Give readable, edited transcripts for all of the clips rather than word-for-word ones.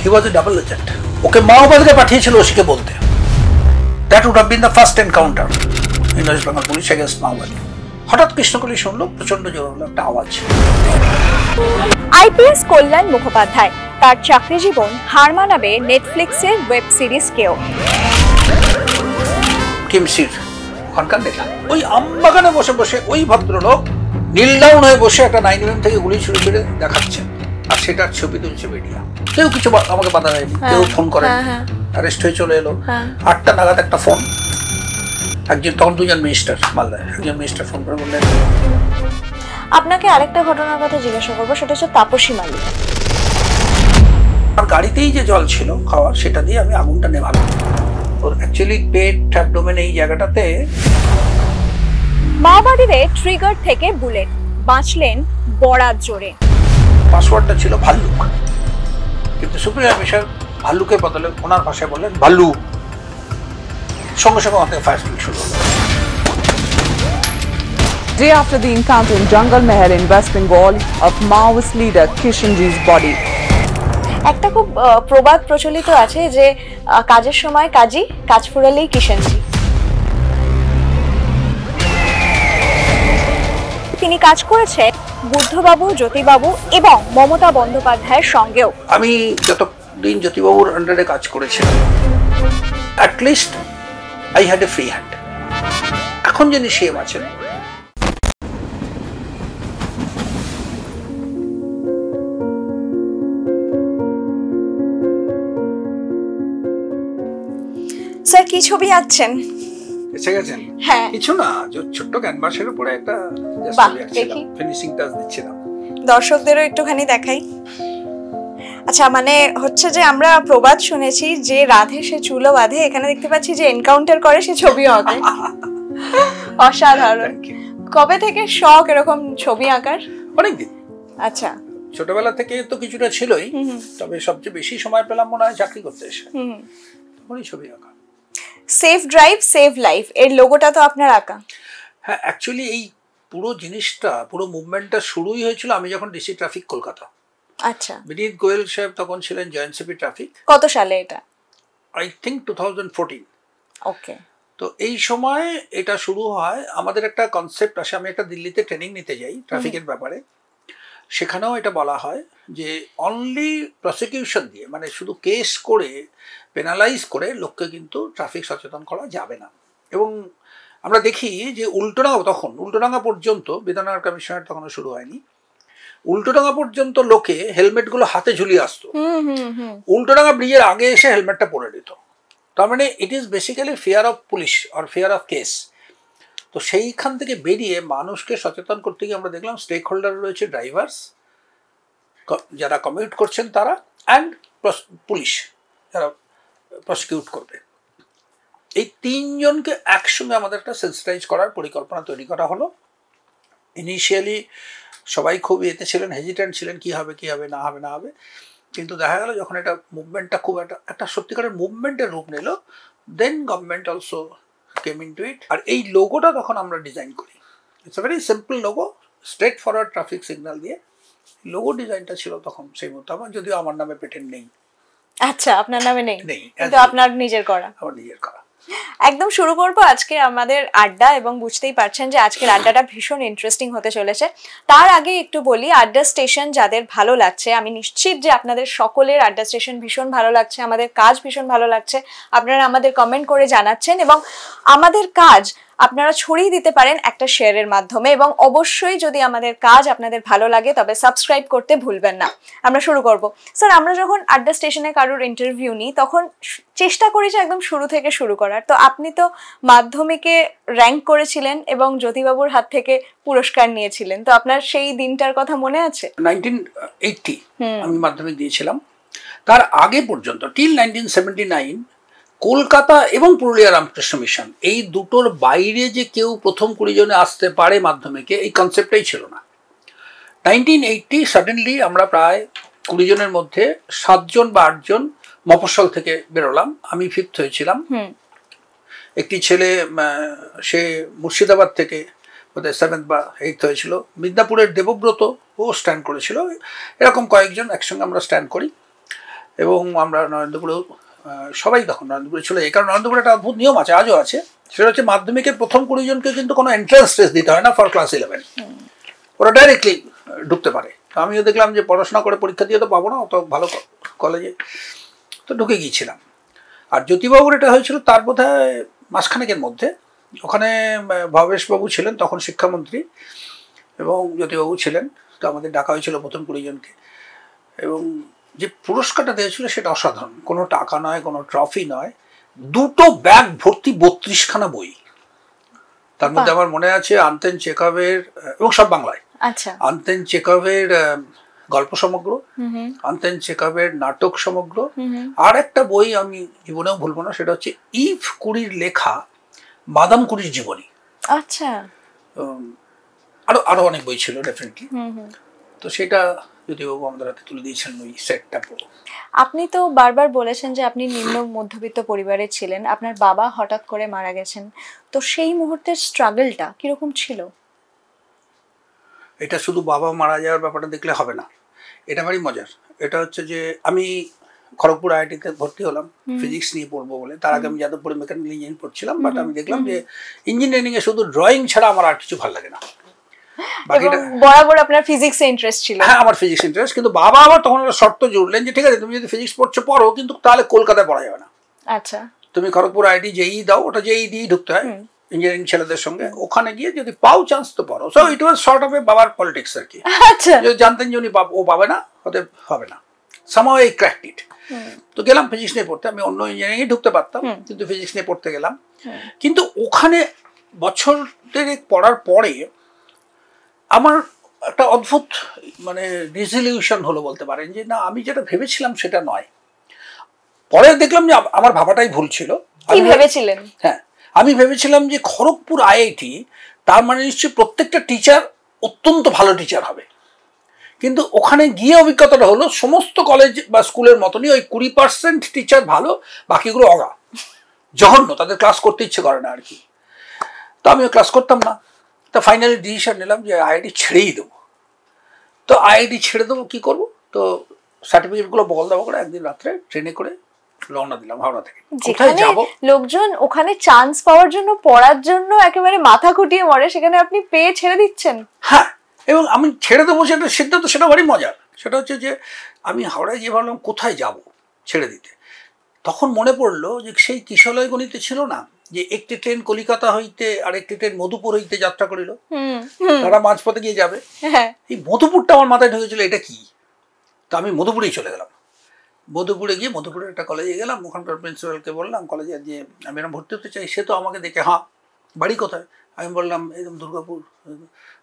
হি ওয়াজ এ double agent. ওকে মাওবাদীরা পাঠিয়েছিল ওসিকে বলতে। That would have been the first encounter in West Bengal police against মাওবাদী। হঠাৎ কৃষ্ণকলি শুনলো প্রচন্ড জোর হলো একটা আওয়াজ। আইপিএস কল্যাণ মুখোপাধ্যায়, তার চাকরি জীবন হার মানাবে নেটফ্লিক্সের ওয়েব সিরিজ কেও। কিমসির ওখানকার নেতা ওই আমবাগানে বসে বসে ওই ভদ্রলোক নীল ডাউন হয়ে বসে একটা 9mm থেকে গুলি ছুড়ে ফিরে দেখাচ্ছেন, আর সেটার ছবি তুলছে মিডিয়া। কেউ কিছু আমাকে বাধা দেয়নি, কেউ ফোন করেন, অ্যারেস্ট হয়ে চলে এলো। 8টা নাগাদ একটা ফোন, একজন তখন দুজন মিনিস্টার মালদায়, একজন মিনিস্টার ফোন করে বললেন। আপনাকে আরেকটা ঘটনার কথা জিজ্ঞাসা করবো, সেটা হচ্ছে তাপসী মালিক। আর গাড়িতেই যে জল ছিল খাওয়ার, সেটা দিয়ে আমি আগুনটা নেভালাম। ওর অ্যাকচুয়ালি পেট অ্যাবডোমেন এই জায়গাটাতে। মাওবাদীদের ট্রিগার থেকে বুলেট, বাঁচলেন বরাত জোরে। পাসওয়ার্ডটা ছিল ভাল্লুক, কিন্তু সুপ্রিয়ার মিশর ভাল্লুকের বদলে ওনার ভাষায় বললেন ভাল্লু। সঙ্গে সঙ্গে আমাদের ফায়ারিং শুরু হলো। Day after the encounter in Jungle Mahal in West Bengal of Maoist leader Kishanji's body. একটা খুব প্রবাদ প্রচলিত আছে যে কাজের সময় কাজী, কাজ ফুরালেই কিষাণজি। তিনি কাজ করেছেন বুদ্ধবাবু, জ্যোতিবাবু এবং মমতা বন্দ্যোপাধ্যায়ের সঙ্গেও। আমি যতদিন জ্যোতিবাবুর আন্ডারে কাজ করেছিলাম, at least I had a free hand. এখন যিনি সিএম আছেন, স্যার কি ছবি আঁকছেন? এসে গেছেন? হ্যাঁ, কিছু না, ছোট্ট ক্যানভাসের উপরে একটা ফিনিশিং টাচ দিচ্ছিলাম। দর্শকদেরও একটুখানি দেখাই। আচ্ছা, মানে হচ্ছে যে আমরা প্রবাদ শুনেছি যে রাধে সে চুলো বাঁধে, এখানে দেখতে পাচ্ছি যে এনকাউন্টার করে সে ছবিও আঁকে। অসাধারণ। কবে থেকে শখ এরকম ছবি আঁকার? অনেকদিন। আচ্ছা, ছোটবেলা থেকে তো কিছুটা ছিলই, তবে সবচেয়ে বেশি সময় পেলাম মনে হয় চাকরি করতে এসে, তখনই ছবি আঁকা। সেফ ড্রাইভ সেভ লাইফ এর লোগোটা তো আপনার আঁকা? হ্যাঁ, অ্যাকচুয়ালি এই পুরো জিনিসটা, পুরো মুভমেন্টটা শুরুই হয়েছিল আমি যখন ডিসি ট্রাফিক কলকাতা। আচ্ছা, বিনীত গোয়েল সাহেব তখন ছিলেন জয়েন্ট সিপি ট্রাফিক। কত সালে এটা? I think 2014। ওকে। তো এই সময় এটা শুরু হয়, আমাদের একটা কনসেপ্ট আসে। আমি একটা দিল্লিতে ট্রেনিং নিতে যাই ট্রাফিকের ব্যাপারে, সেখানেও এটা বলা হয় যে অনলি প্রসিকিউশন দিয়ে, মানে শুধু কেস করে পেনালাইজ করে লোককে কিন্তু ট্রাফিক সচেতন করা যাবে না। এবং আমরা দেখি যে উল্টোডাঙ্গা পর্যন্ত, বিধাননগর কমিশনার তখনও শুরু হয়নি, উল্টোডাঙ্গা পর্যন্ত লোকে হেলমেটগুলো হাতে ঝুলিয়ে আসতো, উল্টোডাঙ্গা ব্রিজের আগে এসে হেলমেটটা পরে দিত। তার মানে it is basically fear of police আর ফিয়ার অফ কেস। তো সেইখান থেকে বেরিয়ে মানুষকে সচেতন করতে গিয়ে আমরা দেখলাম স্টেক হোল্ডার রয়েছে, ড্রাইভার্স যারা কমিউট করছেন তারা, অ্যান্ড পুলিশ যারা প্রসিকিউট করবে। এই তিনজনকে একসঙ্গে আমাদের একটা সেন্সিটাইজ করার পরিকল্পনা তৈরি করা হলো। ইনিশিয়ালি সবাই খুব এতে ছিলেন, হেজিটেন্ট ছিলেন, কি হবে না হবে। কিন্তু দেখা গেল যখন এটা মুভমেন্টটা খুব একটা সত্যিকারের মুভমেন্টের রূপ নিল, then government also came into it. আর এই লোগোটা তখন আমরা ডিজাইন করি। It's a very simple logo, straight forward traffic signal দিয়ে লোগো ডিজাইনটা ছিল তখন সেই মতো। আমার যদিও আমার নামে পেটেন্ট নেই। আচ্ছা, আপনার নামে নেই, কিন্তু আপনার নিজের করা। আমার নিজের করা। একদম শুরু করব আজকে আমাদের আড্ডা, এবং বুঝতেই পারছেন যে আজকের আড্ডাটা ভীষণ ইন্টারেস্টিং হতে চলেছে। তার আগে একটু বলি, আড্ডা স্টেশন যাদের ভালো লাগছে, আমি নিশ্চিত যে আপনাদের সকলের আড্ডা স্টেশন ভীষণ ভালো লাগছে, আমাদের কাজ ভীষণ ভালো লাগছে, আপনারা আমাদের কমেন্ট করে জানাচ্ছেন, এবং আমাদের কাজ আপনারা ছড়িয়ে দিতে পারেন একটা শেয়ারের মাধ্যমে। এবং অবশ্যই যদি আমাদের কাজ আপনাদের ভালো লাগে তবে সাবস্ক্রাইব করতে ভুলবেন না। আমরা শুরু করব। স্যার, আমরা যখন আড্ডা স্টেশনে কারোর ইন্টারভিউ নিই তখন চেষ্টা করি যে একদম শুরু থেকে শুরু করার। তো আপনি তো মাধ্যমিকে র্যাঙ্ক করেছিলেন এবং জ্যোতিবাবুর হাত থেকে পুরস্কার নিয়েছিলেন, তো আপনার সেই দিনটার কথা মনে আছে? 1980 আমি মাধ্যমিক দিয়েছিলাম। তার আগে পর্যন্ত টিল 1979 কলকাতা এবং পুরুলিয়া রামকৃষ্ণ মিশন, এই দুটোর বাইরে যে কেউ প্রথম 20 জনে আসতে পারে মাধ্যমিকে, এই কনসেপ্টটাই ছিল না। 1980 সাডেনলি আমরা প্রায় 20 জনের মধ্যে 7 জন বা 8 জন মফস্বল থেকে বেরোলাম। আমি 5th হয়েছিলাম। একটি ছেলে সে মুর্শিদাবাদ থেকে বোধহয় 7th বা 8th হয়েছিল। মিদনাপুরের দেবব্রত ও স্ট্যান্ড করেছিল। এরকম কয়েকজন একসঙ্গে আমরা স্ট্যান্ড করি। এবং আমরা নরেন্দ্রপুরেও সবাই তখন নরেন্দ্রপুরে ছিল। এই কারণে নরেন্দ্রপুরে একটা অদ্ভুত নিয়ম আছে, আজও আছে, সেটা হচ্ছে মাধ্যমিকের প্রথম 20 জনকে কিন্তু কোনো এন্ট্রান্স টেস্ট দিতে হয় না ফর ক্লাস 11, ওরা ডাইরেক্টলি ঢুকতে পারে। তো আমিও দেখলাম যে পড়াশোনা করে পরীক্ষা দিয়ে তো পাবো না, অত ভালো কলেজে, তো ঢুকে গিয়েছিলাম। আর জ্যোতিবাবুর এটা হয়েছিল তার বোধহয় মাসখানেকের মধ্যে। ওখানে ভবেশবাবু ছিলেন তখন শিক্ষামন্ত্রী এবং জ্যোতিবাবু ছিলেন, তো আমাদের ডাকা হয়েছিল প্রথম 20 জনকে। এবং যে পুরস্কারটা দিয়েছিল সেটা অসাধারণ, কোনো টাকা নয়, কোনো ট্রফি নয়, 2টো ব্যাগ ভর্তি 32খানা বই। তার মধ্যে আমার মনে আছে আনতেন চেকভের, এবং সব বাংলায়, আচ্ছা, আনতেন চেকভের গল্প সমগ্র, আনতেন চেকভের নাটক সমগ্র, আর একটা বই আমি জীবনেও ভুলবো না, সেটা হচ্ছে ইভ কুরির লেখা মাদাম কুরির জীবনী। আচ্ছা, আরো আরো অনেক বই ছিল ডেফিনেটলি। তো সেটা জ্যোতিবাবু আমাদের হাতে তুলে দিয়েছেন ওই সেটটা পুরো। আপনি তো বারবার বলেছেন যে আপনি নিম্ন মধ্যবিত্ত পরিবারে ছিলেন, আপনার বাবা হঠাৎ করে মারা গেছেন, তো সেই মুহূর্তের স্ট্রাগলটা কিরকম ছিল? এটা শুধু বাবা মারা যাওয়ার ব্যাপারটা দেখলে হবে না, এটা ভারী মজার। এটা হচ্ছে যে আমি খড়গপুর আইআইটিতে ভর্তি হলাম ফিজিক্স নিয়ে পড়বো বলে। তার আগে আমি যাদবপুরে মেকানিক্যাল ইঞ্জিনিয়ারিং পড়ছিলাম, বাট আমি দেখলাম যে ইঞ্জিনিয়ারিংয়ে শুধু ড্রয়িং ছাড়া আমার আর কিছু ভালো লাগে না। এবং বরাবর আপনার ফিজিক্সে ইন্টারেস্ট ছিল? হ্যাঁ, আমার ফিজিক্স ইন্টারেস্ট, কিন্তু বাবা আবার তখন একটা শর্ত জুড়লেন যে ঠিক আছে তুমি যদি ফিজিক্স পড়ছো পড়ো, কিন্তু তাহলে কলকাতায় পড়া যাবে না। আচ্ছা, তুমি খড়গপুর আইআইটি যেই দাও, ওটা যেই দিয়ে ঢুকতে হয় ইঞ্জিনিয়ারিং ছেলেদের সঙ্গে, ওখানে গিয়ে যদি পাও চান্স তো পড়ো। So it was sort of a বাবার পলিটিক্স আর কি। আচ্ছা, জানতেন যে উনি ও পাবে না, ওদের হবে না, সামহাউ আই ক্র্যাকড ইট। তো গেলাম ফিজিক্স নিয়ে পড়তে, আমি অন্য ইঞ্জিনিয়ারিং ঢুকতে পারতাম, কিন্তু ফিজিক্স নিয়ে পড়তে গেলাম। কিন্তু ওখানে বছর দেড়েক পড়ার পরে আমার একটা অদ্ভুত মানে রিজলিউশন হলো বলতে পারেন, যে না, আমি যেটা ভেবেছিলাম সেটা নয়। পরে দেখলাম যে আমার ভাবাটাই ভুল ছিল। কি ভেবেছিলেন? হ্যাঁ, আমি ভেবেছিলাম যে খড়গপুর আইআইটি তার মানে নিশ্চয়ই প্রত্যেকটা টিচার অত্যন্ত ভালো টিচার হবে, কিন্তু ওখানে গিয়ে অভিজ্ঞতাটা হলো সমস্ত কলেজ বা স্কুলের মতনই ওই 20% টিচার ভালো, বাকিগুলো অগা, জঘন্য, তাদের ক্লাস করতে ইচ্ছে করে না আর কি। তো আমিও ক্লাস করতাম না। তো ফাইনালি ডিসিশন নিলাম যে আইআইটি ছেড়েই দেবো। তো আইআইটি ছেড়ে দেবো, কী করবো? তো সার্টিফিকেটগুলো বল দেওয়া করে একদিন রাত্রে ট্রেনে করে রওনা দিলাম হাওড়া থেকে। কোথায় যাব? লোকজন ওখানে চান্স পাওয়ার জন্য, পড়ার জন্য একেবারে মাথা খুঁটিয়ে মরে, সেখানে আপনি পেয়ে ছেড়ে দিচ্ছেন। হ্যাঁ, এবং আমি ছেড়ে দেবো সেটা সিদ্ধান্ত, সেটা ভারী মজার। সেটা হচ্ছে যে আমি হাওড়ায় গিয়ে ভাবলাম কোথায় যাব ছেড়ে দিতে। তখন মনে পড়লো যে সেই কিশলয় গণিতে ছিল না যে একটি ট্রেন কলিকাতা হইতে আর একটি ট্রেন মধুপুর হইতে যাত্রা করিল, তারা মাঝপথে গিয়ে যাবে। এই মধুপুরটা আমার মাথায় ঢুকেছিল, এটা কি? তো আমি মধুপুরেই চলে গেলাম। মধুপুরে গিয়ে মধুপুরের একটা কলেজে গেলাম, ওখানকার প্রিন্সিপালকে বললাম কলেজে যে আমি এরকম ভর্তি হতে চাই। সে তো আমাকে দেখে, হ্যাঁ বাড়ি কোথায়? আমি বললাম এরকম দুর্গাপুর।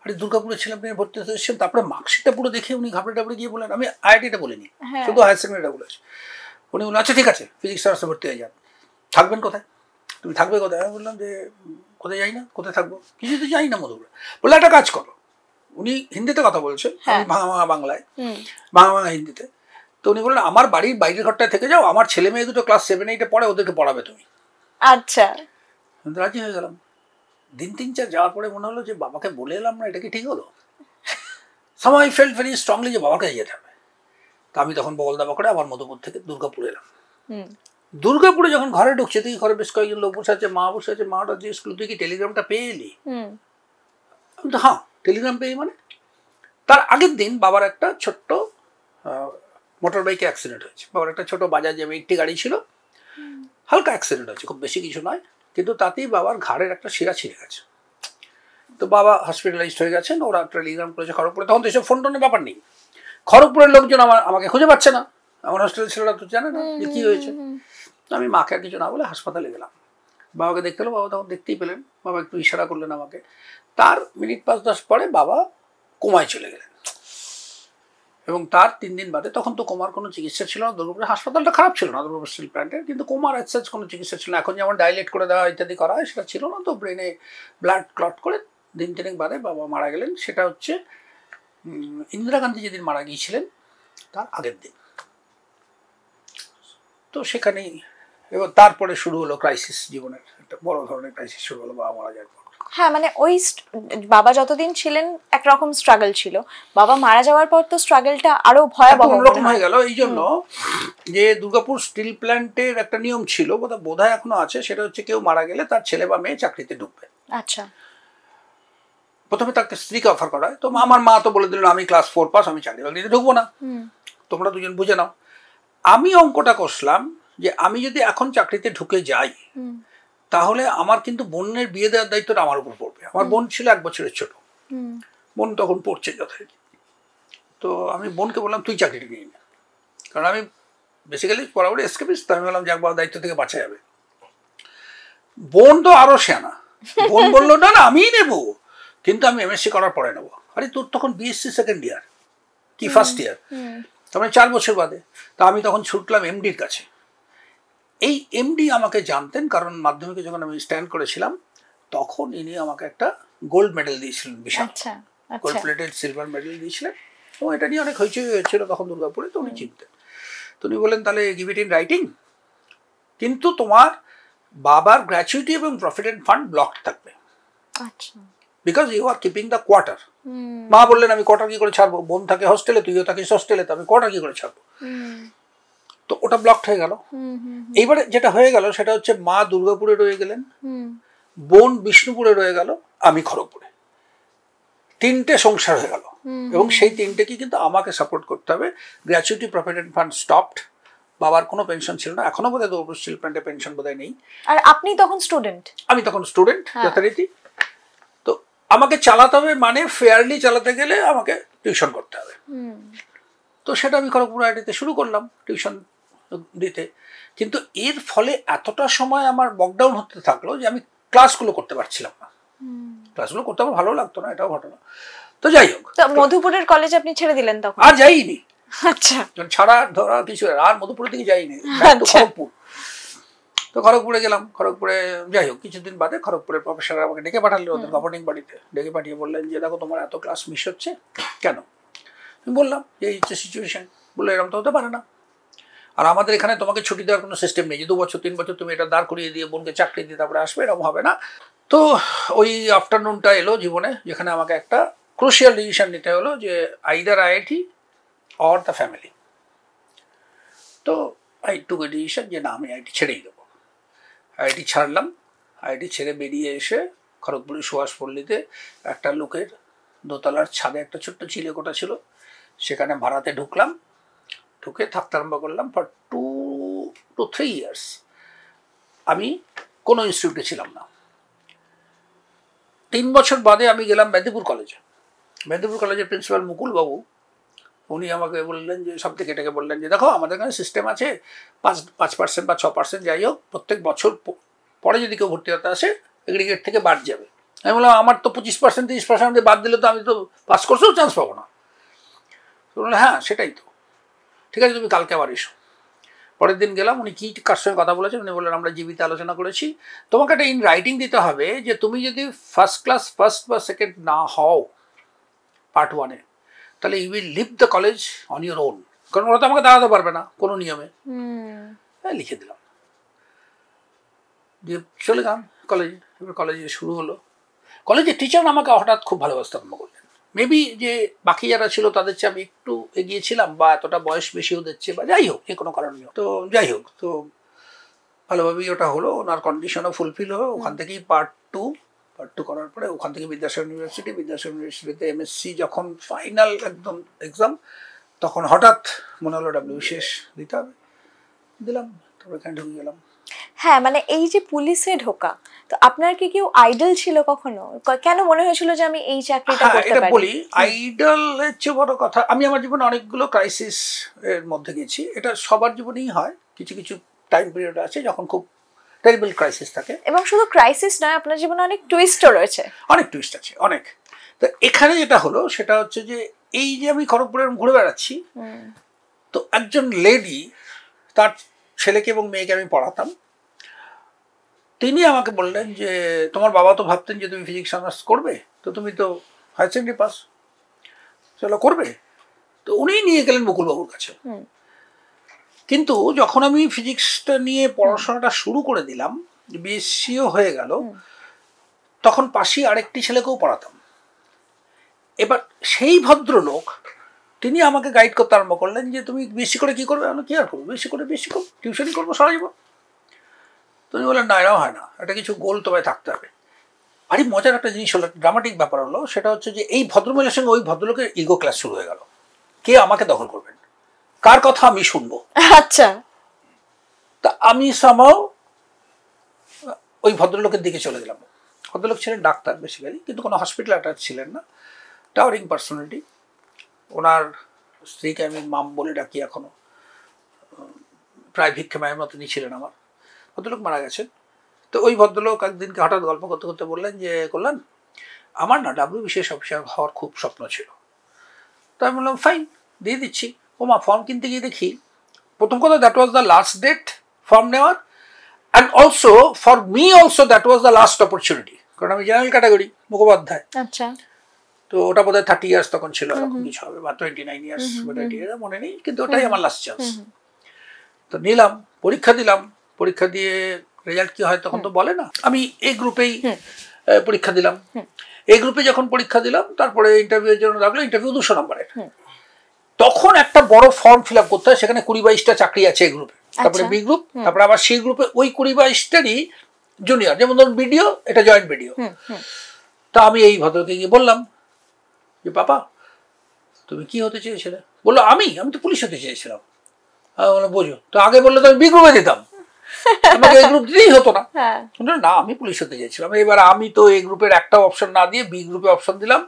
আরে দুর্গাপুরে ছিলাম, আপনি ভর্তি হতে এসেছেন? তারপরে মার্কশিটটা পুরো দেখে উনি ঘাবড়ে টাবড়ে গিয়ে বললেন, আমি আইআইটিটা বলিনি, শুধু হায়ার সেকেন্ডারিটা বলেছি। উনি বললেন আচ্ছা ঠিক আছে, ফিজিক্স আর্টসে ভর্তি হয়ে যান। থাকবেন কোথায়? তুমি থাকবে কোথায়? আমি বললাম যে কোথায় যাই না, কোথায় থাকবো? কিছুতে যাই না মধুপুরে। বললে একটা কাজ করো, উনি হিন্দিতে কথা বলছেন, ভাঙা ভাঙা বাংলায়, ভাঙা ভাঙা হিন্দিতে। তো উনি বললেন আমার বাড়ির বাইরের ঘরটায় থেকে যাও, আমার ছেলে মেয়ে দুটো ক্লাস 7-8 পড়ে, ওদেরকে পড়াবে তুমি। আচ্ছা, রাজি হয়ে গেলাম। দিন 3-4 যাওয়ার পরে মনে হলো যে বাবাকে বলে এলাম না, এটা কি ঠিক হলো? Somehow I felt very strongly যে বাবার কাছে যেতে হবে। তো আমি তখন বগল দাবা করে আবার মধুপুর থেকে দুর্গাপুরে এলাম। দুর্গাপুরে যখন ঘরে ঢুকছে, তুই ঘরে বেশ কয়েকজন লোক বসে আছে, মা বসে আছে। মাটা জিজ্ঞেস করলো তুই কি টেলিগ্রামটা পেয়ে এলি? আমি তো হ্যাঁ, টেলিগ্রাম পেয়ে মানে? তার আগের দিন বাবার একটা ছোট্ট মোটর বাইকে অ্যাক্সিডেন্ট হয়েছে। বাবার একটা ছোট বাজাজ একটি গাড়ি ছিল, হালকা অ্যাক্সিডেন্ট হয়েছে, খুব বেশি কিছু নয়, কিন্তু তাতেই বাবার ঘাড়ের একটা শিরা ছিঁড়ে গেছে। তো বাবা হসপিটালাইজড হয়ে গেছেন। ওরা টেলিগ্রাম করেছে খড়গপুরে। তখন তো এসব ফোন টোনের ব্যাপার নেই। খড়গপুরের লোকজন আমাকে খুঁজে পাচ্ছে না, আমার হস্টেলের ছেলেরা তো জানে না যে কী হয়েছে। আমি মাকে আর কিছু না বলে হাসপাতালে গেলাম। বাবাকে দেখতে হলো, বাবা তখন দেখতেই পেলেন। বাবা একটু ইশারা করলেন আমাকে। তার মিনিট 5-10 পরে বাবা কোমায় চলে গেলেন, এবং তার 3 দিন বাদে, তখন তো কোমার কোনো চিকিৎসা ছিল না, দুর্গাপুরের হাসপাতালটা খারাপ ছিল না, দুর্গাপুর স্টিল প্ল্যান্টের, কিন্তু কোমার অ্যাজ কোনো চিকিৎসা ছিল না। এখন যেমন ডাইলেট করে দেওয়া ইত্যাদি করা হয়, সেটা ছিল না। তো ব্রেনে ব্লাড ক্লট করে 3 বাদে বাবা মারা গেলেন। সেটা হচ্ছে ইন্দিরা গান্ধী যেদিন মারা গিয়েছিলেন তার আগের দিন। তো সেখানেই, এবং তারপরে শুরু হলো ক্রাইসিস, জীবনের একটা বড় ধরনের ক্রাইসিস শুরু হলো বাবা মারা যাওয়ার পর। হ্যাঁ মানে ওই বাবা যতদিন ছিলেন একরকম স্ট্রাগল ছিল, বাবা মারা যাওয়ার পর তো স্ট্রাগলটা আরো ভয়াবহ অন্যরকম হয়ে গেল। এই জন্য যে দুর্গাপুর স্টিল প্ল্যান্টের একটা নিয়ম ছিল, বোধহয় এখনো আছে, সেটা হচ্ছে কেউ মারা গেলে তার ছেলে বা মেয়ে চাকরিতে ঢুকবে। আচ্ছা। প্রথমে তাকে স্ত্রীকে অফার করা হয়, তো আমার মা তো বলে দিলেন আমি ক্লাস 4 পাস, আমি চাকরি বাকরিতে ঢুকবো না, তোমরা দুজন বুঝে নাও। আমি অঙ্কটা কষলাম যে আমি যদি এখন চাকরিতে ঢুকে যাই তাহলে আমার কিন্তু বোনের বিয়ে দেওয়ার দায়িত্বটা আমার উপর পড়বে। আমার বোন ছিল 1 বছরের ছোট, বোন তখন পড়ছে যথারীতি। তো আমি বোনকে বললাম তুই চাকরিটা নিয়ে নে, কারণ আমি বেসিক্যালি পড়াপড়ি এসকেপিস্ট, আমি বললাম যাক বাবা দায়িত্ব থেকে বাঁচা যাবে। বোন তো আরো সেনা, বোন বললো না না আমিই নেবো, কিন্তু আমি এমএসসি করার পরে নেবো। আরে তোর তখন বিএসসি সেকেন্ড ইয়ার কি ফার্স্ট ইয়ার, তার মানে 4 বছর বাদে। তা আমি তখন ছুটলাম এমডির কাছে। এই এমডি আমাকে জানতেন, কারণ মাধ্যমিকে যখন আমি স্ট্যান্ড করেছিলাম তখন ইনি আমাকে একটা গোল্ড মেডেল দিয়েছিলেন, বিশাল গোল্ড প্লেটেড সিলভার মেডেল দিয়েছিলেন, এবং এটা নিয়ে অনেক হইচই হয়েছিল তখন দুর্গাপুরে। তো উনি চিনতেন, তো উনি বলেন তাহলে গিভ ইট ইন রাইটিং, কিন্তু তোমার বাবার গ্র্যাচুইটি এবং প্রভিডেন্ট ফান্ড ব্লকড থাকবে, because you are keeping the quarter. মা বললেন আমি কোয়ার্টার কি করে ছাড়বো, বোন থাকে হোস্টেলে, তুইও থাকিস হোস্টেলে, তো আমি কোয়ার্টার কি করে ছাড়বো। তো ওটা ব্লকড হয়ে গেল। এইবারে যেটা হয়ে গেল সেটা হচ্ছে মা দুর্গাপুরে রয়ে গেলেন, বোন বিষ্ণুপুরে রয়ে গেল, আমি খড়গপুরে। 3টে সংসার হয়ে গেল, এবং সেই 3টেকে কিন্তু আমাকে সাপোর্ট করতে হবে। গ্র্যাচুইটি প্রভিডেন্ট ফান্ড স্টপড, বাবার কোনো পেনশন ছিল না, এখনো বোধহয় দুর্গাপুর স্টিল প্ল্যান্টে পেনশন বোধহয় নেই। আর আপনি তখন স্টুডেন্ট? আমি তখন স্টুডেন্ট যথারীতি। তো আমাকে চালাতে হবে, মানে ফেয়ারলি চালাতে গেলে আমাকে টিউশন করতে হবে। তো সেটা আমি খড়গপুর আইআইটিতে শুরু করলাম টিউশন দিতে, কিন্তু এর ফলে এতটা সময় আমার বকডাউন হতে থাকলো যে আমি ক্লাসগুলো করতে পারছিলাম না। ক্লাসগুলো করতে আমার ভালো লাগতো না, এটাও ঘটনা। তো যাই হোক, মধুপুরের কলেজে আপনি ছেড়ে দিলেন তখন? আর যাইনি। আচ্ছা, ছাড়া ধরা কিছু আর মধুপুরের দিকে যাইনি, খড়গপুর। তো খড়গপুরে গেলাম, খড়গপুরে যাই হোক কিছুদিন বাদে খড়গপুরের প্রফেসর আমাকে ডেকে পাঠালেন ওদের গভর্নিং বাড়িতে, ডেকে পাঠিয়ে বললেন যে দেখো তোমার এত ক্লাস মিস হচ্ছে কেন। আমি বললাম যে এই হচ্ছে সিচুয়েশন। বললো এরকম তো হতে পারে না, আর আমাদের এখানে তোমাকে ছুটি দেওয়ার কোনো সিস্টেম নেই যে 2 বছর 3 বছর তুমি এটা দাঁড় করিয়ে দিয়ে বোনকে চাকরি দিয়ে তারপরে আসবে, এরকম হবে না। তো ওই আফটারনুনটা এলো জীবনে, যেখানে আমাকে একটা ক্রুশিয়াল ডিসিশন নিতে হলো যে either IIT or the family. তো আই টুক এ ডিসিশন যে না আমি আইআইটি ছেড়েই দেবো। আইআইটি ছাড়লাম। আইআইটি ছেড়ে বেরিয়ে এসে খড়গপুরের সুভাষপল্লীতে একটা লোকের দোতলার ছাদে একটা ছোট্ট চিলেকোঠা ছিল, সেখানে ভাড়াতে ঢুকলাম। ঢুকে থাকতে আরম্ভ করলাম। ফর 2 to 3 years আমি কোনো ইনস্টিটিউটে ছিলাম না। 3 বছর বাদে আমি গেলাম মেদিনীপুর কলেজে। মেদিনীপুর কলেজের প্রিন্সিপাল মুকুল বাবু, উনি আমাকে বললেন যে সব থেকে এটাকে বললেন যে দেখো আমাদের এখানে সিস্টেম আছে 5% বা 6% যাই হোক, প্রত্যেক বছর পরে যদি কেউ ভর্তি হতে আসে এগ্রিগেট থেকে বাদ যাবে। আমি বললাম আমার তো 25% 30% বাদ দিলে তো আমি তো পাস কোর্সেও চান্স পাবো না। তো বললেন হ্যাঁ সেটাই তো, ঠিক আছে তুমি কালকে আবার এসো। পরের দিন গেলাম, উনি কী কার সঙ্গে কথা বলেছেন উনি বললেন আমরা জীবিতে আলোচনা করেছি, তোমাকে একটা ইন রাইটিং দিতে হবে যে তুমি যদি ফার্স্ট ক্লাস ফার্স্ট বা সেকেন্ড না হও পার্ট 1-এ, তাহলে you will leave the college on your own, কারণ ওরা তো আমাকে দাঁড়াতে পারবে না কোনো নিয়মে। হ্যাঁ লিখে দিলাম, দিয়ে চলে গেলাম কলেজে। এবার কলেজে শুরু হলো। কলেজের টিচার আমাকে হঠাৎ খুব ভালোবাসতে আরম্ভ করলেন। মেবি যে বাকি যারা ছিল তাদের চেয়ে আমি একটু এগিয়েছিলাম, বা এতটা বয়স বেশি ওদের চেয়ে, বা যাই হোক যে কোনো কারণ নেই। তো যাই হোক, তো ভালোভাবেই ওটা হলো, ওনার কন্ডিশনও ফুলফিল হলো। ওখান থেকেই পার্ট টু করার পরে ওখান থেকে বিদ্যাসাগর ইউনিভার্সিটিতে এমএসসি যখন ফাইনাল একদম এক্সাম, তখন হঠাৎ মনে হলো WBCS দিতে হবে, দিলাম, তারপরে এখানে ঢুকে গেলাম। হ্যাঁ মানে এই যে পুলিশে ঢোকা, তো আপনার কি কেউ আইডল ছিল কখনো? কেন মনে হয়েছিল যে আমি এই চাকরিটা করতে পারি? এটা বলি, আইডল হচ্ছে বড় কথা। আমি আমার জীবনে অনেকগুলো ক্রাইসিস এর মধ্যে গেছি, এটা সবার জীবনেই হয়। কিছু কিছু টাইম পিরিয়ড আছে যখন খুব টেরিবল ক্রাইসিস থাকে, এবং শুধু ক্রাইসিস নয়, আপনার জীবনে অনেক টুইস্টও রয়েছে। অনেক টুইস্ট আছে, অনেক। তো এখানে যেটা হলো সেটা হচ্ছে যে এই যে আমি খড়গপুরে ঘুরে বেড়াচ্ছি, তো একজন লেডি, তার ছেলেকে এবং মেয়েকে আমি পড়াতাম, তিনি আমাকে বললেন যে তোমার বাবা তো ভাবতেন যে তুমি ফিজিক্স অনার্স করবে, তো তুমি তো হায়ার সেকেন্ডারি পাস, চলো করবে। তো উনি নিয়ে গেলেন মুকুলবাবুর কাছে। কিন্তু যখন আমি ফিজিক্সটা নিয়ে পড়াশোনাটা শুরু করে দিলাম, বিএসসিও হয়ে গেল, তখন পাশেই আরেকটি ছেলেকেও পড়াতাম। এবার সেই ভদ্রলোক তিনি আমাকে গাইড করতে আরম্ভ করলেন যে তুমি বেশি করে কী করবে? আমি কী আর করবো, বেশি করে টিউশনই করবো সারা জীবন। তুমি বললেন না, এরাও হয় না, এটা কিছু গোল তোমায় থাকতে হবে। আরে মজার একটা জিনিস হলো, ড্রামাটিক ব্যাপার হলো, সেটা হচ্ছে যে এই ভদ্রমহিলার সঙ্গে ওই ভদ্রলোকের ইগো ক্লাস শুরু হয়ে গেল, কে আমাকে দখল করবেন, কার কথা আমি শুনবো। আচ্ছা, তা আমি সামাও ওই ভদ্রলোকের দিকে চলে গেলাম। ভদ্রলোক ছিলেন ডাক্তার বেসিক্যালি, কিন্তু কোনো হসপিটাল অ্যাটাচ ছিলেন না, টাওয়ারিং পার্সোনালিটি। ওনার স্ত্রীকে আমি মাম বলে ডাকি এখনো, প্রায় ভিক্ষে মায়ের মতনই ছিলেন আমার। ভদ্রলোক মারা গেছেন। তো ওই ভদ্রলোক একদিনকে হঠাৎ গল্প করতে করতে বললেন যে কল্যাণ, আমার না WBCS অফিসার হওয়ার খুব স্বপ্ন ছিল। তো আমি বললাম ফাইন, দিয়ে দিচ্ছি। মা ফর্ম কিনতে গিয়ে দেখি, প্রথম কথা that was the last date form নেওয়ার, and also for me also that was the last opportunity, কারণ আমি জেনারেল ক্যাটাগরি মুখোপাধ্যায়। আচ্ছা, তো ওটা বোধহয় 30 ইয়ার্স তখন ছিল, এরকম কিছু হবে, বা 29 ইয়ার্স, মনে নেই, কিন্তু ওটাই আমার লাস্ট চান্স। তো নিলাম, পরীক্ষা দিলাম, পরীক্ষা দিয়ে রেজাল্ট কি হয় তখন তো বলে না। আমি এই গ্রুপেই পরীক্ষা দিলাম। এই গ্রুপে যখন পরীক্ষা দিলাম, তারপরে ইন্টারভিউর জন্য লাগলো, ইন্টারভিউ 200 নম্বরের। তখন একটা বড় ফর্ম ফিল আপ করতে হয়, সেখানে 20-22টা চাকরি আছে এই গ্রুপে, তারপরে বি গ্রুপ, তারপরে আবার সেই গ্রুপে ওই 20-22টারই জুনিয়র, যেমন ধরুন বিডিও, এটা জয়েন্ট বিডিও। তা আমি এই ভদ্রকে গিয়ে বললাম যে বাবা তুমি কি হতে চেয়েছিলে? বললো আমি তো পুলিশ হতে চেয়েছিলাম। বললাম বোঝো, তো আগে বললে তো আমি বি গ্রুপে দিতাম, আমাকে এই গ্রুপ দিতেই হতো না। না, আমি পুলিশ হতে চেয়েছিলাম। এবার আমি তো এই গ্রুপের একটা অপশন না দিয়ে বি গ্রুপে অপশন দিলাম।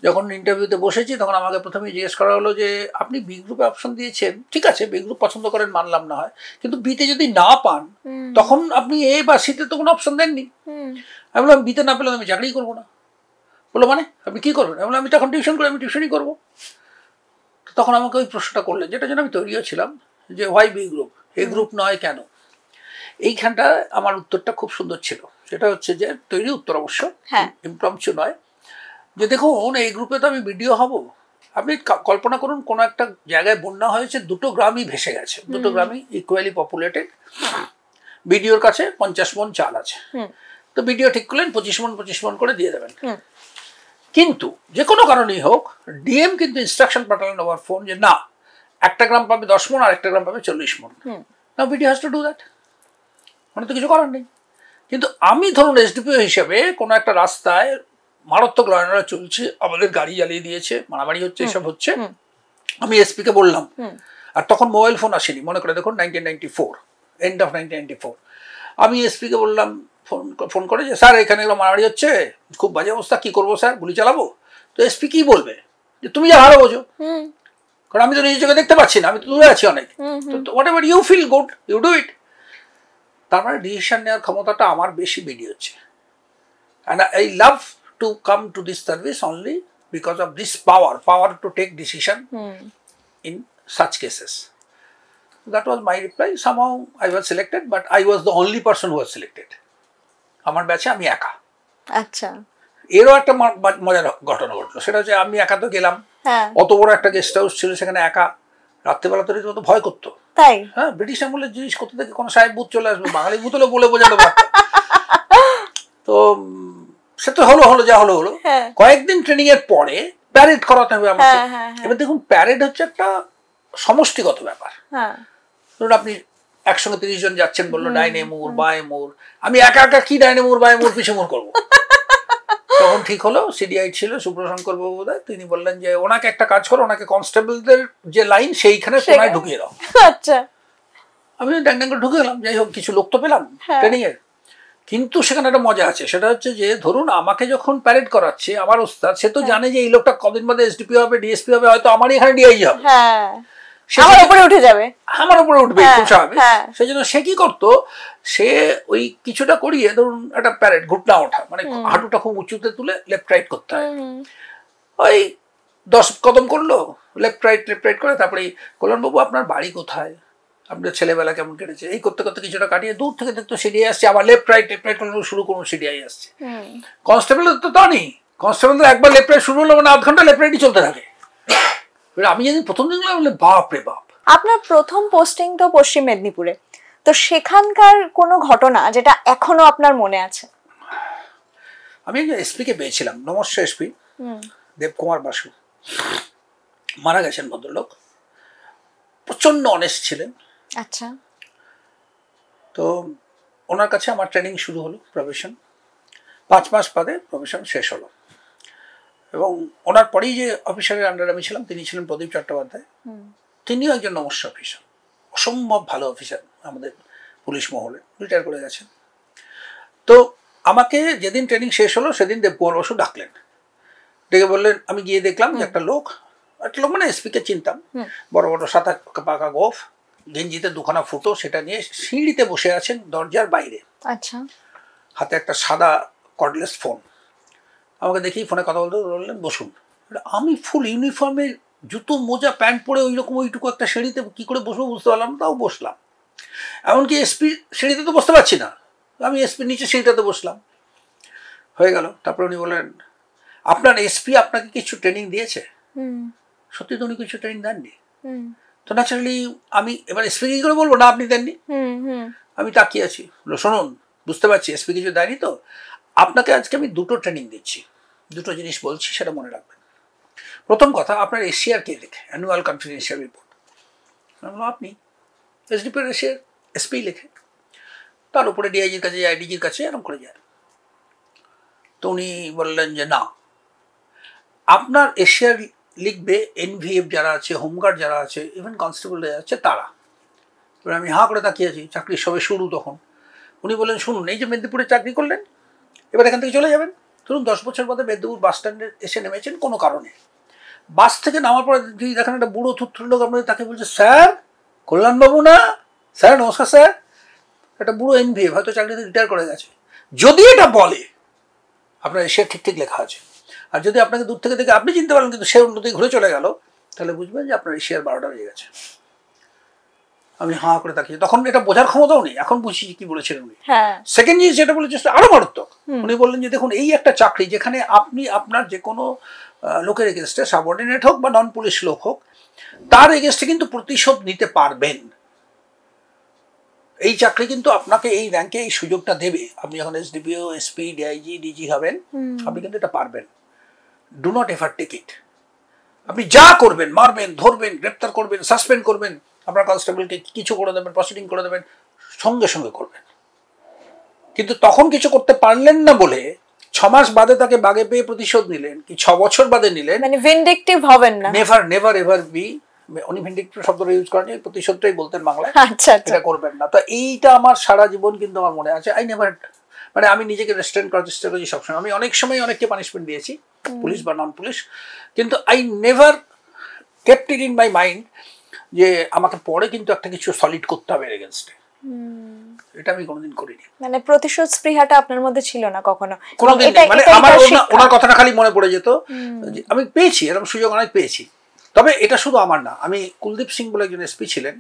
যখন ইন্টারভিউতে বসেছি তখন আমাকে প্রথমে জিজ্ঞেস করা হলো যে আপনি বি গ্রুপে অপশন দিয়েছেন, ঠিক আছে বি গ্রুপ পছন্দ করেন, মানলাম না হয়, কিন্তু বিতে যদি না পান তখন আপনি এ বা সিতে তো কোনো অপশন দেননি। আমি বললাম বিতে না পেলে আমি চাকরি করবো না। বললো মানে আপনি কী করবেন? আমি বললাম আমি তো এখন টিউশন করি, আমি টিউশনই করবো। তখন আমাকে ওই প্রশ্নটা করলেন, যেটা জন্য আমি তৈরিও ছিলাম, যে why B group, A group নয় কেন? এইখানটা আমার উত্তরটা খুব সুন্দর ছিল, সেটা হচ্ছে যে তৈরি উত্তর অবশ্য, ইমপ্রম্পচু নয়, যে দেখুন এই গ্রুপে তো আমি ভিডিও হব। আপনি কল্পনা করুন কোনো একটা জায়গায় বন্যা হয়েছে, 2টো গ্রামই ভেসে গেছে, 2টো গ্রামই ইকুয়ালি পপুলেটেড, ভিডিওর কাছে 50 মণ চাল আছে, তো ভিডিও ঠিক করলেন 25 মণ করে দিয়ে দেবেন। কিন্তু যে কোনো কারণেই হোক, ডিএম কিন্তু ইনস্ট্রাকশন পাঠালেন ওভার ফোন যে না, একটা গ্রাম পাবে 10 মণ আর একটা গ্রাম পাবে 40 মণ। Now video has to do that, মানে তো কিছু করার নেই। কিন্তু আমি ধরুন এসডিপিও হিসেবে কোনো একটা রাস্তায় মারাত্মক লড়াইরা চলছে, আমাদের গাড়ি জ্বালিয়ে দিয়েছে, মারামারি হচ্ছে, এসব হচ্ছে, আমি এসপিকে বললাম, আর তখন মোবাইল ফোন আসেনি, মনে করে দেখুন 1994, এন্ড অফ 1994। আমি এসপিকে বললাম ফোন করে যে স্যার এখানে এগুলো মারামারি হচ্ছে, খুব বাজে অবস্থা, কী করবো স্যার, গুলি চালাবো? তো এসপি কী বলবে, যে তুমি যা ভালো বোঝো, কারণ আমি তো নিজের চোখে দেখতে পাচ্ছি না, আমি তো দূরে আছি অনেক, তো whatever you feel good you do it. তার মানে ডিসিশন নেওয়ার ক্ষমতাটা আমার বেশি হচ্ছে। And I love to come to this service only because of this power to take decision in such cases. That was my reply. Somehow I was selected, but I was the only person who was selected. আমার ব্যাচে আমি একা। আচ্ছা, এরও একটা মজার ঘটনা ঘটলো, সেটা হচ্ছে আমি একা তো গেলাম, অত বড় একটা গেস্ট হাউস ছিল, সেখানে একা, রাত্রেবেলা তো রীতিমতো ভয় করতো। তাই? হ্যাঁ, ব্রিটিশ আমলের জিনিস করতে থেকে কোনো সাহেব ভূত চলে আসবে, বাঙালি ভূত হলে বলে বোঝাতে পারতো। তো সে তো হলো যা হলো। কয়েকদিন ট্রেনিং এর পরে প্যারেড করাতে হবে আমাকে। এবার দেখুন প্যারেড হচ্ছে একটা সমষ্টিগত ব্যাপার। ধরুন আপনি একসঙ্গে 30 জন যাচ্ছেন, বললো ডাইনে মুর বাঁয়ে মুর, আমি একা একা কি ডাইনে মুর বাঁয়ে মুর পিছু মুর করবো? তখন ঠিক হলো, সিডিআই ছিল সুপ্রশঙ্কর বাবু বোধহয়, তিনি বললেন যে ওনাকে একটা কাজ করো, ওনাকে কনস্টেবলদের যে লাইন সেইখানে কোনায় ঢুকিয়ে দাও। আচ্ছা, আমি ড্যাং ড্যাং করে ঢুকে গেলাম, যাই হোক কিছু লোক তো পেলাম ট্রেনিং এর। কিন্তু সেখানে একটা মজা আছে, সেটা হচ্ছে যে ধরুন আমাকে যখন প্যারেড করাচ্ছে আমার ওস্তাদ, সে তো জানে যে এই লোকটা কদিন বাদে এসডিপি হবে, ডিএসপি হবে, হয়তো আমারই এখানে ডিআইজি হবে, আমার উপরে উঠে যাবে, আমার উপরে উঠবে, খুব স্বাভাবিক। সেই জন্য সে কি করতো, সে ওই কিছুটা করিয়ে ধরুন একটা প্যারেড ঘুটনা ওঠা, মানে হাঁটুটা খুব উঁচুতে তুলে লেফট রাইট করতে হয়, ওই 10 কদম করলো লেফট রাইট করে, তারপরে কল্যাণবাবু আপনার বাড়ি কোথায়, আপনার ছেলেবেলা কেমন কেটেছে, এই করতে করতে কিছুটা কাটিয়ে দূর থেকে দেখতো সিডিআই আসছে, আবার লেফট রাইট করলে শুরু করুন, সিডিআই আসছে। কনস্টেবলের তো তা নেই, কনস্টেবলদের একবার লেফট রাইট শুরু হলো মানে আধ ঘন্টা লেফট রাইটই চলতে থাকে। আমি যেদিন প্রথম দিন বললাম বাপ রে বাপ। আপনার প্রথম পোস্টিং তো পশ্চিম মেদিনীপুরে, তো সেখানকার কোনো ঘটনা যেটা এখনো আপনার মনে আছে? আমি একজন এসপিকে পেয়েছিলাম, নমস্কার এসপি দেবকুমার বাসু, মারা গেছেন ভদ্রলোক, প্রচন্ড অনেস্ট ছিলেন। আচ্ছা। তো ওনার কাছে আমার ট্রেনিং শুরু হলো, প্রফেশন 5 মাস বাদে প্রফেশন শেষ হলো। এবং ওনার পরেই যে অফিসারের আন্ডারে আমি ছিলাম তিনি ছিলেন প্রদীপ চট্টোপাধ্যায়, তিনিও একজন নমস্য অফিসার, অসম্ভব ভালো অফিসার আমাদের পুলিশ মহলে, রিটায়ার করে গেছেন। তো আমাকে যেদিন ট্রেনিং শেষ হলো সেদিন দেবকুমার বসু ডাকলেন, ডেকে বললেন, আমি গিয়ে দেখলাম যে একটা লোক মানে এসপিকে চিনতাম, বড় বড় 7-8 পাকা গোফ, গেঞ্জিতে 2খানা ফুটো, সেটা নিয়ে সিঁড়িতে বসে আছেন দরজার বাইরে। আচ্ছা। হাতে একটা সাদা কর্ডলেস ফোন। আমাকে দেখি ফোনে কথা বলতে বললেন বসুন। আমি ফুল ইউনিফর্মে, জুতো মোজা প্যান্ট পরে ওইরকম ওইটুকু একটা সিঁড়িতে কী করে বসবো বুঝতে পারলাম, তাও বসলাম। এমনকি এসপি সিঁড়িতে তো বসতে পারছি না, আমি এসপির নিচে সিঁড়িটাতে বসলাম, হয়ে গেল। তারপরে উনি বললেন, আপনার এসপি আপনাকে কিছু ট্রেনিং দিয়েছে? সত্যি তো উনি কিছু ট্রেনিং দেননি। তো ন্যাচারালি আমি এবার এসপি কি করে বলবো না আপনি দেননি। আমি তাকিয়ে আছি, শুনুন বুঝতে পারছি এসপি কিছু দেয়নি, তো আপনাকে আজকে আমি 2টো ট্রেনিং দিচ্ছি, 2টো জিনিস বলছি, সেটা মনে রাখবেন। প্রথম কথা, আপনার এশিয়ার কে লেখে অ্যানুয়াল কনফিডেন্সিয়াল রিপোর্ট? আপনি। এসডিপির এশিয়ার এসপি লেখে, তার উপরে ডিআইজির কাছে যায়, ডিজির কাছে, এরকম করে যায়। তো উনি বললেন যে না, আপনার এশিয়ার লিখবে এনভিএফ যারা আছে, হোমগার্ড যারা আছে, ইভেন কনস্টেবল যারা আছে তারা। এবার আমি হাঁ করে তাকিয়ে আছি, চাকরির সবে শুরু তখন। উনি বললেন, শুনুন, এই যে মেদিনীপুরে চাকরি করলেন, এবার এখান থেকে চলে যাবেন। ধরুন 10 বছর বাদে মেদিনীপুর বাস স্ট্যান্ডে এসে নেমেছেন কোনো কারণে, বাস থেকে নামার পরে যদি দেখেন একটা বুড়ো থুত্র লোক আপনাদের, তাকে বলছে, স্যার কল্যাণবাবু না, স্যার নমস্কার স্যার, একটা বুড়ো এনভিএফ হয়তো চাকরিতে রিটায়ার করে গেছে, যদি এটা বলে আপনার এশিয়া ঠিক ঠিক লেখা আছে। আর যদি আপনাকে দূর থেকে দেখে আপনি চিনতে পারলেন কিন্তু সে উন্নতি ঘুরে চলে গেল, তাহলে বুঝবেন যে আপনার এশিয়ার 12টা বেজে গেছে। আমি হাঁ করে তাকিয়ে, তখন এটা বোঝার ক্ষমতাও নেই, এখন বুঝি কি বলেছিলেন উনি। সেকেন্ড জিনিস যেটা বলেছে আরো মারাত্মক, উনি বললেন যে দেখুন, এই একটা চাকরি যেখানে আপনি আপনার যে কোনো লোকের এগেনস্টে, সাবঅর্ডিনেট হোক বা নন পুলিশ লোক হোক, তার এগেনস্টে কিন্তু প্রতিশোধ নিতে পারবেন। এই চাকরি কিন্তু আপনাকে এই র্যাঙ্কে এই সুযোগটা দেবে। আপনি যখন এসডিপিও, এসপি, ডিআইজি, ডিজি হবেন, আপনি কিন্তু এটা পারবেন। Do not ever take it. আপনি যা করবেন, মারবেন, ধরবেন, গ্রেপ্তার করবেন, সাসপেন্ড করবেন, আপনার কনস্টেবলকে কিছু করে দেবেন, প্রসিডিং করে দেবেন, সঙ্গে সঙ্গে করবেন। কিন্তু তখন কিছু করতে পারলেন না বলে 6 মাস বাদে তাকে বাগে পেয়ে প্রতিশোধ নিলেন, কি 6 বছর বাদে নিলেন, মানে ভিনডিকটিভ হবেন না। নেভার নেভার এভার বি, উনি ভিনডিকটিভ শব্দটা ইউজ করেন, প্রতিশোধটাই বলতেন বাংলায়। আচ্ছা, এটা করবেন না। তো এইটা আমার সারা জীবন কিন্তু আমার মনে আছে। আই নেভার, মানে আমি নিজেকে রেস্ট্রেন করার চেষ্টা করেছি সবসময়। আমি অনেক সময় অনেককে পানিশমেন্ট দিয়েছি, পুলিশ বা নন পুলিশ, কিন্তু I never kept it in my mind যে আমাকে পরে কিন্তু একটা কিছু সলিড করতে হবে এগেইনস্টে। এটা আমি কোনোদিন করিনি। মানে প্রতিশোধ স্পৃহাটা আপনার মধ্যে ছিল না কখনো? কোনোদিন। মানে আমার ওনার কথাটা খালি মনে পড়ে যেত। আমি পেয়েছি, এরকম সুযোগ অনেক পেয়েছি। তবে এটা শুধু আমার না, আমি কুলদীপ সিং বলে একজন এসপি ছিলেন,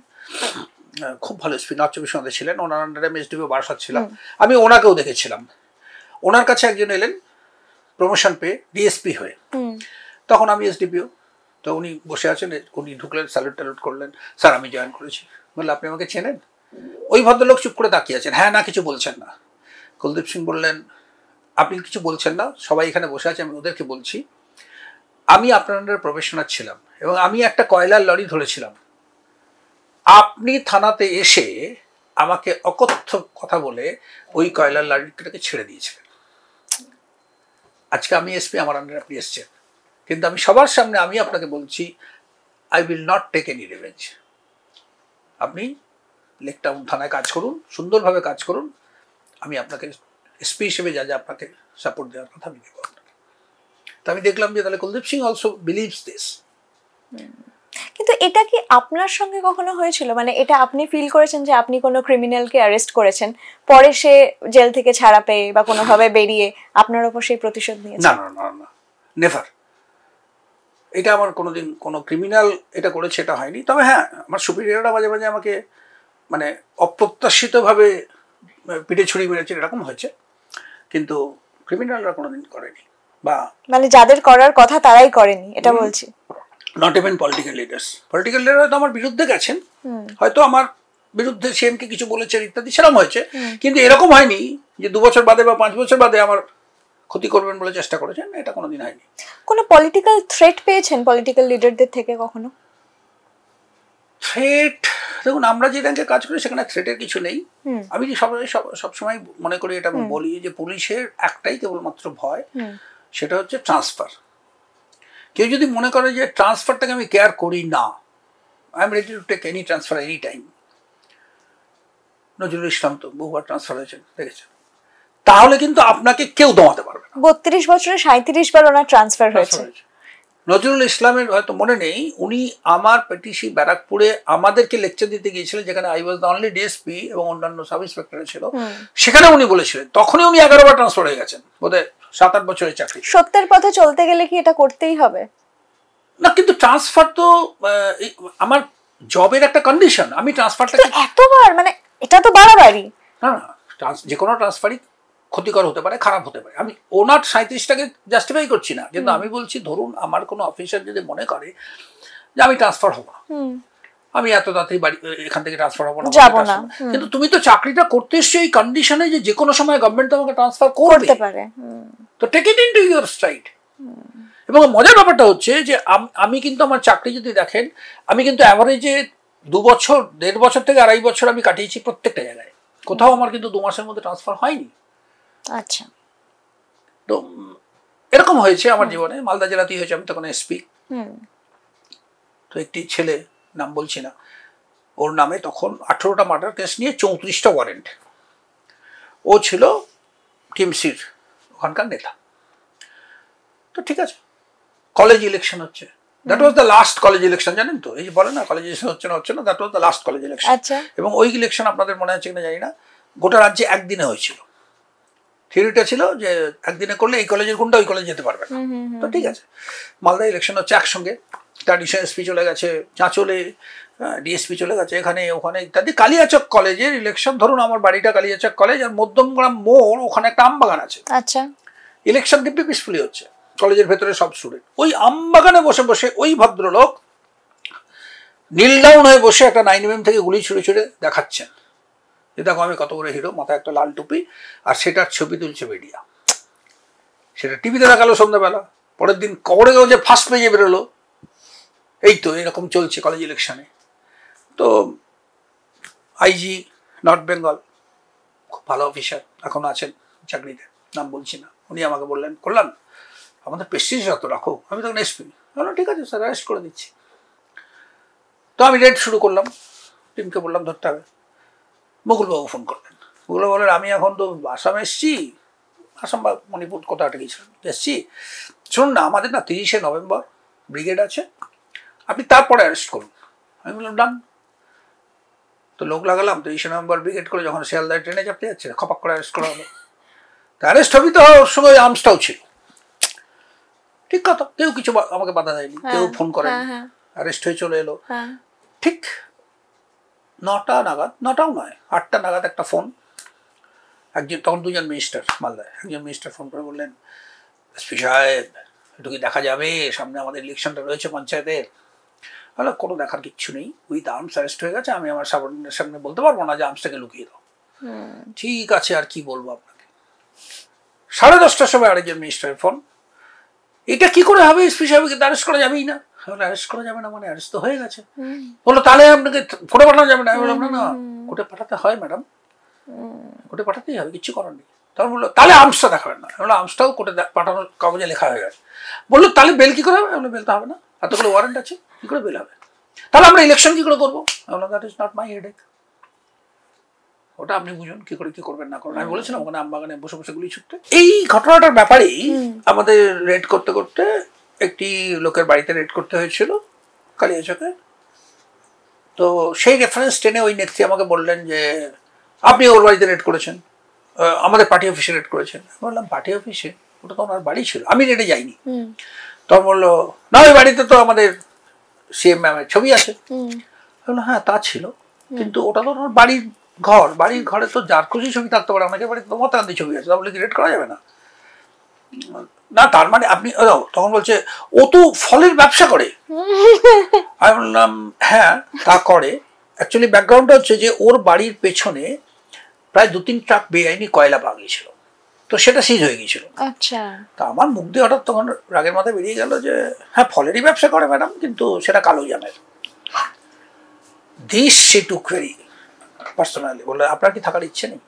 খুব ভালো এসপি, নর্থ চব্বিশ পরগনাতে ছিলেন, ওনার আন্ডারে আমি এসডিপিও বারাসাত ছিলাম, আমি ওনাকেও দেখেছিলাম। ওনার কাছে একজন এলেন প্রমোশন পেয়ে ডিএসপি হয়ে, তখন আমি এসডিপিও। তো উনি বসে আছেন, উনি ঢুকলেন, স্যালুট ট্যালুট করলেন, স্যার আমি জয়েন করেছি। বললেন আপনি আমাকে চেনেন? ওই ভদ্রলোক চুপ করে তাকিয়ে আছেন, হ্যাঁ না কিছু বলছেন না। কুলদীপ সিং বললেন, আপনি কিছু বলছেন না, সবাই এখানে বসে আছে, আমি ওদেরকে বলছি, আমি আপনার আন্ডারে প্রফেশনাল ছিলাম এবং আমি একটা কয়লার লরি ধরেছিলাম। আপনি থানাতে এসে আমাকে অকথ্য কথা বলে ওই কয়লার লরিটাকে ছেড়ে দিয়েছিলেন। আজকে আমি এসপি, আমার আন্ডারে আপনি এসছেন, কিন্তু আমি সবার সামনে আমি আপনাকে বলছি, I will not take any revenge. আপনি লেকটাউন থানায় কাজ করুন, সুন্দরভাবে কাজ করুন, আমি আপনাকে এসপি হিসেবে যা যা আপনাকে সাপোর্ট দেওয়ার কথা আমি দেব আপনাকে। তো আমি দেখলাম যে তাহলে Kuldeep Singh also believes this. কিন্তু এটা কি আপনার সঙ্গে কখনো হয়েছিল? মানে এটা আপনি ফিল করেছেন যে আপনি কোনো ক্রিমিনালকে অ্যারেস্ট করেছেন, পরে সে জেল থেকে ছাড়া পেয়ে বা কোনোভাবে বেরিয়ে আপনার ওপর সেই প্রতিশোধ নিয়েছে? না না না না, নেভার। এটা আমার কোনোদিন কোনো ক্রিমিনাল এটা করেছে এটা হয়নি। তবে হ্যাঁ, আমার সুপিরিয়ররা মাঝে মাঝে আমাকে মানে অপ্রত্যাশিতভাবে পিঠে ছুরি মেরেছে, এরকম হয়েছে, কিন্তু ক্রিমিনালরা কোনোদিন করেনি। বা মানে যাদের করার কথা তারাই করেনি, এটা বলছি। Not even political leaders. Political leader হয়তো আমার বিরুদ্ধে গেছেন, হয়তো আমার বিরুদ্ধে সিএমকে কিছু বলেছেন ইত্যাদি, সেরকম হয়েছে, কিন্তু এরকম হয়নি যে 2 বছর বাদে বা 5 বছর বাদে আমার ক্ষতি করবেন বলে চেষ্টা করেছেন, এটা কোনোদিন হয়নি। কোনো পলিটিক্যাল থ্রেট পেয়েছেন পলিটিক্যাল লিডারদের থেকে কখনো? থ্রেট, দেখুন আমরা যে র্যাঙ্কে কাজ করি সেখানে থ্রেটের কিছু নেই। আমি যে সবসময় মনে করি, এটা আমি বলি যে পুলিশের একটাই কেবলমাত্র ভয়, সেটা হচ্ছে ট্রান্সফার। কেউ যদি মনে করে যে ট্রান্সফারটাকে আমি কেয়ার করি না, I am ready to take any transfer any time. Nazrul Islam তো বহুবার ট্রান্সফার হয়েছেন, দেখেছেন, তাহলে কিন্তু আপনাকে কেউ দমাতে পারবে না। 32 বছরে 37 বার ওনার ট্রান্সফার হয়েছে। নজরুল ইসলামের হয়তো মনে নেই, উনি আমার পেটিসি ব্যারাকপুরে আমাদেরকে লেকচার দিতে গিয়েছিলেন, যেখানে I was the only DSP এবং অন্যান্য সাব ইন্সপেক্টর ছিল। সেখানে উনি বলেছিলেন, তখনই উনি 11 বার ট্রান্সফার হয়ে গেছেন, বোধহয় 7-8 বছরের চাকরি। সত্যের পথে চলতে গেলে কি এটা করতেই হবে না? কিন্তু ট্রান্সফার তো আমার জবের একটা কন্ডিশন, আমি ট্রান্সফারটাকে এতবার, মানে এটা তো বাড়াবাড়ি। না, যে কোনো ট্রান্সফারই ক্ষতিকর হতে পারে, খারাপ হতে পারে। আমি ওনার 37টাকে জাস্টিফাই করছি না, কিন্তু আমি বলছি ধরুন আমার কোনো অফিসার যদি মনে করে যে আমি ট্রান্সফার হবো না, আমি এত তাড়াতাড়ি বাড়ি এখান থেকে ট্রান্সফার হবো না, কিন্তু তুমি তো চাকরিটা করতে এসছো এই কন্ডিশনে যে কোনো সময় গভর্নমেন্ট তোমাকে ট্রান্সফার করতে পারে, তো take it into your stride. এবং মজার ব্যাপারটা হচ্ছে যে আমি কিন্তু আমার চাকরি যদি দেখেন, আমি কিন্তু অ্যাভারেজে 2 বছর 1.5 বছর থেকে 2.5 বছর আমি কাটিয়েছি প্রত্যেকটা জায়গায়, কোথাও আমার কিন্তু 2 মাসের মধ্যে ট্রান্সফার হয়নি। আচ্ছা, তো এরকম হয়েছে আমার জীবনে। মালদা জেলাতেই হয়েছে, আমি তখন এসপি। তো একটি ছেলে, নাম বলছি না, ওর নামে তখন 18টা মার্ডার কেস নিয়ে 34টা ওয়ারেন্ট। ও ছিল টিএমসির ওখানকার নেতা। তো ঠিক আছে, কলেজ ইলেকশন হচ্ছে, that was the last college election, জানেন তো, এই যে বলে না কলেজ ইলেকশন হচ্ছে না, that was the last college election. এবং ওই ইলেকশন আপনাদের মনে আছে কিনা জানি না, গোটা রাজ্যে একদিনে হয়েছিল। থিওরিটা ছিল যে একদিনে করলে এই কলেজের গুন্ডা ওই কলেজ যেতে পারবে না। তো ঠিক আছে, মালদা ইলেকশন হচ্ছে একসঙ্গে, ট্র্যাডিশনাল এসপি চলে গেছে চাঁচলে, ডিএসপি চলে গেছে এখানে ওখানে ইত্যাদি। কালিয়াচক কলেজের ইলেকশন, ধরুন আমার বাড়িটা কালিয়াচক কলেজ, আর মধ্যমগ্রাম মোড় ওখানে একটা আমবাগান আছে। আচ্ছা, ইলেকশন কিন্তু পিসফুলি হচ্ছে, কলেজের ভেতরে সব স্টুডেন্ট। ওই আমবাগানে বসে বসে ওই ভদ্রলোক নীল ডাউন হয়ে বসে একটা 9mm থেকে গুলি ছুড়ে ছুড়ে দেখাচ্ছেন যে দেখো আমি কত বড় হিরো, মাথায় একটা লাল টুপি, আর সেটার ছবি তুলছে মিডিয়া। সেটা টিভিতে দেখালো সন্ধ্যাবেলা, পরের দিন খবরে যে ফার্স্ট পেজে বেরোলো। এই তো এরকম চলছে কলেজ ইলেকশনে। তো আইজি নর্থ বেঙ্গল, খুব ভালো অফিসার, এখন আছেন চাকরিতে, নাম বলছি না, উনি আমাকে বললেন, করলাম আমাদের প্রেস্টিজ যত রাখো। আমি তখন এসপি, বললাম ঠিক আছে স্যার, অ্যারেস্ট করে দিচ্ছি। তো আমি রেড শুরু করলাম, টিমকে বললাম ধরতে হবে। মুকুলবাবু ফোন করলেন, মুকুলবাবু বললেন আমি এখন তো আসাম এসছি, আসাম বা মণিপুর কোথাও একটা গিয়েছিলাম, এসছি, শুনুন না আমাদের না 30শে নভেম্বর ব্রিগেড আছে, আপনি তারপরে অ্যারেস্ট করুন। আমি বললাম ডান। তো লোক লাগালাম, 30শে নভেম্বর ব্রিগেড করে যখন শিয়ালদায় ট্রেনে চাপতে যাচ্ছে, খপাক করে অ্যারেস্ট করা হলো। তো অ্যারেস্ট হবি তো, ওর সঙ্গে আর্মসটাও ছিল, ঠিক কথা, কেউ কিছু আমাকে বাধা দেয়নি, কেউ ফোন করেনি, অ্যারেস্ট হয়ে চলে এলো। ঠিক 9টা নাগাদ, 9টাও নয় 8টা নাগাদ একটা ফোন, একজন, তখন 2জন মিনিস্টার মালদায়, একজন মিনিস্টার ফোন করে বললেন এসপি সাহেব একটু কি দেখা যাবে, সামনে আমাদের ইলেকশনটা রয়েছে পঞ্চায়েতের। বলে কোনো দেখার কিচ্ছু নেই, উইথ আর্মস অ্যারেস্ট হয়ে গেছে, আমি আমার সাবঅর্ডিনেটের সামনে বলতে পারবো না যে আর্মসটাকে লুকিয়ে দাও। ঠিক আছে, আর কি বলবো আপনাকে। 10:30টার সময় আরেকজন মিনিস্টারের ফোন, এটা কি করে হবে, এসপি সাহেবকে অ্যারেস্ট করা যাবেই না। অ্যারেস্ট করা যাবে না মানে অ্যারেস্ট তো হয়ে গেছে। বললো তাহলে আপনাকে কোর্টে পাঠানো যাবে না। আমি বললাম না, কোর্টে পাঠাতে হয় ম্যাডাম, কোর্টে পাঠাতেই হবে, কিচ্ছু করার নেই। তখন বললো তাহলে আর্মসটা দেখাবেন না। বললো আর্মসটাও কোর্টে পাঠানোর কাগজে লেখা হয়ে গেছে। বললো তাহলে বেল কি করে হবে? বললো বেল তো হবে না, এতগুলো ওয়ারেন্ট আছে, কি করে বেল হবে? তাহলে আমরা ইলেকশন কি করে করবো? বললো that is not my headache, ওটা আপনি বুঝুন কি করে কি করবেন না করবেন। আমি বলেছিলাম ওখানে আমবাগানে বসে বসে গুলি ছুটতে। এই ঘটনাটার ব্যাপারেই আমাদের রেড করতে করতে একটি লোকের বাড়িতে রেড করতে হয়েছিল কালিয়াচকে। তো সেই রেফারেন্স টেনে ওই নেত্রী আমাকে বললেন যে আপনি ওর বাড়িতে রেড করেছেন, আমাদের পার্টি অফিসে রেড করেছেন। বললাম পার্টি অফিসে? ওটা তো ওনার বাড়ি ছিল, আমি রেডে যাইনি। তখন বললো না ওই বাড়িতে তো আমাদের সিএম ম্যামের ছবি আছে। বললো হ্যাঁ তা ছিল, কিন্তু ওটা তো ওনার বাড়ির ঘর, বাড়ির ঘরে তো যার খুশি ছবি থাকতে পারে, অনেকের বাড়িতে তো মমতা গান্ধী ছবি আছে, তাহলে কি রেড করা যাবে না? না তার মানে আপনি, তখন বলছে ও তো ফলের ব্যবসা করে। আমি বললাম হ্যাঁ তা করে, অ্যাকচুয়ালি ব্যাকগ্রাউন্ডটা হচ্ছে যে ওর বাড়ির পেছনে প্রায় 2-3 ট্রাক বেআইনি কয়লা পাওয়া গিয়েছিল। তো সেটা সিজ হয়ে গিয়েছিল। আচ্ছা, তা আমার মুখ দিয়ে হঠাৎ তখন রাগের মাথায় বেরিয়ে গেল যে হ্যাঁ ফলেরই ব্যবসা করে ম্যাডাম, কিন্তু সেটা কালো জামের। This she took very personally, বললে আপনার কি থাকার ইচ্ছে নেই?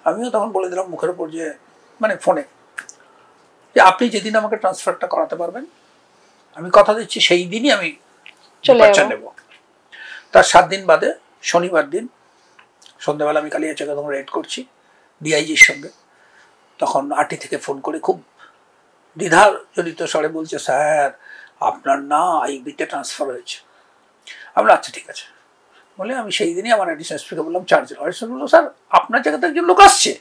আমিও তখন বলে দিলাম মুখের উপর যে মানে ফোনে যে আপনি যেদিন আমাকে ট্রান্সফারটা করাতে পারবেন আমি কথা দিচ্ছি সেই দিনই আমি ডিপার্চার নেব। তার 7 দিন বাদে শনিবার দিন সন্ধ্যাবেলা আমি কালিয়াচকে তখন রেড করছি ডিআইজির সঙ্গে, তখন আরটি থেকে ফোন করে খুব দ্বিধার জড়িত স্বরে বলছে স্যার আপনার না আইবিতে ট্রান্সফার হয়েছে। আমরা আচ্ছা ঠিক আছে বলে আমি সেই দিনই আমার অ্যাডিশনাল এসপিকে বললাম চার্জের। অ্যাডিশনাল বললো স্যার আপনার জায়গাতে একজন লোক আসছে,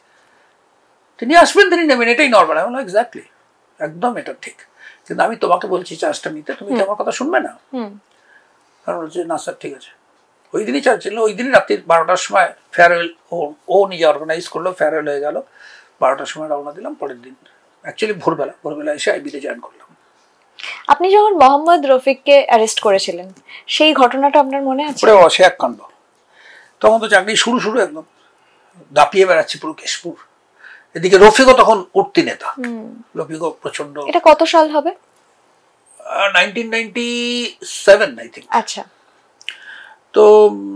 তিনি আসবেন তিনি নেবেন, এটাই নর্মাল। আমি বললাম এক্স্যাক্টলি, একদম এটা ঠিক, কিন্তু আমি তোমাকে বলছি চার্জটা নিতে, তুমি কি আমার কথা শুনবে না? কারণ বলছে না স্যার ঠিক আছে। ওই দিনই চার্জ ছিল, ওই দিনই রাত্রি 12টার সময় ফেয়ারওয়েল ও নিজে অর্গানাইজ করলো, ফেয়ারওয়েল হয়ে গেল, 12টার সময় রওনা দিলাম। পরের দিন অ্যাকচুয়ালি ভোরবেলা এসে আইবিতে জয়েন করলাম। আপনি যখন মোহাম্মদ রফিককে অ্যারেস্ট করেছিলেন সেই ঘটনাটা আপনার মনে আছে? পুরো সে এক কাণ্ড, তখন তো চাকরি শুরু একদম দাপিয়ে বেড়াচ্ছি পুরো কেশপুর। এদিকে রফিকও তখন উঠতি নেতা, রফিকও প্রচন্ড। এটা কত সাল হবে? 1997 আই থিঙ্ক। আচ্ছা, তো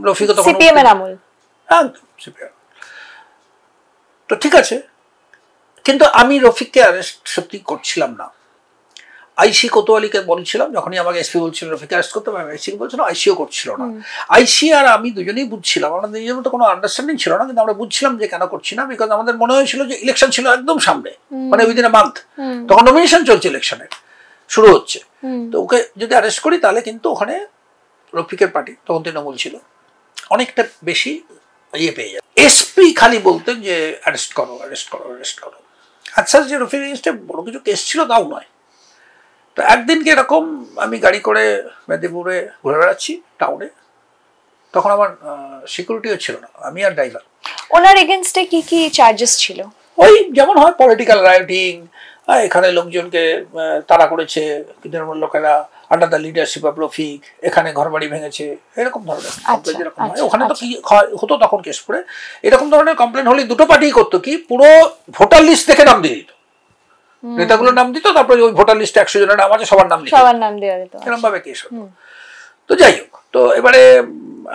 রফিকও তখন সিপিএম এর আমল। একদম সিপিএম। তো ঠিক আছে, কিন্তু আমি রফিককে অ্যারেস্ট সত্যি করছিলাম না। আইসি কোতোয়ালিকে বলছিলাম, যখনই আমাকে এসপি বলছিল রফিককে অ্যারেস্ট করতে, আমি আইসিকে বলছিলাম, আইসিও করছিল না। আইসি আর আমি দুজনেই বুঝছিলাম, আমাদের নিজের মতো কোনো আন্ডারস্ট্যান্ডিং ছিল না, কিন্তু আমরা বুঝছিলাম যে কেন করছি না। বিকজ আমাদের মনে হয়েছিল যে ইলেকশন ছিল একদম সামনে, মানে উইদিন এ মান্থ, তখন নমিনেশন চলছে, ইলেকশনের শুরু হচ্ছে। তো ওকে যদি অ্যারেস্ট করি তাহলে কিন্তু ওখানে রফিকের পার্টি, তখন তৃণমূল ছিল, অনেকটা বেশি ইয়ে পেয়ে যায়। এসপি খালি বলতেন যে অ্যারেস্ট করো অ্যারেস্ট করো অ্যারেস্ট করো। আচ্ছা, যে রফিক এগেইনস্টে বড় কিছু কেস ছিল তাও নয়। তো একদিনকে এরকম আমি গাড়ি করে মেদিনীপুরে ঘুরে বেড়াচ্ছি টাউনে, তখন আমার সিকিউরিটিও ছিল না, আমি আর ড্রাইভার। ওনার এগেইনস্টে কি কি চার্জেস ছিল? ওই যেমন হয় পলিটিক্যাল রাইটিং, এখানে লোকজনকে তাড়া করেছে তৃণমূল লোকেরা under the leadership of Rafiq, এখানে ঘরবাড়ি ভেঙেছে, এরকম ধরনের কমপ্লেন যেরকম হয়। ওখানে তো কি হতো তখন কেশপুরে, এরকম ধরনের কমপ্লেন হলে দুটো পার্টি করতো কি, পুরো ভোটার লিস্ট দেখে নাম দিয়ে দিত, নেতাগুলোর নাম দিত, তারপরে ওই ভোটার লিস্টে 100 জনের নাম আছে সবার নাম দেওয়া দিত, এরকম ভাবে কেস হতো। তো যাই হোক, তো এবারে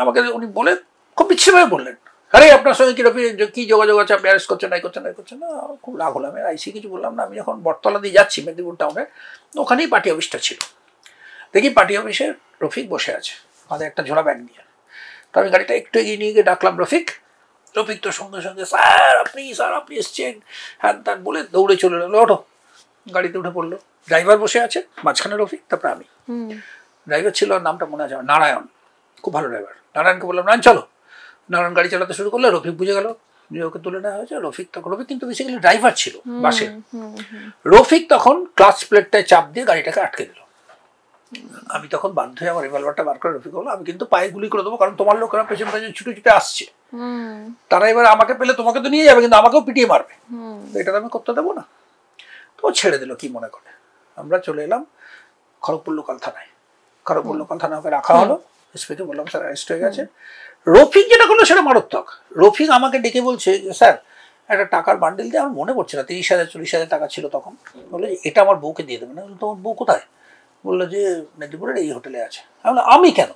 আমাকে উনি বলে খুব বিচ্ছিন্নভাবে বললেন, আরে আপনার সঙ্গে কি যোগাযোগ আছে, আপনি অ্যারেস্ট করছেন না। খুব রাগ হলাম, আইসি কিছু বললাম না। আমি যখন বটতলা দিয়ে যাচ্ছি মেদিনীপুর টাউনে, ওখানেই পার্টি অফিসটা ছিল, দেখি পার্টি অফিসে রফিক বসে আছে আমাদের একটা ঝোলা ব্যাগ নিয়ে। তো আমি গাড়িটা একটু এগিয়ে নিয়ে গিয়ে ডাকলাম রফিক তো সঙ্গে সঙ্গে স্যার আপনি এসছেন হ্যান ত্যান বলে দৌড়ে চলে এলো, ওঠো। গাড়িতে উঠে পড়লো, ড্রাইভার বসে আছে মাঝখানে রফিক, তারপরে আমি। ড্রাইভার ছিল, নামটা মনে আছে নারায়ণ, খুব ভালো ড্রাইভার। নারায়ণকে বললাম নারায়ণ চলো। নারায়ণ গাড়ি চালাতে শুরু করলো, রফিক বুঝে গেল যে ওকে তুলে নেওয়া হয়েছে। রফিক কিন্তু বেসিক্যালি ড্রাইভার ছিল বাসের। রফিক তখন ক্লাচ প্লেটটায় চাপ দিয়ে গাড়িটাকে আটকে দিল। আমি তখন বাধ্য হয়ে আমার রিভলভারটা বার করে রফিক বললো আমি কিন্তু পায়ে গুলি করে দেবো, কারণ তোমার লোকেরা পেছন ছুটে ছুটে আসছে, তারা এবার আমাকে পেলে তোমাকে তো নিয়ে যাবে, কিন্তু আমাকেও পিটিয়ে মারবে, এটা আমি করতে দেবো না। তো ছেড়ে দিল কি মনে করে। আমরা চলে এলাম খড়গপুর লোকাল থানায়। খড়গপুর লোকাল থানায় ওকে রাখা হলো। এসপিকে বললাম স্যার অ্যারেস্ট হয়ে গেছে। রফিক যেটা করলো সেটা মারাত্মক। রফিক আমাকে ডেকে বলছে যে স্যার একটা টাকার বান্ডেল দিয়ে, আমার মনে পড়ছে না 30,000 40,000 টাকা ছিল তখন। বললো যে এটা আমার বউকে দিয়ে দেবে না। তোমার বউ কোথায়? বললো যে মেদিনীপুরের এই হোটেলে আছে। আমি বললাম আমি কেন?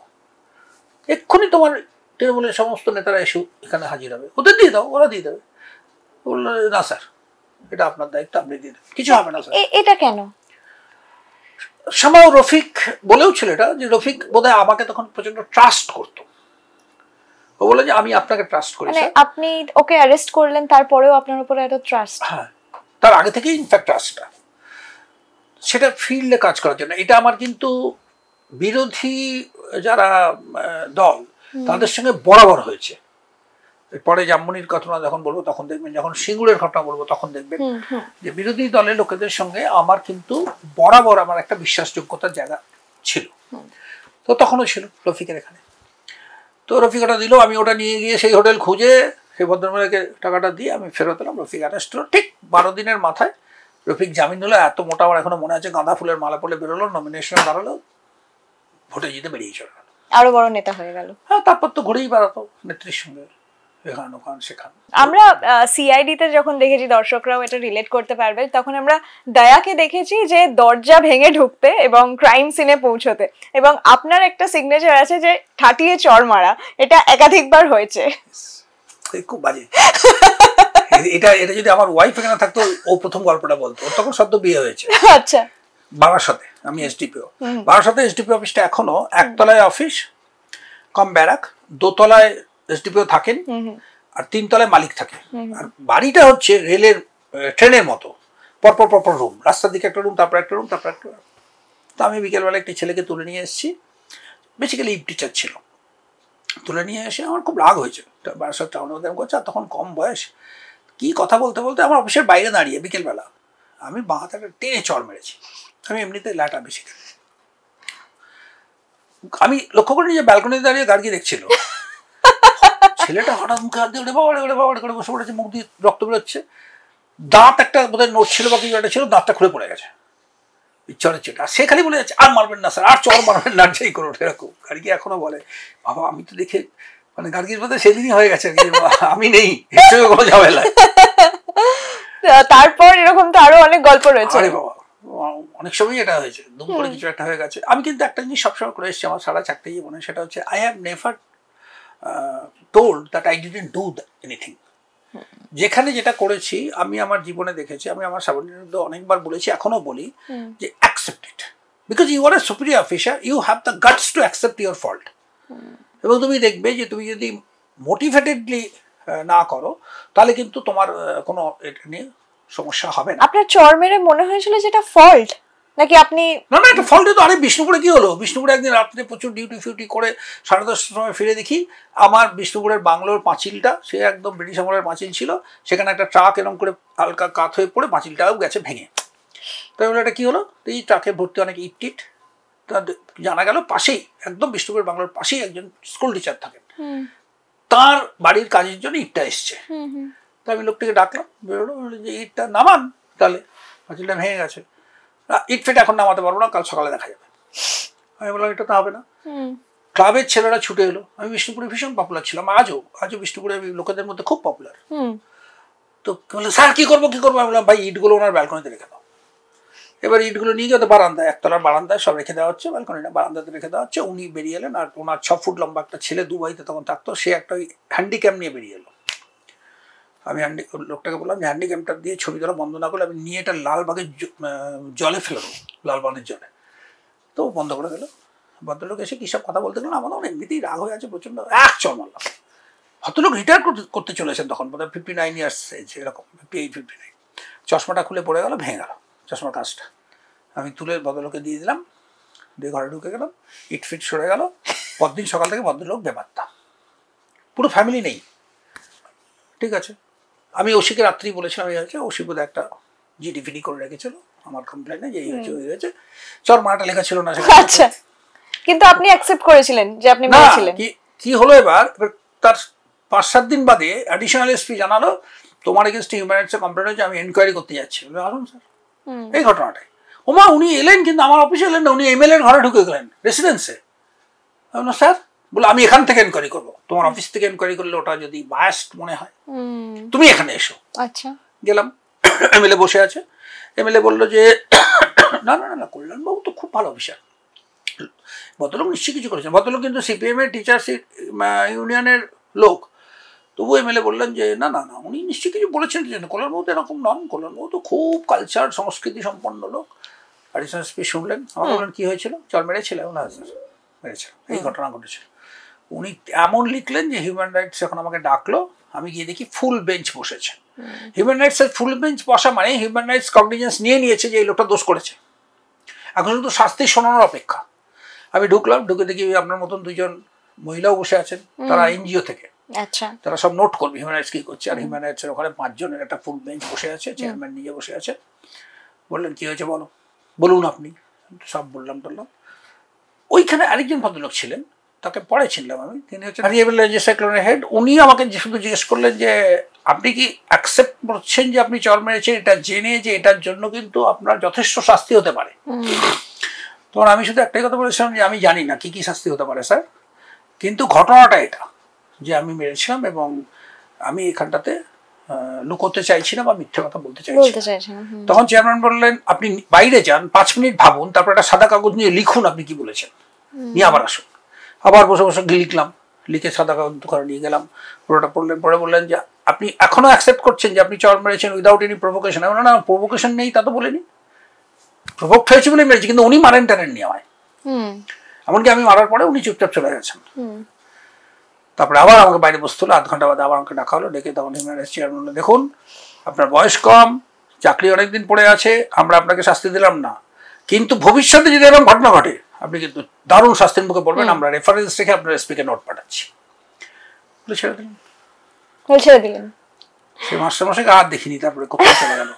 এক্ষুনি তোমার তৃণমূলের সমস্ত নেতারা এসে এখানে হাজির হবে, ওদের দিয়ে দাও, ওরা দিয়ে দেবে। বললো না স্যার এটা আপনার দায়িত্ব, আপনি দিয়ে দেবেন, কিছু হবে না স্যার। এটা কেন? সামাও রফিক বলেও ছিল এটা, যে রফিক বোধহয় আমাকে তখন প্রচন্ড ট্রাস্ট করতো। ও বলে যে আমি আপনাকে ট্রাস্ট করি। মানে আপনি ওকে অ্যারেস্ট করলেন, তারপরেও আপনার উপরে এত ট্রাস্ট? হ্যাঁ, তার আগে থেকেই ইনফ্যাক্ট ট্রাস্টটা, সেটা ফিল্ডে কাজ করার জন্য। এটা আমার কিন্তু বিরোধী যারা দল তাদের সঙ্গে বরাবর হয়েছে। পরে জামমনির ঘটনা যখন বলবো তখন দেখবেন, যখন সিঙ্গুরের ঘটনা বলবো তখন দেখবেন যে বিরোধী দলের লোকেদের সঙ্গে আমার কিন্তু বরাবর আমার একটা বিশ্বাসযোগ্যতার জায়গা ছিল। তো তখনও ছিল রফিকের এখানে। তো রফিক ওটা দিল, আমি ওটা নিয়ে গিয়ে সেই হোটেল খুঁজে সেই ভদ্রমহিলাকে টাকাটা দিয়ে আমি ফেরত এলাম। রফিক অ্যারেস্ট হলো। ঠিক 12 দিনের মাথায় রফিক জামিন হলো। এত মোটা, আমার এখনো মনে আছে, গাঁদা ফুলের মালা পড়লে বেরোলো, নমিনেশনে দাঁড়ালো, ভোটে জিতে বেরিয়ে চলে গেল, আরো বড় নেতা হয়ে গেল। হ্যাঁ, তারপর তো ঘুরেই বেড়াতো নেত্রীর সঙ্গে, এখান ওখান সেখান। আমরা সিআইডি তে যখন দেখেছি, দর্শকরাও এটা রিলেট করতে পারবে, তখন আমরা দয়াকে দেখেছি যে দরজা ভেঙে ঢুকতে এবং ক্রাইম সিনে পৌঁছতে, এবং আপনার একটা সিগনেচার আছে যে ঠাটিয়ে চড় মারা, এটা একাধিকবার হয়েছে। খুব বাজে। এটা যদি আমার ওয়াইফ এখানে থাকতো, ও প্রথম গল্পটা বলতো। ওর তখন সদ্য বিয়ে হয়েছে। আচ্ছা। বারাসাতে, আমি এসডিপিও। বারাসাতে এসডিপিও অফিসটা এখনো একতলায় অফিস কম ব্যারাক, দোতলায় এসডিপিও থাকেন আর 3 তলায় মালিক থাকে। আর বাড়িটা হচ্ছে রেলের ট্রেনের মতো, পরপর পরপর রুম, রাস্তার দিকে একটা রুম, তারপর একটা রুম, তারপর একটা রুম। তো আমি বিকেলবেলা একটি ছেলেকে তুলে নিয়ে এসেছি, বেসিক্যালি ইভ টিচার ছিল। তুলে নিয়ে এসে আমার খুব রাগ হয়েছে, বারাসাত টাউনে ওদের করছে। আর তখন কম বয়স, কি কথা বলতে বলতে আমার অফিসের বাইরে দাঁড়িয়ে বিকেলবেলা আমি বাঁ হাতে টেনে চড় মেরেছি। আমি এমনিতে ল্যাটা বেশি খাই। আমি লক্ষ্য করিনি যে ব্যালকনিতে দাঁড়িয়ে গার্গি দেখছিল। ছেলেটা হঠাৎ মুখে হাত দিয়ে ওরে বাবা করে বসে পড়েছে, মুখ দিয়ে রক্ত বেরোচ্ছে। দাঁত একটা বোধহয় নোট ছিল বা কিছু একটা ছিল, দাঁতটা খুলে পড়ে গেছে চরের চেটা। সে খালি বলে যাচ্ছে আর মারবেন না স্যার, আর চর মারবেন না, যাই করুন। এরকম গার্গি এখনো বলে, বাবা আমি তো দেখে মানে গার্গির মধ্যে সেদিনই হয়ে গেছে, আমি নেই, এর সঙ্গে কোনো ঝামেলা। তারপর এরকম তো আরো অনেক গল্প রয়েছে। আরে বাবা, অনেক সময় এটা হয়েছে, দুম করে কিছু একটা হয়ে গেছে। আমি কিন্তু একটা জিনিস সবসময় করে এসেছি আমার সারা চাকরি জীবনে, সেটা হচ্ছে I have never told that I didn't do anything. যেখানে যেটা করেছি আমি আমার জীবনে দেখেছি, আমি আমার সাবঅর্ডিনেটদের অনেকবার বলেছি, এখনো বলি যে accept it, because you are a superior officer, you have the guts to accept your fault. এবং তুমি দেখবে যে তুমি যদি মোটিভেটেডলি না করো তাহলে কিন্তু তোমার কোনো এটা নিয়ে সমস্যা হবে না। আপনার চর মেরে মনে হয়েছিল যেটা ফল্ট নাকি আপনি? না না, একটা ফল্টে তো। আরে বিষ্ণুপুরে কি হলো, বিষ্ণুপুরে একদিন রাত্রে প্রচুর ডিউটি ফিউটি করে 10:30টার সময় ফিরে দেখি আমার বিষ্ণুপুরের বাংলোর পাঁচিলটা, সে একদম ব্রিটিশ আমলের পাঁচিল ছিল, সেখানে একটা ট্রাক এরকম করে হালকা কাত হয়ে পড়ে পাঁচিলটাও গেছে ভেঙে। তাই বলে এটা কী হলো, এই ট্রাকে ভর্তি অনেক ইট টিট। তা জানা গেল পাশেই, একদম বিষ্ণুপুরের বাংলোর পাশেই একজন স্কুল টিচার থাকেন, তার বাড়ির কাজের জন্য ইটটা এসছে। তো আমি লোকটিকে ডাকলাম, বেরোলো, যে ইটটা নামান, তাহলে পাঁচিলটা ভেঙে গেছে, ইট ফেটে এখন নামাতে পারবো না, কাল সকালে দেখা যাবে। আমি বললাম এটা তো হবে না। ক্লাবের ছেলেরা ছুটে এলো। আমি বিষ্ণুপুরে ভীষণ পপুলার ছিলাম, আজও বিষ্ণুপুরে লোকেদের মধ্যে খুব পপুলার। তো বললো স্যার কী করবো কী করবো? আমি বললাম ভাই ইটগুলো ওনার ব্যালকনিতে রেখে দাও। এবার ইটগুলো নিয়ে গিয়ে বারান্দায়, একতলার বারান্দায় সব রেখে দেওয়া হচ্ছে, ব্যালকনি না বারান্দাতে রেখে দেওয়া হচ্ছে। উনি বেরিয়ে এলেন, আর ওনার 6 ফুট লম্বা একটা ছেলে দুবাইতে তখন থাকতো, সে একটা ওই হ্যান্ডিক্যাম নিয়ে বেরিয়ে এলো। আমি লোকটাকে বললাম যে হ্যান্ডিক্যামটা দিয়ে ছবি ধরা বন্ধ না করলে আমি নিয়ে এটা লালবাগের জলে ফেলে দেবো, লালবানের জলে। তো বন্ধ করে দিল। ভদ্রলোক এসে কী সব কথা বলতে গেলেন, আমার এমনিতেই রাগ হয়ে আছে প্রচণ্ড, এক চল মারলাম। ভদ্রলোক রিটায়ার করতে চলেছেন তখন, বোধহয় 59 ইয়ার্স এজ, এরকম 58-59। চশমাটা খুলে পড়ে গেল, ভেঙে গেল চশমার কাজটা। আমি তুলে ভদ্রলোকে দিয়ে দিলাম, দিয়ে ঘরে ঢুকে গেলাম, ইট ফিট সরে গেল। পরদিন সকাল থেকে ভদ্রলোক বেপাত্তা, পুরো ফ্যামিলি নেই। ঠিক আছে, আমি ওসিকে রাত্রি বলেছিলাম এই হয়েছে, ওসি বোধহয় একটা জিডিপিডি করে রেখেছিল আমার কমপ্লেনে যে এই হয়েছে ওই হয়েছে, চর মারাটা লেখা ছিল না। আচ্ছা, কিন্তু আপনি অ্যাকসেপ্ট করেছিলেন যে আপনি মেরেছিলেন। কি হলো এবার তার 5-7 দিন বাদে অ্যাডিশনাল এসপি জানালো তোমার এগেনস্টে হিউম্যান রাইটসে কমপ্লেন হয়েছে, আমি এনকোয়ারি করতে যাচ্ছি। আসুন স্যার, এই ঘটনাটাই। ওমা উনি এলেন, কিন্তু আমার অফিসে এলেন না, উনি এমএলএ ঘরে ঢুকে গেলেন রেসিডেন্সে। স্যার বলে আমি এখান থেকে এনকোয়ারি করবো, তোমার অফিস থেকে এনকোয়ারি করলে ওটা যদি বায়াসড মনে হয় তুমি এখানে এসো। আচ্ছা, গেলাম, এমএলএ বসে আছে। এমএলএ বললো যে না না না, কল্যাণবাবু তো খুব ভালো অফিসার, ভদ্রলোক নিশ্চয়ই কিছু করেছেন। ভদ্রলোক কিন্তু সিপিএমের টিচার্স ইউনিয়নের লোক। তবু এমএলএ বললেন যে না না না, উনি নিশ্চয়ই কিছু বলেছেন, কল্যাণবাবু তো এরকম নন, কল্যাণবাবু তো খুব কালচার সংস্কৃতি সম্পন্ন লোক। অ্যাডিশনাল এসপি শুনলেন, আমার বললেন কী হয়েছিল? চল মেরেছিল? না স্যার মেরেছিল, এই ঘটনা ঘটেছিল। উনি এমন লিখলেন যে হিউম্যান রাইটস এখন আমাকে ডাকলো, আমি গিয়ে দেখি ফুল বেঞ্চ বসেছে। হিউম্যান রাইটসের ফুল বেঞ্চ বসা মানে হিউম্যান রাইটস কগনিজেন্স নিয়ে নিয়েছে যে এই লোকটা দোষ করেছে, এখন শুধু শাস্তি শোনানোর অপেক্ষা। আমি ঢুকলাম, ঢুকে দেখি আপনার মতন 2জন মহিলাও বসে আছেন, তারা এনজিও থেকে। আচ্ছা, তারা সব নোট করবে হিউম্যান রাইটস কী করছে। আর হিউম্যান রাইটসের ওখানে 5 জনের একটা ফুল বেঞ্চ বসে আছে, চেয়ারম্যান নিজে বসে আছে। বললেন কী হয়েছে বলো, বলুন আপনি। সব বললাম টললাম। ওইখানে আরেকজন ভদ্রলোক ছিলেন, তাকে পরে চিনলাম আমি, তিনি হচ্ছেন ভ্যারিয়েবল লেজিসলেটরের হেড। উনি আমাকে শুধু জিজ্ঞেস করলেন যে আপনি কি অ্যাকসেপ্ট করছেন যে আপনি চর মেরেছেন, এটা জেনে যে এটার জন্য কিন্তু আপনার যথেষ্ট শাস্তি হতে পারে। তখন আমি শুধু একটাই কথা বলেছিলাম যে আমি জানি না কি কি শাস্তি হতে পারে স্যার, কিন্তু ঘটনাটা এটা যে আমি মেরেছিলাম এবং আমি এখানটাতে লুকোতে চাইছি না বা মিথ্যে কথা বলতে চাইছি। তখন চেয়ারম্যান বললেন আপনি বাইরে যান, 5 মিনিট ভাবুন, তারপর একটা সাদা কাগজ নিয়ে লিখুন আপনি কি বলেছেন, নিয়ে আবার আসুন। আবার বসে বসে লিখলাম, লিখে সাদা কাগজ দোকানে নিয়ে গেলাম, পুরোটা পড়লেন। পরে বললেন যে আপনি এখনো অ্যাকসেপ্ট করছেন যে আপনি চর মেরেছেন উইদাউট এনি প্রভোকেশন? না, প্রভোকেশন নেই তা তো বলিনি, প্রভোক্ট হয়েছে বলে মেরেছি, কিন্তু উনি মারেন টারেননি আমায়। এমনকি আমি মারার পরে উনি চুপচাপ চলে গেছেন। তারপরে আবার আমাকে বাইরে বসতে হলো, 1/2 ঘন্টা বাদে আবার আমাকে ডাকা হলো। ডেকে তখন চেয়ারম্যান বললো দেখুন আপনার বয়স কম, চাকরি অনেকদিন পড়ে আছে, আমরা আপনাকে শাস্তি দিলাম না, কিন্তু ভবিষ্যতে যদি এরকম ঘটনা ঘটে আপনি কিন্তু দারুণ শাস্তির মুখে পড়বেন, আমরা রেফারেন্স রেখে আপনার এসপিকে নোট পাঠাচ্ছি। বলে ছেড়ে দিলেন। সে মাস্টারমশাইকে আর দেখিনি, তারপরে কোথায় চলে গেল,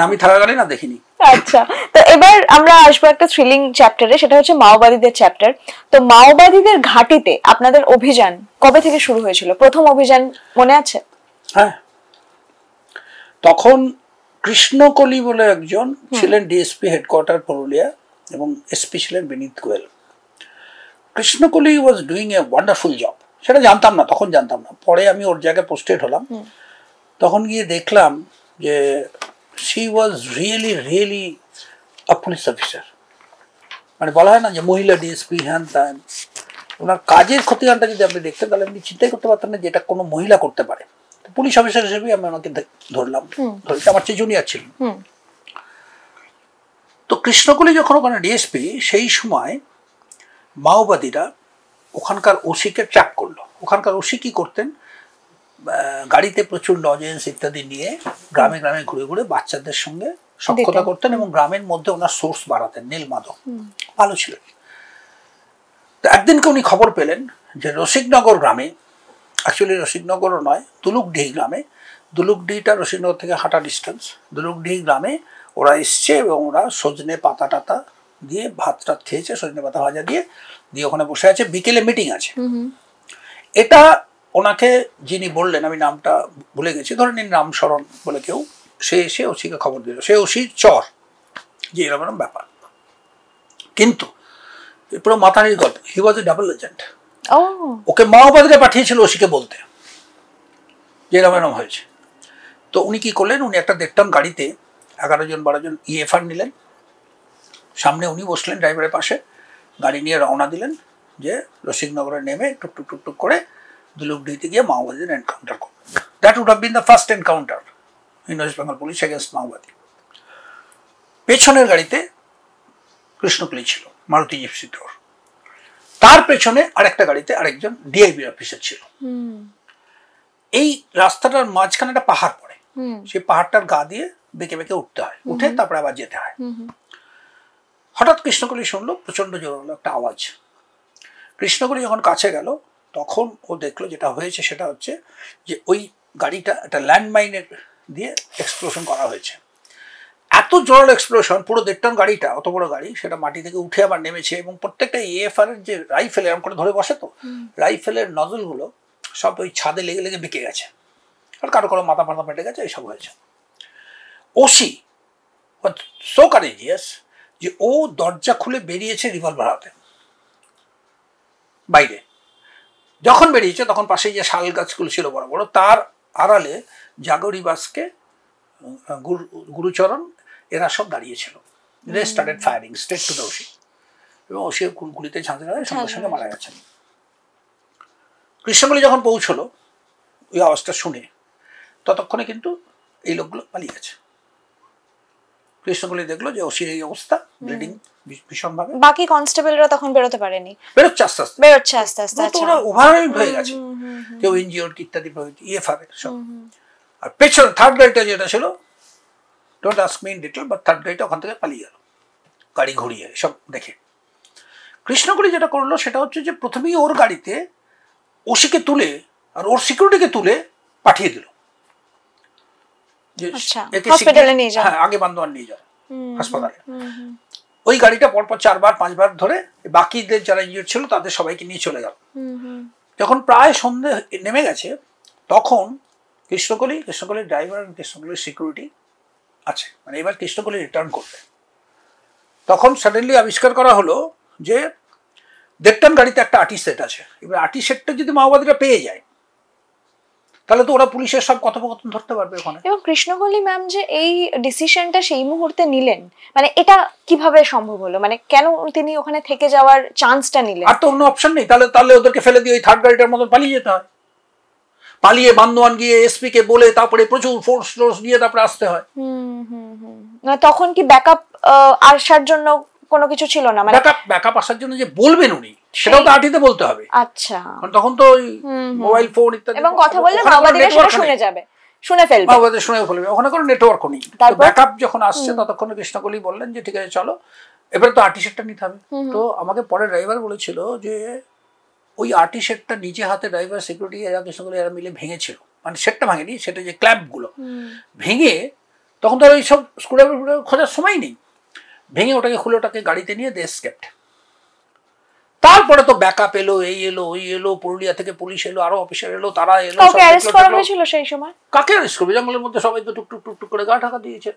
আমি থাকাকালীন না দেখিনি। আচ্ছা, তো এবার আমরা আসবো একটা থ্রিলিং চ্যাপ্টারে, সেটা হচ্ছে মাওবাদীদের চ্যাপ্টার। তো মাওবাদীদের ঘাঁটিতে আপনাদের অভিযান কবে থেকে শুরু হয়েছিল? প্রথম অভিযান মনে আছে? হ্যাঁ, তখন কৃষ্ণকলি বলে একজন ছিলেন ডিএসপি হেডকোয়ার্টার পুরুলিয়া, এবং এসপি ছিলেন Vineet Goel. Krishnakali was doing a wonderful job, সেটা জানতাম না, তখন জানতাম না। পরে আমি ওর জায়গায় পোস্টেড হলাম, তখন গিয়ে দেখলাম যে she was really a police officer। মানে বলা হয় না যে মহিলা ডিএসপি হ্যান ত্যান, ওনার কাজের ক্ষতিকারটা যদি আপনি দেখতেন তাহলে আপনি চিন্তাই করতে পারতেন না যে এটা কোনো মহিলা করতে পারে। পুলিশ অফিসার হিসেবে আমি ওনাকে ধরলাম, আমার চেয়ে জুনিয়র ছিলেন। তো কৃষ্ণকলি যখন ওখানে ডিএসপি, সেই সময় মাওবাদীরা ওখানকার ওসিকে ট্র্যাপ করলো। ওখানকার ওসি কি করতেন, গাড়িতে প্রচুর লজেন্স ইত্যাদি নিয়ে গ্রামে গ্রামে ঘুরে ঘুরে বাচ্চাদের সঙ্গে সখ্যতা করতেন এবং গ্রামের মধ্যে ওনার সোর্স বাড়াতেন, নীল মাদক ভালো ছিল। তো একদিনকে উনি খবর পেলেন যে রসিকনগর গ্রামে, অ্যাকচুয়ালি রসিকনগরও নয়, দুলুকডিহি গ্রামে, দুলুকডিহিটা রসিকনগর থেকে হাঁটা ডিস্টেন্স, দুলুকডিহি গ্রামে ওরা এসছে এবং ওরা সজনে পাতা টাতা দিয়ে ভাত টাত খেয়েছে, সজনে পাতা ভাজা দিয়ে ওখানে বসে আছে, বিকেলে মিটিং আছে। এটা ওনাকে যিনি বললেন, আমি নামটা ভুলে গেছি, ধরে নিন রামশরণ বলে কেউ, সে এসে ওসিকে খবর দিল। সে ওসি চর যে এরকম ব্যাপার, কিন্তু পুরো মাথানির গল্প, হি ওয়াজ এ ডাবল এজেন্ট। ওকে মাওবাদীরা পাঠিয়েছিল ওসিকে বলতে যে এরকম হয়েছে। তো উনি কি করলেন, উনি একটা 1.5 টন গাড়িতে 11 জন 12 জন ইএফআর নিলেন, সামনে উনি বসলেন ড্রাইভারের পাশে, গাড়ি নিয়ে রওনা দিলেন যে রসিকনগরে নেমে টুকটুক টুকটুক করে দুলুকডিহিতে গিয়ে মাওবাদীদের এনকাউন্টার করবেন। That would have been the first encounter in West Bengal police against মাওবাদী। পেছনের গাড়িতে কৃষ্ণকলি ছিল, মারুতি জিপসি তোর, তার পেছনে আরেকটা গাড়িতে আরেকজন ডিআইবি অফিসার ছিল। এই রাস্তাটার মাঝখানে একটা পাহাড় পড়ে, সেই পাহাড়টার গা দিয়ে বেঁকে বেঁকে উঠতে হয়, উঠে তারপরে আবার যেতে হয়। হঠাৎ কৃষ্ণকলি শুনলো প্রচন্ড জোর হলো একটা আওয়াজ। কৃষ্ণকলি যখন কাছে গেল তখন ও দেখলো যেটা হয়েছে সেটা হচ্ছে যে ওই গাড়িটা একটা ল্যান্ডমাইনের দিয়ে এক্সপ্লোশন করা হয়েছে। এত জোরাল এক্সপ্লোশন, পুরো 1.5 টন গাড়িটা, অত বড় গাড়ি, সেটা মাটি থেকে উঠে আবার নেমেছে এবং প্রত্যেকটা এএফআর এর যে রাইফেল এরকম করে ধরে বসে, তো রাইফেলের নজলগুলো সব ওই ছাদে লেগে লেগে বেঁকে গেছে, আর কারো কারো মাথা মাথা ফেটে গেছে, এইসব হয়েছে। ওসি সো কারেজিয়াস যে ও দরজা খুলে বেরিয়েছে রিভলভার হাতে বাইরে। যখন বেরিয়েছে তখন পাশে যে শাল গাছগুলো ছিল বড় বড়, তার আড়ালে জাগরি বাসকে, গুরুচরণ, এরা সব দাঁড়িয়েছিল। They started firing straight to the OC, এবং ওসি গুলিতে ঝাঁঝে ঝাঁঝে সঙ্গে সঙ্গে মারা গেছেন। কৃষ্ণকলি যখন পৌঁছলো ওই আওয়াজটা শুনে, ততক্ষণে কিন্তু এই লোকগুলো পালিয়ে গেছে। কৃষ্ণকলি দেখলো যে ওসির এই অবস্থা, ব্লিডিং ভীষণ ভাবে। বাকি কনস্টেবলরা তখন বেরোতে পারেনি, বেরোচ্ছে আস্তে আস্তে, ওরা ওভারওয়েলড হয়ে গেছে, কেউ ইনজিওর্ড ইত্যাদি ইএফআর সব। আর পেছন থার্ড গাড়িটা যেটা ছিল, don't ask me in detail, but third গাড়িটা ওখান থেকে পালিয়ে গেল গাড়ি ঘুরিয়ে সব দেখে। কৃষ্ণকলি যেটা করলো সেটা হচ্ছে যে প্রথমেই ওর গাড়িতে ওসিকে তুলে আর ওর সিকিউরিটিকে তুলে পাঠিয়ে দিল যে হসপিটালে নিয়ে যাও, আগে বান্দোয়ান নিয়ে যাও হাসপাতালে। ওই গাড়িটা পরপর 4বার 5বার ধরে বাকিদের যারা ইনজিওর্ড ছিল তাদের সবাইকে নিয়ে চলে গেল। যখন প্রায় সন্ধ্যে নেমে গেছে তখন কৃষ্ণকলির ড্রাইভার, কৃষ্ণকলির সিকিউরিটি আছে, মানে এবার কৃষ্ণকলি রিটার্ন করবে। তখন সাডেনলি আবিষ্কার করা হলো যে 1.5 টন গাড়িতে একটা আর্টি সেট আছে, এবার আর্টি সেটটা যদি মাওবাদীরা পেয়ে যায় তাহলে তো ওরা পুলিশের সব কথোপকথন ধরতে পারবে ওখানে। এবং কৃষ্ণকলি ম্যাম যে এই ডিসিশনটা সেই মুহূর্তে নিলেন, মানে এটা কিভাবে সম্ভব হলো, মানে কেন তিনি ওখানে থেকে যাওয়ার চান্সটা নিলেন? আর তো অন্য অপশন নেই, তাহলে ওদেরকে ফেলে দিয়ে ওই থার্ড গাড়িটার মতন পালিয়ে যেতে হয়, পালিয়ে বান্দোয়ান গিয়ে এসপি কে বলে তারপরে প্রচুর ফোর্স দিয়ে তারপরে আসতে হয়। তখন কি ব্যাকআপ আসার জন্য কোনো কিছু ছিল না, মানে ব্যাকআপ আসার জন্য যে বলবেন উনি সেটাও তো আর্টিতে বলতে হবে। আচ্ছা, কারণ তখন তো ওই মোবাইল ফোন ইত্যাদি, এবং কথা বললে মাওবাদীরা সেটা শুনে যাবে, শুনে ফেলবে, মাওবাদীরা শুনে ফেলবে, ওখানে কোনো নেটওয়ার্কও নেই। ব্যাকআপ যখন আসছে ততক্ষণে কৃষ্ণকলি বললেন যে ঠিক আছে চলো, এবারে তো আর্টি সেটটা নিতে হবে। তো আমাকে পরে ড্রাইভার বলেছিল যে ওই আর্টি সেটটা নিজে হাতে ড্রাইভার, সিকিউরিটি এরা কৃষ্ণকলি এরা মিলে ভেঙেছিল, মানে সেটটা ভাঙেনি, সেটা যে ক্ল্যাম্পগুলো ভেঙে, তখন তো আর ওই সব স্ক্রুড্রাইভার খোঁজার সময় নেই, ভেঙে ওটাকে খুলে ওটাকে গাড়িতে নিয়ে দে এসকেপড। তারপরে তো ব্যাকআপ এলো, এই এলো ওই এলো, পুরুলিয়া থেকে পুলিশ এলো, আরো অফিসার এলো, তারা এলো। কাকে অ্যারেস্ট করা হয়েছিল সেই সময়? কাকে অ্যারেস্ট করবে, জঙ্গলের মধ্যে সবাই তো টুক করে গা ঢাকা দিয়েছে।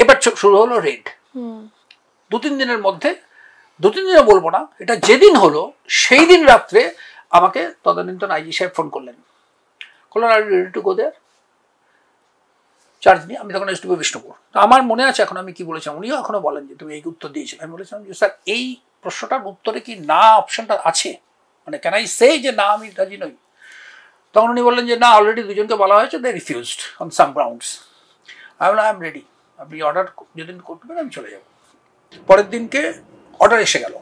এবার শুরু হলো রেড। 2-3 দিনের মধ্যে, 2-3 দিনে বলবো না, এটা যেদিন হলো সেই দিন রাত্রে আমাকে তদানীন্তন আইজি সাহেব ফোন করলেন, আর ready to go there, charge নিয়ে। আমি তখন এসডিপি বিষ্ণুপুর। তো আমার মনে আছে এখন আমি কি বলেছিলাম, উনিও এখনো বলেন যে তুমি এই উত্তর দিয়েছিলে। আমি বলেছিলাম যে স্যার এই প্রশ্নটার উত্তরে কি না অপশনটা আছে, মানে ক্যান আই সে যে না আমি রাজি নই? তখন উনি বললেন যে না, অলরেডি দুজনকে বলা হয়েছে, দে রিফিউজড অন সাম গ্রাউন্ডস। আমি বললাম আই এম রেডি, আপনি অর্ডার যেদিন করবেন আমি চলে যাব। পরের দিনকে অর্ডার এসে গেল।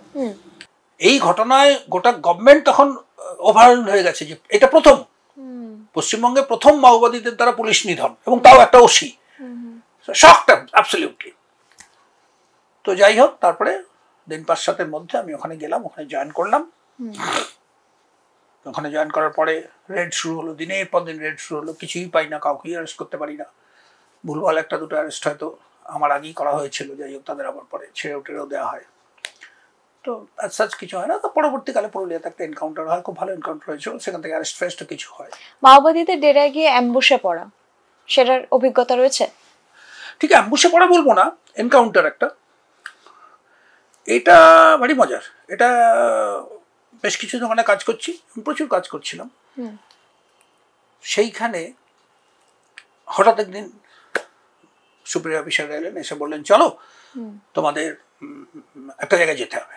এই ঘটনায় গোটা গভর্নমেন্ট তখন ওভারওয়েলড হয়ে গেছে যে এটা প্রথম পশ্চিমবঙ্গে প্রথম মাওবাদীদের দ্বারা পুলিশ নিধন, এবং তাও একটা ওসি। Shocked absolutely. তো যাই হোক, তারপরে 5-7 মধ্যে আমি ওখানে গেলাম, ওখানে জয়েন করলাম। ওখানে জয়েন করার পরে রেড শুরু হলো, দিনের পর দিন রেড শুরু হলো, কিছুই পাই না, কাউকেই অ্যারেস্ট করতে পারি না। ভুলভাল 1-2 অ্যারেস্ট হয়তো আমার আগেই করা হয়েছিল, যাই হোক তাদের আবার পরে ছেড়ে উঠেও দেওয়া হয়। তো সাচ কিছু হয় না। তো পরবর্তীকালে পুরুলিয়াতে একটা এনকাউন্টার হয়, খুব ভালো এনকাউন্টার হয়েছিল, সেখান থেকে অ্যারেস্ট ফেস্ট কিছু হয়। মাওবাদীদের ডেরায় গিয়ে অ্যাম্বুশে পড়া, সেটার অভিজ্ঞতা রয়েছে? ঠিক অ্যাম্বুশে পড়া বলবো না, এনকাউন্টার একটা, এটা ভারী মজার। এটা বেশ কিছু ওখানে কাজ করছি, প্রচুর কাজ করছিলাম। সেইখানে হঠাৎ একদিন সুপ্রিয় অফিসার এলেন, এসে বললেন চলো তোমাদের একটা জায়গায় যেতে হবে।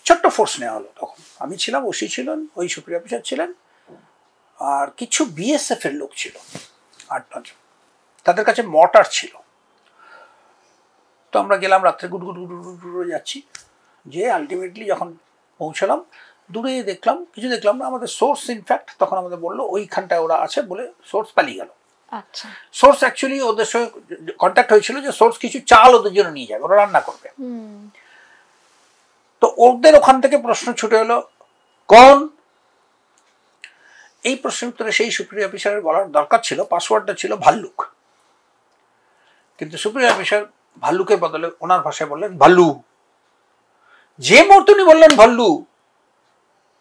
ছোট্ট ফোর্স নেওয়া হলো। তখন আমি ছিলাম, ওসি ছিলেন, ওই সুপ্রিয় অফিসার ছিলেন, আর কিছু বিএসএফ এর লোক ছিল 8-9 জন। তাদের কাছে মর্টার ছিল। তো আমরা গেলাম, রাত্রে গুড় যাচ্ছি, যে আলটিমেটলি যখন পৌঁছলাম দূরে দেখলাম, কিছু দেখলাম না। আমাদের সোর্স ইনফ্যাক্ট তখন আমাদের বললো ওইখানটায় ওরা আছে বলে, সোর্স পালিয়ে গেল। আচ্ছা, সোর্স অ্যাকচুয়ালি ওদের সঙ্গে কন্ট্যাক্ট হয়েছিল যে সোর্স কিছু চাল ওদের জন্য নিয়ে যাবে, ওরা রান্না করবে। তো ওদের ওখান থেকে প্রশ্ন ছুটে এলো কোন, এই প্রশ্নের উত্তরে সেই সুপ্রিয় অফিসারের বলার দরকার ছিল, পাসওয়ার্ডটা ছিল ভাল্লুক, কিন্তু সুপ্রিয় অফিসার ভাল্লুকের বদলে ওনার ভাষায় বললেন ভাল্লু। যে মুহূর্তে উনি বললেন ভাল্লু,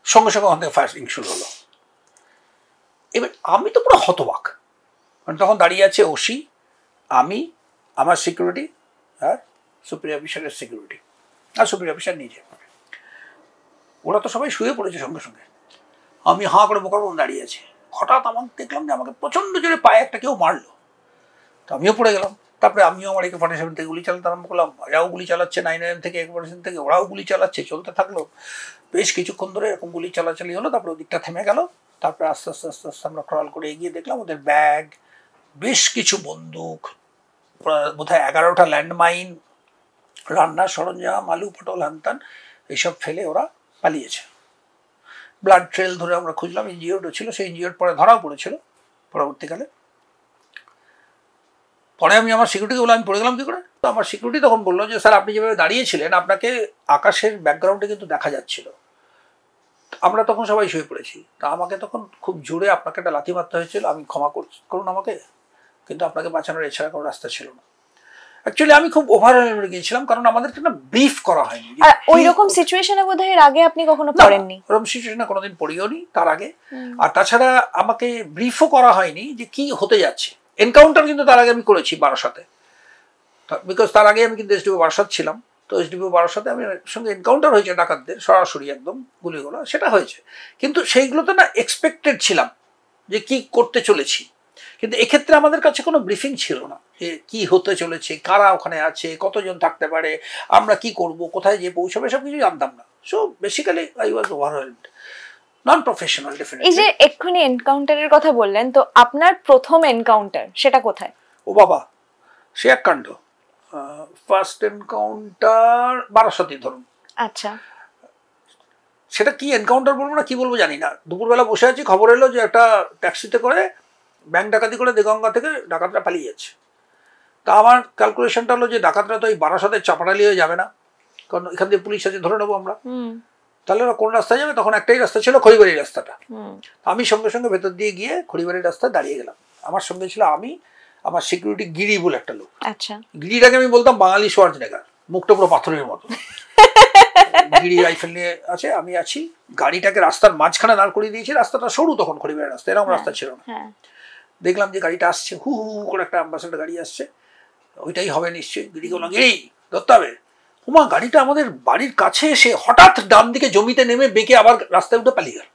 সঙ্গে সঙ্গে ওখান থেকে ফায়ারিং শুরু হলো। এবার আমি তো পুরো হতবাক, মানে তখন দাঁড়িয়ে আছে ওসি, আমি, আমার সিকিউরিটি, আর সুপ্রিয় অফিসারের সিকিউরিটি, আর সুপ্রিয় অফিসার নিজে। ওরা তো সবাই শুয়ে পড়েছে সঙ্গে সঙ্গে, আমি হাঁ করে বোকার মতো দাঁড়িয়ে আছি। হঠাৎ আমাকে দেখলাম যে আমাকে প্রচণ্ড জোরে পায়ে একটা কেউ মারলো, তো আমিও পড়ে গেলাম। তারপরে আমিও আমার AK-47 থেকে গুলি চালাতে আরম্ভ করলাম, ওরাও গুলি চালাচ্ছে, 9mm থেকে AK-47 থেকে ওরাও গুলি চালাচ্ছে, চলতে থাকলো। বেশ কিছুক্ষণ ধরে এরকম গুলি চালাচালি হলো, তারপরে ওদিকটা থেমে গেল। তারপরে আস্তে আস্তে আস্তে আস্তে আমরা ক্রল করে এগিয়ে দেখলাম ওদের ব্যাগ, বেশ কিছু বন্দুক, বোধহয় 11টা ল্যান্ডমাইন, রান্নার সরঞ্জাম, আলু পটল হ্যানত্যান এইসব ফেলে ওরা পালিয়েছে। ব্লাড ট্রেল ধরে আমরা খুঁজলাম, ইনজিওর্ডও ছিল, সেই ইনজিওর্ড পরে ধরাও পড়েছিল পরবর্তীকালে। পরে আমি আমার সিকিউরিটিকে বললাম আমি পড়ে গেলাম কী করে? তো আমার সিকিউরিটি তখন বললো যে স্যার আপনি যেভাবে দাঁড়িয়েছিলেন আপনাকে আকাশের ব্যাকগ্রাউন্ডে কিন্তু দেখা যাচ্ছিল। আমরা তখন সবাই শুয়ে পড়েছি, তা আমাকে তখন খুব জোরে আপনাকে একটা লাথি মারতে হয়েছিল, আমি ক্ষমা করুন আমাকে, কিন্তু আপনাকে বাঁচানোর এছাড়া কোনো রাস্তা ছিল না। অ্যাকচুয়ালি আমি খুব ওভারওয়েলড গিয়েছিলাম, কারণ আমাদেরকে না ব্রিফ করা হয়নি। ওই রকম সিচুয়েশনে বোধহয় এর আগে আপনি কখনো পড়েননি? ওরকম সিচুয়েশনে কোনোদিন পড়িও নি তার আগে। আর তাছাড়া আমাকে ব্রিফও করা হয়নি যে কি হতে যাচ্ছে। এনকাউন্টার কিন্তু তার আগে আমি করেছি বারাসাতে, বিকজ তার আগে আমি কিন্তু এসডিও বারাসাত ছিলাম। তো তো এসডিপিও 1200-তে আমি সঙ্গে এনকাউন্টার হয়েছে ডাকাতদের সরাসরি একদম গুলিগুলো, সেটা হয়েছে। কিন্তু সেইগুলোতে না এক্সপেক্টেড ছিলাম যে কি করতে চলেছি, কিন্তু এক্ষেত্রে আমাদের কাছে কোনো ব্রিফিং ছিল না যে কি হতে চলেছে, কারা ওখানে আছে, কতজন থাকতে পারে, আমরা কি করব, কোথায় গিয়ে পৌঁছাবে, সব কিছু জানতাম না। So basically I was overwhelmed, non professional definitely. এই যে এক্ষুনি এনকাউন্টারের কথা বললেন, তো আপনার প্রথম এনকাউন্টার সেটা কোথায়? ও বাবা, সে এক কাণ্ড। ফার্স্ট এনকাউন্টার বারাসতী ধরুন। আচ্ছা, সেটা কি এনকাউন্টার বলবো না কি বলবো জানি না। দুপুরবেলা বসে আছি, খবর এলো যে একটা ট্যাক্সিতে করে ব্যাংক ডাকাতি করে দেগঙ্গা থেকে ডাকাতরা পালিয়ে যাচ্ছে। তা আমার ক্যালকুলেশনটা হলো যে ডাকাতরা তো এই বারাসতের চাপাটালি হয়ে যাবে না, কারণ এখান থেকে পুলিশ আছে ধরে নেবো আমরা। তাহলে ওরা কোন রাস্তায় যাবে? তখন একটাই রাস্তা ছিল, খড়িবাড়ির রাস্তাটা। আমি সঙ্গে সঙ্গে ভেতর দিয়ে গিয়ে খড়িবাড়ির রাস্তায় দাঁড়িয়ে গেলাম। আমার সঙ্গে ছিল আমি, আমার সিকিউরিটি গিরি বলে একটা লোক। আচ্ছা, গিরিটাকে আমি বলতাম বাঙালি সোয়ার্জনেগার, মুখটা পুরো পাথরের মতো। গিরি রাইফেল নিয়ে আছে, আমি আছি। গাড়িটাকে রাস্তার মাঝখানে দাঁড় করিয়ে দিয়েছি, রাস্তাটা সরু তখন, খড়িবাড়ির রাস্তা, এরকম রাস্তা ছিল না। দেখলাম যে গাড়িটা আসছে, হু হু করে একটা অ্যাম্বাসেডর গাড়ি আসছে, ওইটাই হবে নিশ্চয়ই। গিরিকে বললাম এই ধরতে হবে। হুমা, গাড়িটা আমাদের বাড়ির কাছে এসে হঠাৎ ডান দিকে জমিতে নেমে বেঁকে আবার রাস্তায় উঠে পালিয়ে গেল।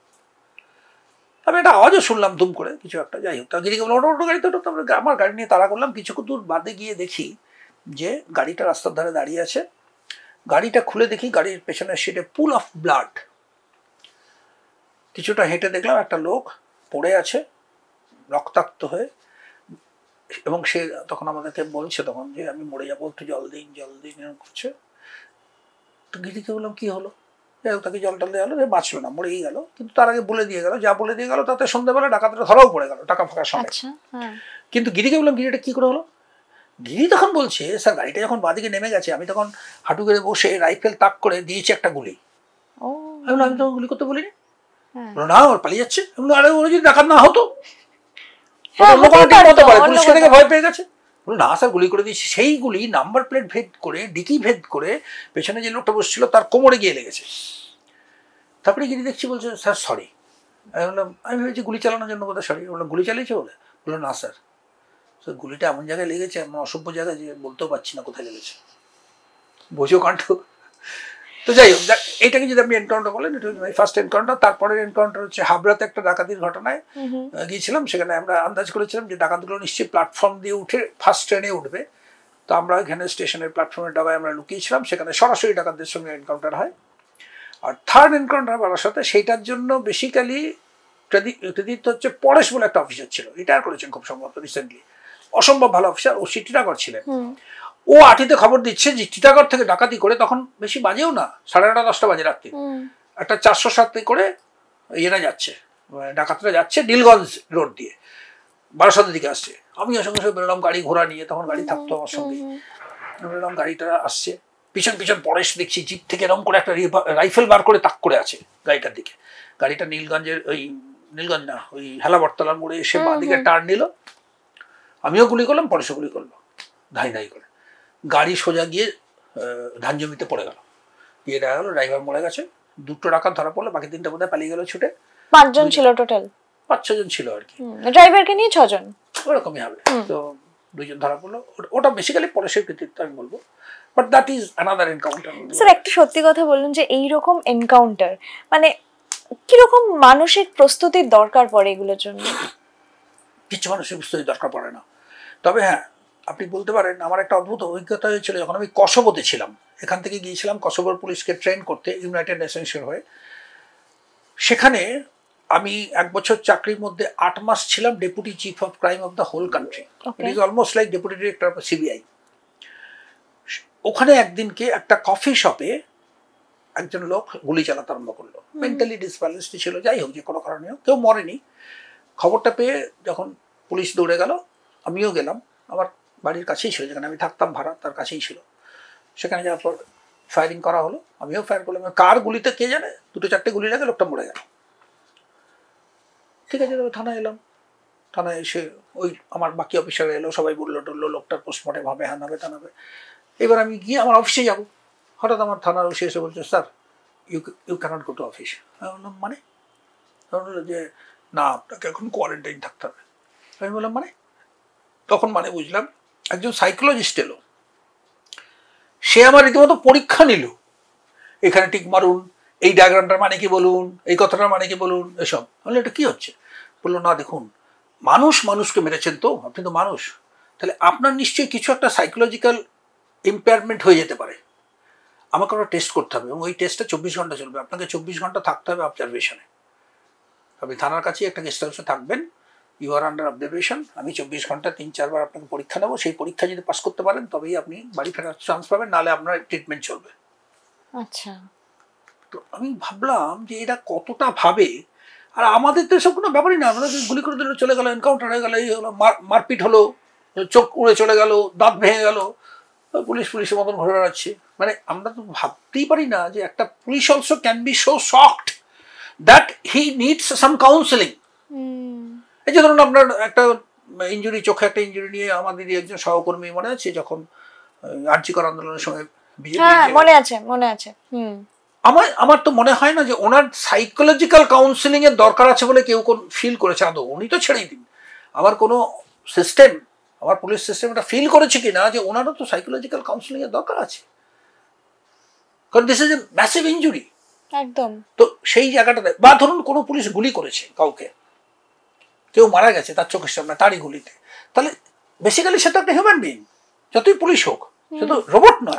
আমি একটা আওয়াজও শুনলাম দুম করে কিছু একটা, যাই হোক। তা গিরিকে বললাম ওটা গাড়িতে ওটা, আমার গাড়ি নিয়ে তাড়া করলাম। কিছু দূর বাদে গিয়ে দেখি যে গাড়িটা রাস্তার ধারে দাঁড়িয়ে আছে। গাড়িটা খুলে দেখি গাড়ির পেছনের সিটে পুল অফ ব্লাড। কিছুটা হেঁটে দেখলাম একটা লোক পড়ে আছে রক্তাক্ত হয়ে, এবং সে তখন আমাদেরকে বলছে তখন যে আমি মরে যাবো, একটু জল দিন এরকম করছে। তো গিরিকে বললাম কি হলো? যাই হোক, তাকে জল টল দেওয়া হলো, বাঁচলো না, মরেই গেল। কিন্তু তার আগে বলে দিয়ে গেল, যা বলে দিয়ে গেল তাতে সন্ধ্যাবেলা ডাকাতরা ধরাও পড়ে গেল টাকা ফাঁকার সময়। কিন্তু গিরিকে বললাম গিরিটা কি করে হলো? গিরি তখন বলছে স্যার গাড়িটা যখন বাঁদিকে নেমে গেছে আমি তখন হাঁটু করে বসে রাইফেল তাক করে দিয়েছি একটা গুলি। আমি তখন গুলি করতে বলিনি। না, ওর পালিয়ে যাচ্ছে। আরে ওর যদি ডাকাত না হতো, পুলিশকে দেখে ভয় পেয়ে গেছে। না স্যার, গুলি করে দিয়েছি। সেই গুলি নাম্বার প্লেট ভেদ করে, ডিকি ভেদ করে পেছনে যে লোকটা বসছিল তার কোমরে গিয়ে লেগেছে। তারপরে গিরি দেখছি বলছে স্যার সরি। আমি বললাম আমি ভেবেছি গুলি চালানোর জন্য বোধহয় সরি। বললাম গুলি চালিয়েছে বলে? বললো না স্যার, গুলিটা এমন জায়গায় লেগেছে, এমন অসভ্য জায়গায় যে বলতেও পারছি না কোথায় লেগেছে। বোঝো কাণ্ড। তো যাই হোক, এইটাকে যদি আপনি এনকাউন্টার বলেন, এটা হচ্ছে ফার্স্ট এনকাউন্টার। তারপরের এনকাউন্টার হচ্ছে হাবড়াতে একটা ডাকাতির ঘটনায় গিয়েছিলাম। সেখানে আমরা আন্দাজ করেছিলাম যে ডাকাতগুলো নিশ্চয়ই প্ল্যাটফর্ম দিয়ে উঠে ফার্স্ট ট্রেনে উঠবে। তো আমরা এখানে স্টেশনের প্ল্যাটফর্মের ডাবায় আমরা লুকিয়েছিলাম, সেখানে সরাসরি ডাকাতদের সঙ্গে এনকাউন্টার হয়। আর থার্ড এনকাউন্টার বলার সাথে সেইটার জন্য বেসিক্যালি কৃতিত্ব হচ্ছে পরেশ বলে একটা অফিসার ছিল, রিটায়ার করেছেন খুব সম্ভবত রিসেন্টলি, অসম্ভব ভালো অফিসার। ও টিটাগড় ছিলেন। ও আটিতে খবর দিচ্ছে যে টিটাগড় থেকে ডাকাতি করে, তখন বেশি বাজেও না, 9:30 10টা বাজে রাত্রি, একটা 407 করে এরা যাচ্ছে, ডাকাতরা যাচ্ছে নীলগঞ্জ রোড দিয়ে বারাসতের দিকে আসছে। আমি সঙ্গে সঙ্গে বেরোলাম গাড়ি ঘোড়া নিয়ে, তখন গাড়ি থাকতো আমার সঙ্গে। বেরোলাম, গাড়িটা আসছে, পিছন পরেশ দেখছি জিপ থেকে এরকম করে একটা রাইফেল বার করে তাক করে আছে গাড়িটার দিকে। গাড়িটা নীলগঞ্জের নীলগঞ্জ না, ওই হেলাবরতলার মোড়ে এসে বাঁ দিকে টার্ন নিল। আমিও গুলি করলাম, পরেশও গুলি করলো, ধাই ধাই করে। গাড়ি সোজা গিয়ে ধান জমিতে পড়ে গেল। গিয়ে দেখা গেলো ড্রাইভার মরে গেছে। 2টো ডাকাত ধরা পড়লো, বাকি 3টা বোধহয় পালিয়ে গেল ছুটে। 5 জন ছিল টোটাল? 5-6 জন ছিল আর কি, ড্রাইভারকে নিয়ে 6 জন, ওরকমই হবে। তো 2 জন ধরা পড়লো। ওটা বেসিক্যালি পরেশের কৃতিত্ব আমি বলবো, but that is another encounter. Sir একটা সত্যি কথা বলুন যে এইরকম এনকাউন্টার মানে কিরকম মানসিক প্রস্তুতির দরকার পড়ে এগুলোর জন্য? কিছু মানসিক প্রস্তুতির দরকার পড়ে না, তবে হ্যাঁ আপনি বলতে পারেন আমার একটা অদ্ভুত অভিজ্ঞতা হয়েছিল যখন আমি কসোভোতে ছিলাম। এখান থেকে গিয়েছিলাম কসোভোর পুলিশকে ট্রেন করতে ইউনাইটেড নেশনসের হয়ে। সেখানে আমি 1 বছর চাকরির মধ্যে 8 মাস ছিলাম deputy chief of crime of the whole country. It is almost like deputy director of CBI. ওখানে একদিনকে একটা কফি শপে একজন লোক গুলি চালাতে আরম্ভ করলো। মেন্টালি ডিসব্যালেন্সড ছিল, যাই হোক যে কোনো কারণে কেউ মরেনি। খবরটা পেয়ে যখন পুলিশ দৌড়ে গেল, আমিও গেলাম। আমার বাড়ির কাছেই ছিল, যেখানে আমি থাকতাম ভাড়া তার কাছেই ছিল। সেখানে যাওয়ার পর ফায়ারিং করা হলো, আমিও ফায়ার করলাম। কার গুলিতে কে জানে, 2-4টে গুলি লাগে, লোকটা মরে গেল। ঠিক আছে, তবে থানায় এলাম। থানায় এসে ওই আমার বাকি অফিসার এলো, সবাই বললো টললো লোকটার পোস্টমর্টেম হবে, হ্যান হবে, তা হবে। এবার আমি গিয়ে আমার অফিসে যাব, হঠাৎ আমার থানার ওসি এসে বলছে sir you can't go to office. আমি বললাম মানে? বললো যে না, আপনাকে এখন কোয়ারেন্টাইন থাকতে হবে। আমি বললাম মানে? তখন মানে বুঝলাম একজন সাইকোলজিস্ট এলো, সে আমার রীতিমতো পরীক্ষা নিল, এখানে টিক মারুন, এই ডায়াগ্রামটার মানে কি বলুন, এই কথাটার মানে কি বলুন, এসব। বললো এটা কি হচ্ছে? বললো না দেখুন, মানুষ মানুষকে মেরেছেন, তো আপনি তো মানুষ, তাহলে আপনার নিশ্চয়ই কিছু একটা সাইকোলজিক্যাল ইম্পেয়ারমেন্ট হয়ে যেতে পারে, আমাকে ওটা টেস্ট করতে হবে, এবং ওই টেস্টটা 24 ঘন্টা চলবে, আপনাকে 24 ঘন্টা থাকতে হবে অবজারভেশনে। আপনি থানার কাছে একটা গেস্ট হাউসে থাকবেন, ইউ আর আন্ডার অবজারভেশন, আমি 24 ঘন্টা 3-4 বার আপনাকে পরীক্ষা নেবো, সেই পরীক্ষা যদি পাস করতে পারেন তবেই আপনি বাড়ি ফেরার চান্স পাবেন, নাহলে আপনার ট্রিটমেন্ট চলবে। আচ্ছা। তো আমি ভাবলাম যে এটা কতটা ভাবে, আর আমাদের তো এসব কোনো ব্যাপারই না, আমাদের গুলি করে দিলে চলে গেল, এনকাউন্টার হয়ে গেল, এই হলো, মারপিট হলো, চোখ উড়ে চলে গেল, দাঁত ভেঙে গেল, পুলিশের মতন ঘুরে বেড়াচ্ছে। মানে আমরা তো ভাবতেই পারি না যে একটা police also can be so shocked that he needs some counselling. এই যে ধরুন আপনার একটা ইঞ্জুরি, চোখে একটা ইঞ্জুরি নিয়ে আমাদেরই একজন সহকর্মী, মনে আছে যখন আর্যিকর আন্দোলনের সময় মনে আছে। আমার তো মনে হয় না যে ওনার সাইকোলজিক্যাল কাউন্সেলিং এর দরকার আছে বলে কেউ কোন ফিল করেছে আদৌ। উনি তো ছেড়েই দিন, আমার কোনো সিস্টেম, আমার পুলিশ সিস্টেম এটা ফিল করেছে কিনা যে ওনারও তো সাইকোলজিক্যাল কাউন্সেলিং এর দরকার আছে, কারণ this is a massive injury. একদম। তো সেই জায়গাটাতে, বা ধরুন কোনো পুলিশ গুলি করেছে কাউকে, কেউ মারা গেছে তার চোখের সামনে, তারই গুলিতে, তাহলে বেসিক্যালি সে তো একটা হিউম্যান বিইং, যতই পুলিশ হোক, সে তো রোবট নয়।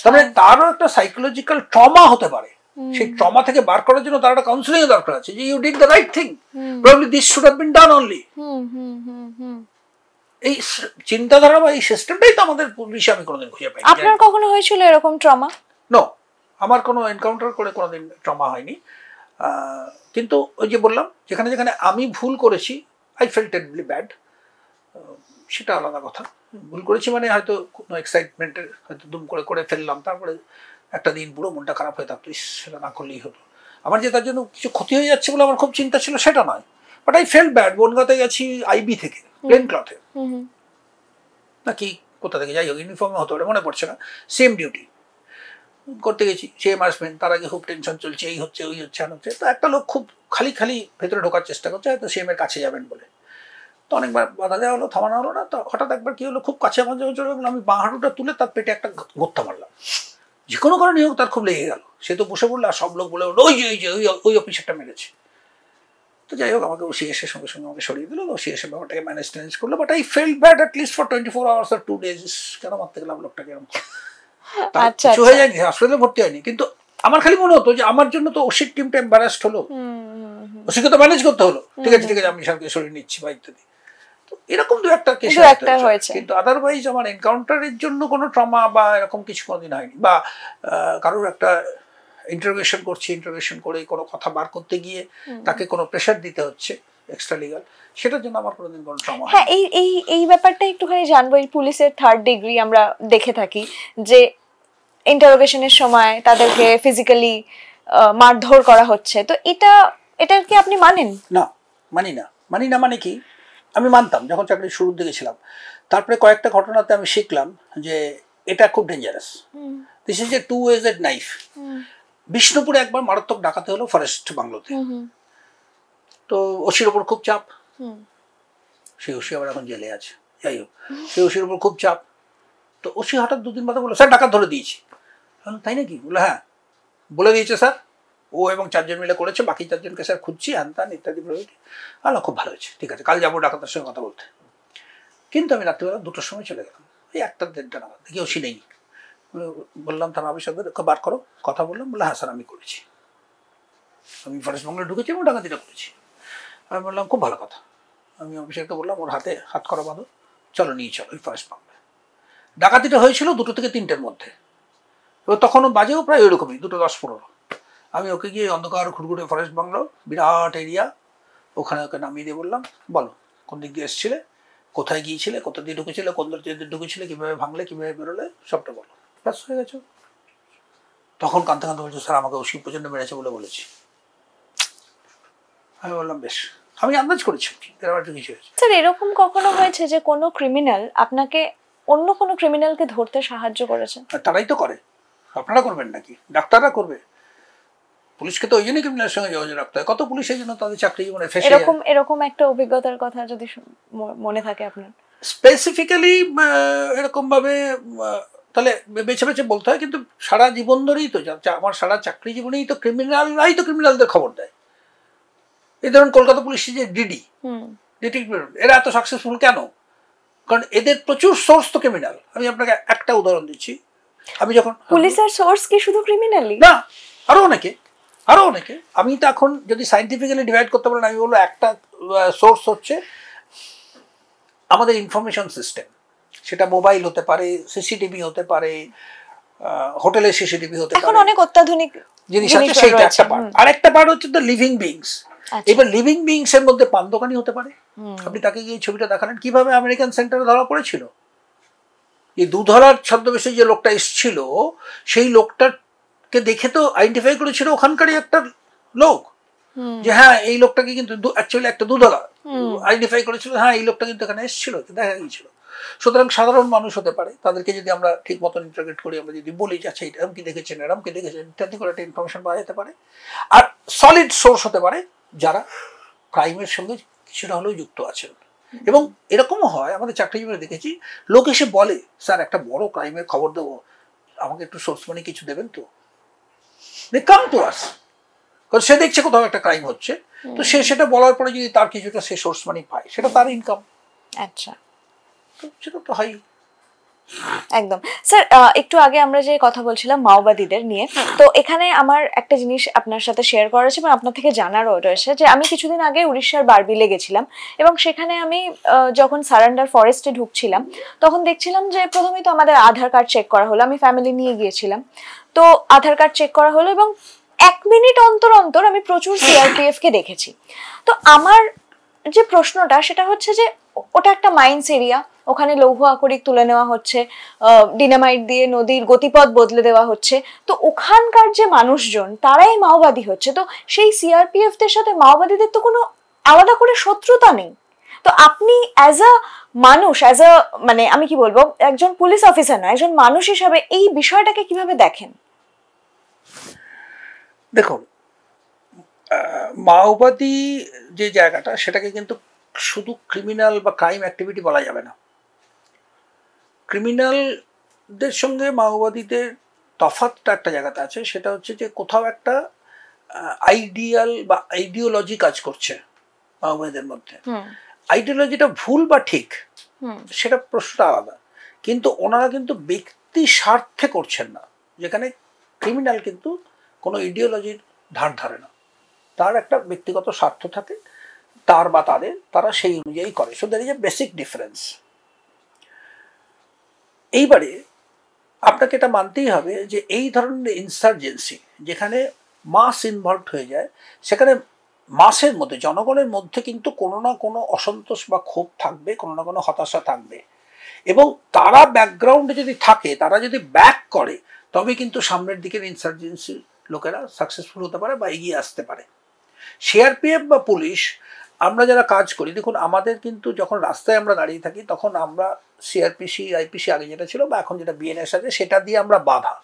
তাহলে তারও একটা সাইকোলজিক্যাল ট্রমা হতে পারে, সেই ট্রমা থেকে বার করার জন্য তার একটা কাউন্সেলিং এর দরকার আছে, যে you did the right thing, probably this should have been done only. এই চিন্তাধারা বা এই সিস্টেমটাই তো আমাদের পুলিশে আমি কোনোদিন খুঁজে পাই। আপনার কখনো হয়েছিল এরকম ট্রমা? নো, আমার কোনো এনকাউন্টার করে কোনোদিন ট্রমা হয়নি, কিন্তু ওই যে বললাম, যেখানে যেখানে আমি ভুল করেছি, আই ফেল্ট টেরিবলি ব্যাড, সেটা আলাদা কথা। ভুল করেছি মানে হয়তো কোনো এক্সাইটমেন্টে হয়তো দুম করে ফেললাম, তারপরে একটা দিন পুরো মনটা খারাপ হয়ে থাকতো, সেটা না করলেই হতো। আমার যে তার জন্য কিছু ক্ষতি হয়ে যাচ্ছে বলে আমার খুব চিন্তা ছিল সেটা নয়, বাট আই ফেল্ট ব্যাড। বনগাঁতে গেছি আইবি থেকে, প্লেন ক্লথে নাকি কোথা থেকে, যাই হোক ইউনিফর্মে হতে পারে, মনে পড়ছে না, সেম ডিউটি করতে গেছি, সেম আসবেন, তার আগে খুব টেনশন চলছে, এই হচ্ছে ওই হচ্ছে হচ্ছে। তো একটা লোক খুব খালি ভেতরে ঢোকার চেষ্টা করছে, হয়তো সেমের কাছে যাবেন বলে, তো অনেকবার বাধা দেওয়া হলো, থামানো হলো না। তো হঠাৎ একবার কি হলো, খুব কাছে আমার যখন চলে গেলো, আমি বাঁ হাঁটুটা তুলে তার পেটে একটা গোত্তা মারলাম, যে কোনো কারণে হোক তার খুব লেগে গেল। সে তো বসে পড়লো, আর সব লোক বলে ওই যে ওই অফিসারটা মেরেছে। তো যাই হোক, আমাকে ওসি এসে সঙ্গে সঙ্গে আমাকে সরিয়ে দিল, ওসি এসে ব্যাপারটাকে ম্যানেজ করলো, but I felt bad at least for 24 hours or 2 days। কেন মারতে গেলাম লোকটাকে, এরকম কিছু হয়ে যায়নি, হাসপাতালে ভর্তি হয়নি, কিন্তু আমার খালি মনে হতো যে আমার জন্য তো ওসির টিমটা এম্বারাসড হলো, ওসিকে তো ম্যানেজ করতে হলো, ঠিক আছে আমি স্যারকে সরিয়ে নিচ্ছি বা ইত্যাদি। তো এরকম দু একটা কেস হয়েছে, কিন্তু আদারওয়াইজ আমার এনকাউন্টারের জন্য কোনো ট্রমা বা এরকম কিছু কোনোদিন হয়নি। বা কারোর একটা ইন্টারোগেশন করছি, ইন্টারোগেশন করে কোনো কথা বার করতে গিয়ে তাকে কোনো প্রেশার দিতে হচ্ছে এক্সট্রা লিগাল, সেটার জন্য আমার কোনোদিন কোনো ট্রমা। হ্যাঁ, এই ব্যাপারটা একটুখানি জানবো। এই পুলিশের 3rd ডিগ্রি আমরা দেখে থাকি যে ইন্টারোগেশনের সময় তাদেরকে ফিজিক্যালি মারধর করা হচ্ছে, তো এটা কি আপনি মানেন? না, মানি না। মানে কি, আমি মানতাম যখন চাকরি শুরুর দিকে ছিলাম, তারপরে কয়েকটা ঘটনাতে আমি শিখলাম যে এটা খুব dangerous, this is a two-edged knife। বিষ্ণুপুরে একবার মারাত্মক ডাকাতি হলো ফরেস্ট বাংলোতে, তো ওসির ওপর খুব চাপ, সেই ওসি আবার এখন জেলে আছে, যাই হোক, সেই ওসির ওপর খুব চাপ। তো ওসি হঠাৎ 2 দিন বাদে বললো, স্যার ডাকাত ধরে দিয়েছি। তাই নাকি? বলে হ্যাঁ, বলে দিয়েছে স্যার, ও এবং 4 জন মিলে করেছে, বাকি 4 জনকে স্যার খুঁজছি, হ্যান ইত্যাদি প্রভৃতি। আলো খুব ভালো হয়েছে, ঠিক আছে, কাল যাবো ডাকাতের সঙ্গে কথা বলতে। কিন্তু আমি রাত্রিবেলা 2টোর সময় চলে গেলাম, এই 1টা-1.5টা নাগাদ, দেখি ওসি নেই। বললাম থানা অফিসারদের, বার করো, কথা বললাম। বললো হ্যাঁ স্যার আমি করেছি, আমি ফরেস্ট বাংলায় ঢুকেছি এবং ডাকাতিটা করেছি। আমি বললাম খুব ভালো কথা। আমি অফিসারকে বললাম, ওর হাতে হাত করা বাঁধো, চলো নিয়ে চলো ওই ফরেস্ট বাংলায়। ডাকাতিটা হয়েছিল 2টো থেকে 3টের মধ্যে, এবার তখনও বাজেও প্রায় ওইরকমই, 2:10-15। আমি ওকে গিয়ে অন্ধকার ঘুরঘুরে ফরেস্ট বাংলো, বিরাট এরিয়া, ওখানে ওকে নামিয়ে দিয়ে বললাম, বলো কোন দিক দিয়ে এসেছিলে, কোথায় গিয়েছিলে, কোথা দিয়ে ঢুকেছিলে, কোন দিক দিয়ে ঢুকেছিলে, কীভাবে ভাঙলে, কীভাবে বেরোলে, সবটা বলো, ব্যাস হয়ে গেছে। তখন কাঁদতে বলছো, স্যার আমাকে ওসি প্রচণ্ড মেরেছে বলেছি। আমি বললাম বেশ, আমি আন্দাজ করেছি কিছু হয়েছে। স্যার এরকম কখনো হয়েছে যে কোনো ক্রিমিনাল আপনাকে অন্য কোনো ক্রিমিনালকে ধরতে সাহায্য করেছে? তারাই তো করে, আপনারা করবেন নাকি? ডাক্তাররা করবে, পুলিশকে তো ওই জন্যই ক্রিমিনালের সঙ্গে যোগাযোগ রাখতে হয়। কত পুলিশ এই জন্য তাদের চাকরি জীবনে ফেসে। এরকম একটা অভিজ্ঞতার কথা যদি মনে থাকে আপনার? স্পেসিফিক্যালি এরকম ভাবে তাহলে বেছে বেছে বলতে হয়, কিন্তু সারা জীবন ধরেই তো আমার সারা চাকরি জীবনেই তো ক্রিমিনালরাই তো ক্রিমিনালদের খবর দেয়। এই ধরুন কলকাতা পুলিশের যে ডিডি, এরা এত সাকসেসফুল কেন? কারণ এদের প্রচুর সোর্স তো ক্রিমিনাল। আমি আপনাকে একটা উদাহরণ দিচ্ছি। আমি যখন পুলিশের সোর্স কি শুধু ক্রিমিনালি না, আরো অনেকে। আমি তো এখন যদি সাইন্টিফিক্যালি ডিভাইড করতে পারেন, আমি বলবো একটা সোর্স হচ্ছে আমাদের ইনফরমেশন সিস্টেম। সেটা মোবাইল হতে পারে, সিসিটিভি হতে পারে, হোটেলের সিসিটিভি হতে পারে, এখন অনেক অত্যাধুনিক জিনিস আছে, সেইটা একটা পার্ট। আরেকটা পার্ট হচ্ছে দ্য লিভিং বিংস। এবার লিভিং বিংস এর মধ্যে পান দোকানি হতে পারে। আপনি তাকে গিয়ে ছবিটা দেখালেন কিভাবে আমেরিকান সেন্টারে ধরা পড়েছিল। এই দুধলার ছদ্মবেশে যে লোকটা এসেছিল, সেই লোকটাকে দেখে তো আইডেন্টিফাই করেছিল ওখানকারই একটা লোক, যে হ্যাঁ এই লোকটাকে কিন্তু অ্যাকচুয়ালি একটা দুধলা আইডেন্টিফাই করেছিল, হ্যাঁ এই লোকটা কিন্তু এখানে এসেছিল, দেখা গিয়েছিল। সুতরাং সাধারণ মানুষ হতে পারে, তাদেরকে যদি আমরা ঠিক মতন ইন্টারগ্রেট করি, আমরা যদি বলি যে আচ্ছা এরকম কি দেখেছেন, এরকম কি দেখেছেন, ইত্যাদি করে একটা ইনফরমেশন পাওয়া যেতে পারে। আর সলিড সোর্স হতে পারে যারা ক্রাইমের সঙ্গে কিছুটা হলেও যুক্ত আছেন। এবং এরকমও হয়, আমাদের চাকরি জীবনে দেখেছি, লোক এসে বলে স্যার একটা বড় ক্রাইমের খবর দেবো, আমাকে একটু সোর্স মানি কিছু দেবেন তো। দে কাম টু আস, কারণ সে দেখছে কোথাও একটা ক্রাইম হচ্ছে, তো সে সেটা বলার পরে যদি তার কিছুটা সে সোর্স মানি পায়, সেটা তার ইনকাম। আচ্ছা, সেটা তো হয়। একদম। স্যার একটু আগে আমরা যে কথা বলছিলাম মাওবাদীদের নিয়ে, তো এখানে আমার একটা জিনিস আপনার সাথে শেয়ার করা আছে এবং আপনার থেকে জানারও রয়েছে যে আমি কিছুদিন আগে উড়িষ্যার বারবিলে গেছিলাম এবং সেখানে আমি যখন সারেন্ডার ফরেস্টে ঢুকছিলাম তখন দেখছিলাম যে প্রথমেই তো আমাদের আধার কার্ড চেক করা হলো। আমি ফ্যামিলি নিয়ে গিয়েছিলাম, তো আধার কার্ড চেক করা হলো এবং 1 মিনিট অন্তর অন্তর আমি প্রচুর সিআরপিএফ কে দেখেছি। তো আমার যে প্রশ্নটা সেটা হচ্ছে যে ওটা একটা মাইন্স এরিয়া, ওখানে লৌহ আকরিক তুলে নেওয়া হচ্ছে, ডিনামাইট দিয়ে নদীর গতিপথ বদলে দেওয়া হচ্ছে, তো ওখানকার যে মানুষজন তারাই মাওবাদী হচ্ছে। তো সেই সিআরপিএফদের সাথে মাওবাদীদের তো কোনো আলাদা করে শত্রুতা নেই। তো আপনি অ্যাজ আ মানুষ, অ্যাজ আ মানে আমি কি বলবো, একজন পুলিশ অফিসার না, একজন মানুষ হিসাবে এই বিষয়টাকে কিভাবে দেখেন? দেখুন, মাওবাদী যে জায়গাটা, সেটাকে কিন্তু শুধু ক্রিমিনাল বা ক্রাইম অ্যাক্টিভিটি বলা যাবে না। ক্রিমিনালদের সঙ্গে মাওবাদীদের তফাৎটা একটা জায়গাতে আছে, সেটা হচ্ছে যে কোথাও একটা আইডিয়াল বা আইডিওলজি কাজ করছে মাওবাদীদের মধ্যে। আইডিওলজিটা ভুল বা ঠিক সেটা প্রশ্নটা আলাদা, কিন্তু ওনারা কিন্তু ব্যক্তি স্বার্থে করছেন না। যেখানে ক্রিমিনাল কিন্তু কোনো ইডিওলজির ধার ধারে না, তার একটা ব্যক্তিগত স্বার্থ থাকে, তার বা তারা সেই অনুযায়ী করে। So that is a basic difference. এইবারে আপনাকে এটা মানতেই হবে যে এই ধরনের ইনসার্জেন্সি যেখানে মাস ইনভলভ হয়ে যায়, সেখানে মাসের মধ্যে, জনগণের মধ্যে কিন্তু কোনো না কোনো অসন্তোষ বা ক্ষোভ থাকবে, কোনো না কোনো হতাশা থাকবে। এবং তারা ব্যাকগ্রাউন্ডে যদি থাকে, তারা যদি ব্যাক করে, তবে কিন্তু সামনের দিকের ইনসার্জেন্সি লোকেরা সাকসেসফুল হতে পারে বা এগিয়ে আসতে পারে। সিআরপিএফ বা পুলিশ, আমরা যারা কাজ করি, দেখুন আমাদের কিন্তু যখন রাস্তায় আমরা দাঁড়িয়ে থাকি, তখন আমরা সিআরপিসি, আইপিসি আগে যেটা ছিল বা এখন যেটা বিএনএস আছে, সেটা দিয়ে আমরা বাধা।